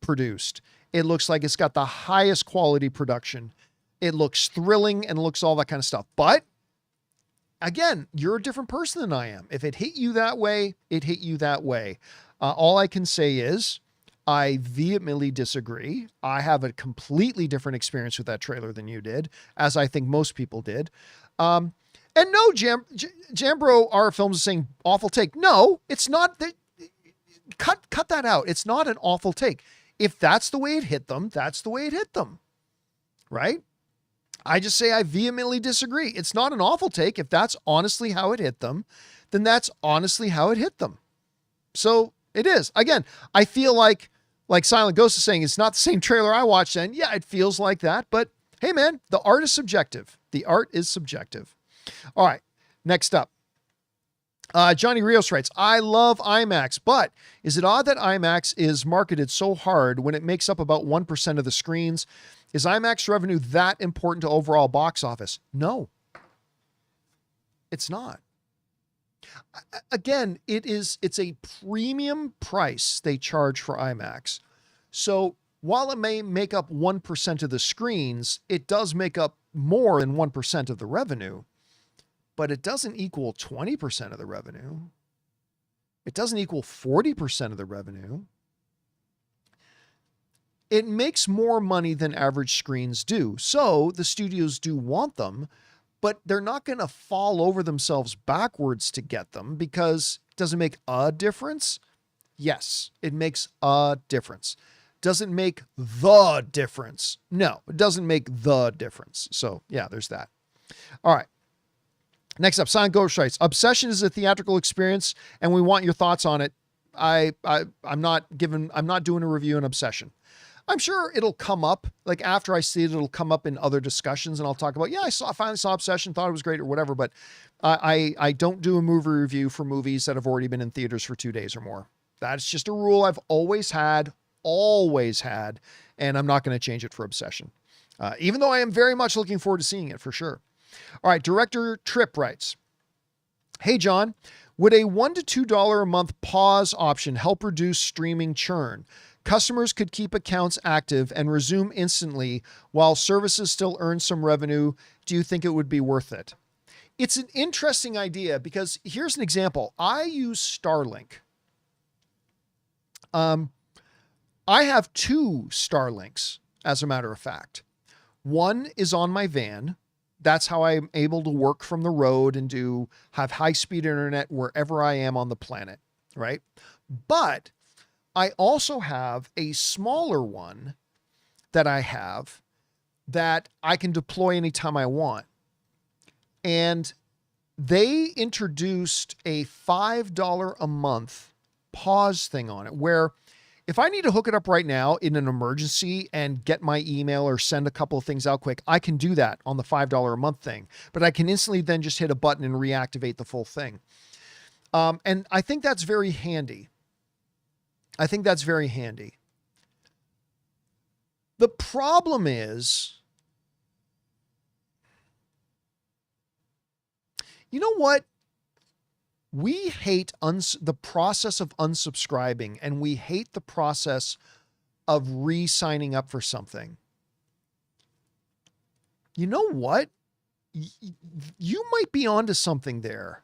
produced. It looks like it's got the highest quality production. It looks thrilling and looks all that kind of stuff. But again, you're a different person than I am. If it hit you that way, it hit you that way. All I can say is I vehemently disagree. I have a completely different experience with that trailer than you did, as I think most people did. And no, Jambro R Films is saying awful take. No, it's not. Cut that out. It's not an awful take. If that's the way it hit them, that's the way it hit them. Right? I just say I vehemently disagree. It's not an awful take. If that's honestly how it hit them, then that's honestly how it hit them. So it is. Again, I feel like Silent Ghost is saying, it's not the same trailer I watched, and yeah, it feels like that. But hey, man, the art is subjective. The art is subjective. All right, next up. Johnny Rios writes, I love IMAX, but is it odd that IMAX is marketed so hard when it makes up about 1% of the screens? Is IMAX revenue that important to overall box office? No, it's not. Again, it's a premium price they charge for IMAX. So while it may make up 1% of the screens, it does make up more than 1% of the revenue. But it doesn't equal 20% of the revenue. It doesn't equal 40% of the revenue. It makes more money than average screens do. So the studios do want them, but they're not going to fall over themselves backwards to get them because it doesn't make a difference. Yes, it makes a difference. doesn't make the difference. No, it doesn't make the difference. So yeah, there's that. All right. Next up, Silent Ghost writes, Obsession is a theatrical experience and we want your thoughts on it. I'm not doing a review on Obsession. I'm sure it'll come up, like after I see it, it'll come up in other discussions and I'll talk about, yeah, I finally saw Obsession, thought it was great or whatever, but I don't do a movie review for movies that have already been in theaters for 2 days or more. That's just a rule I've always had, and I'm not going to change it for Obsession. Even though I am very much looking forward to seeing it for sure. All right. Director Tripp writes, Hey, John, would a $1 to $2 a month pause option help reduce streaming churn? Customers could keep accounts active and resume instantly while services still earn some revenue. Do you think it would be worth it? It's an interesting idea because here's an example. I use Starlink. I have 2 Starlinks, as a matter of fact. One is on my van. That's how I'm able to work from the road and have high-speed internet wherever I am on the planet, right? But I also have a smaller one that I have that I can deploy anytime I want. And they introduced a $5 a month pause thing on it, where if I need to hook it up right now in an emergency and get my email or send a couple of things out quick, I can do that on the $5 a month thing, but I can instantly then just hit a button and reactivate the full thing. And I think that's very handy. The problem is, you know what? We hate the process of unsubscribing, and we hate the process of re-signing up for something. You know what? You might be onto something there.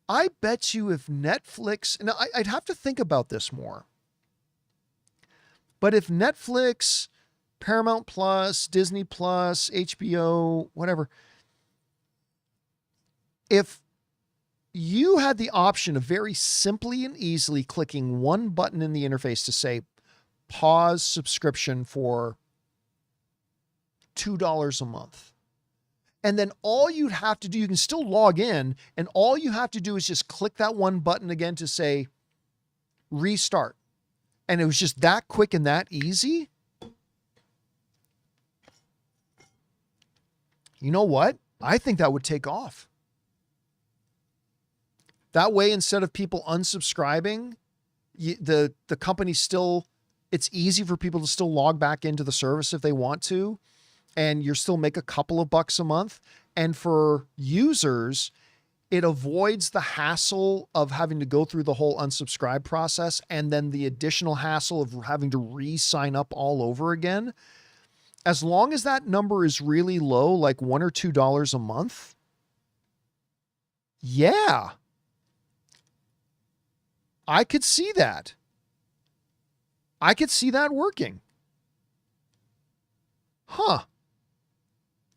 I bet you if Netflix, and I'd have to think about this more, but if Netflix, Paramount Plus, Disney Plus, HBO, whatever, if you had the option of very simply and easily clicking one button in the interface to say, pause subscription for $2 a month. And then all you'd have to do, you can still log in, and all you have to do is just click that one button again to say restart. And it was just that quick and that easy. You know what? I think that would take off. That way, instead of people unsubscribing, the company still, it's easy for people to still log back into the service if they want to, and you're still make a couple of bucks a month. And for users, it avoids the hassle of having to go through the whole unsubscribe process and then the additional hassle of having to re-sign up all over again. As long as that number is really low, like $1 or $2 a month, yeah, I could see that. I could see that working. Huh.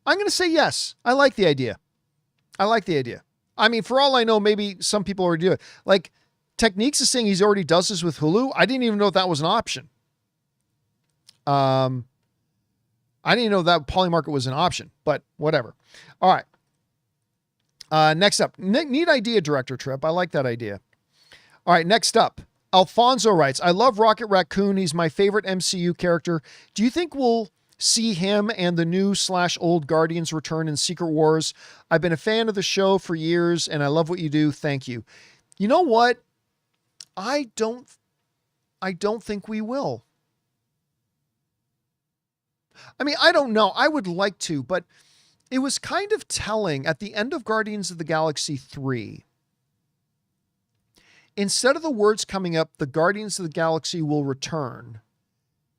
I'm going to say yes. I like the idea. I mean, for all I know, maybe some people already do it. Like, Techniques is saying he's already does this with Hulu. I didn't even know that was an option. I didn't even know that Polymarket was an option, but whatever. All right. Next up, neat idea, Director Tripp. I like that idea. All right, next up, Alfonso writes, I love Rocket Raccoon. He's my favorite MCU character. Do you think we'll see him and the new/old Guardians return in Secret Wars? I've been a fan of the show for years, and I love what you do. Thank you. You know what? I don't think we will. I mean, I don't know. I would like to, but it was kind of telling at the end of Guardians of the Galaxy 3. Instead of the words coming up, the Guardians of the Galaxy will return,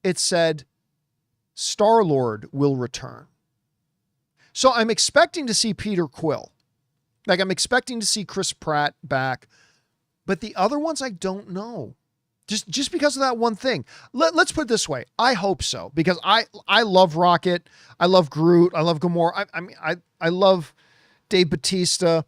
it said, Star-Lord will return. So I'm expecting to see Peter Quill. Like, I'm expecting to see Chris Pratt back. But the other ones, I don't know. Just because of that one thing. Let's put it this way. I hope so. Because I love Rocket. I love Groot. I love Gamora. I love Dave Bautista.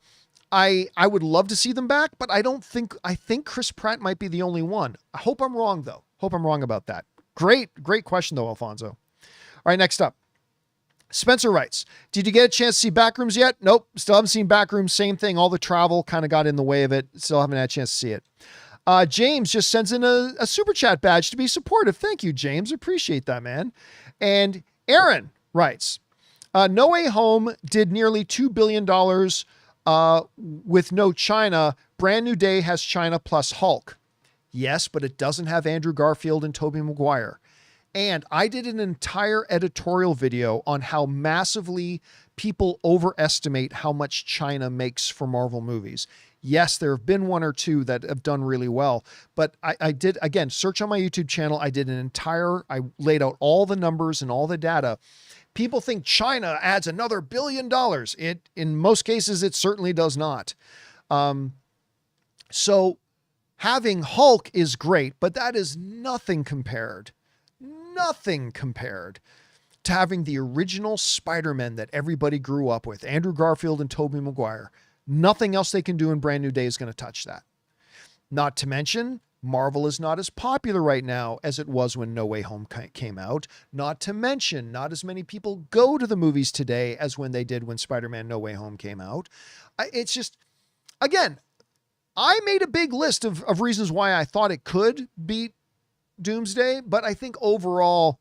I would love to see them back, but I think Chris Pratt might be the only one. I hope I'm wrong, though. Hope I'm wrong about that. Great question though, Alfonso. All right, next up. Spencer writes, did you get a chance to see Backrooms yet? Nope. Still haven't seen Backrooms. Same thing. All the travel kind of got in the way of it. Still haven't had a chance to see it. James just sends in a super chat badge to be supportive. Thank you, James. Appreciate that, man. And Aaron writes, No Way Home did nearly $2 billion with no China. Brand New Day has China plus Hulk. Yes, but it doesn't have Andrew Garfield and Tobey Maguire. And I did an entire editorial video on how massively people overestimate how much China makes for Marvel movies. Yes, there have been one or two that have done really well, but I did, again, search on my YouTube channel. I laid out all the numbers and all the data. People think China adds another $1 billion. In most cases, it certainly does not. So having Hulk is great, but that is nothing compared to having the original Spider-Man that everybody grew up with, Andrew Garfield and Tobey Maguire. Nothing else they can do in Brand New Day is going to touch that. Not to mention, Marvel is not as popular right now as it was when No Way Home came out. Not to mention, not as many people go to the movies today as when they did when Spider-Man No Way Home came out. It's just, again, I made a big list of reasons why I thought it could beat Doomsday, but I think overall,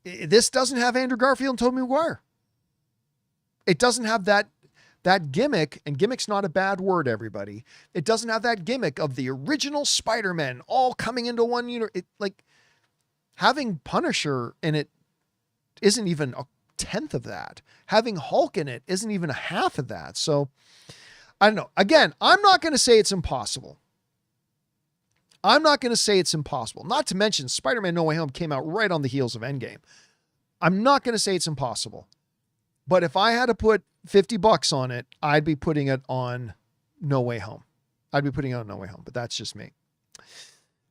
this doesn't have Andrew Garfield and Tobey Maguire. It doesn't have that gimmick, and gimmick's not a bad word, everybody. It doesn't have that gimmick of the original Spider-Man all coming into one unit. Like having Punisher in it isn't even a tenth of that. Having Hulk in it isn't even a half of that. So I don't know. Again, I'm not going to say it's impossible. Not to mention Spider-Man No Way Home came out right on the heels of Endgame. I'm not going to say it's impossible. But if I had to put $50 on it, I'd be putting it on No Way Home. But that's just me.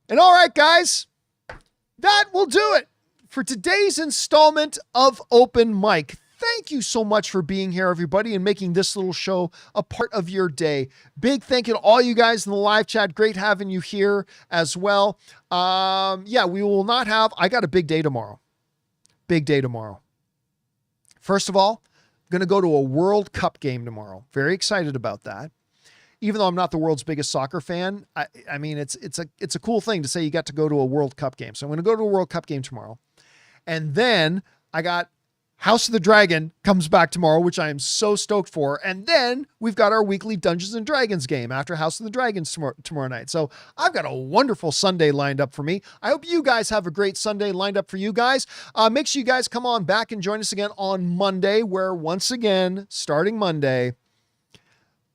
And all right, guys, that will do it for today's installment of Open Mic. Thank you so much for being here, everybody, and making this little show a part of your day. Big thank you to all you guys in the live chat. Great having you here as well. We will not have, I got a big day tomorrow. First of all, I'm going to go to a World Cup game tomorrow. Very excited about that. Even though I'm not the world's biggest soccer fan, I mean, it's a cool thing to say you got to go to a World Cup game. So I'm going to go to a World Cup game tomorrow. And then I got House of the Dragon comes back tomorrow, which I am so stoked for. And then we've got our weekly Dungeons and Dragons game after House of the Dragons tomorrow night. So I've got a wonderful Sunday lined up for me. I hope you guys have a great Sunday lined up for you guys. Make sure you guys come on back and join us again on Monday, where once again, starting Monday,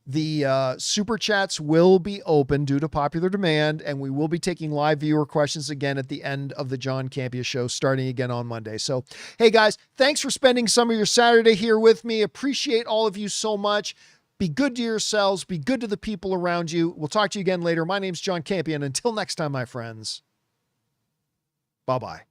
the super chats will be open due to popular demand, and we will be taking live viewer questions again at the end of the John Campea show, starting again on Monday. So, hey guys, thanks for spending some of your Saturday here with me. Appreciate all of you so much. Be good to yourselves. Be good to the people around you. We'll talk to you again later. My name's John Campea, and until next time, my friends, bye-bye.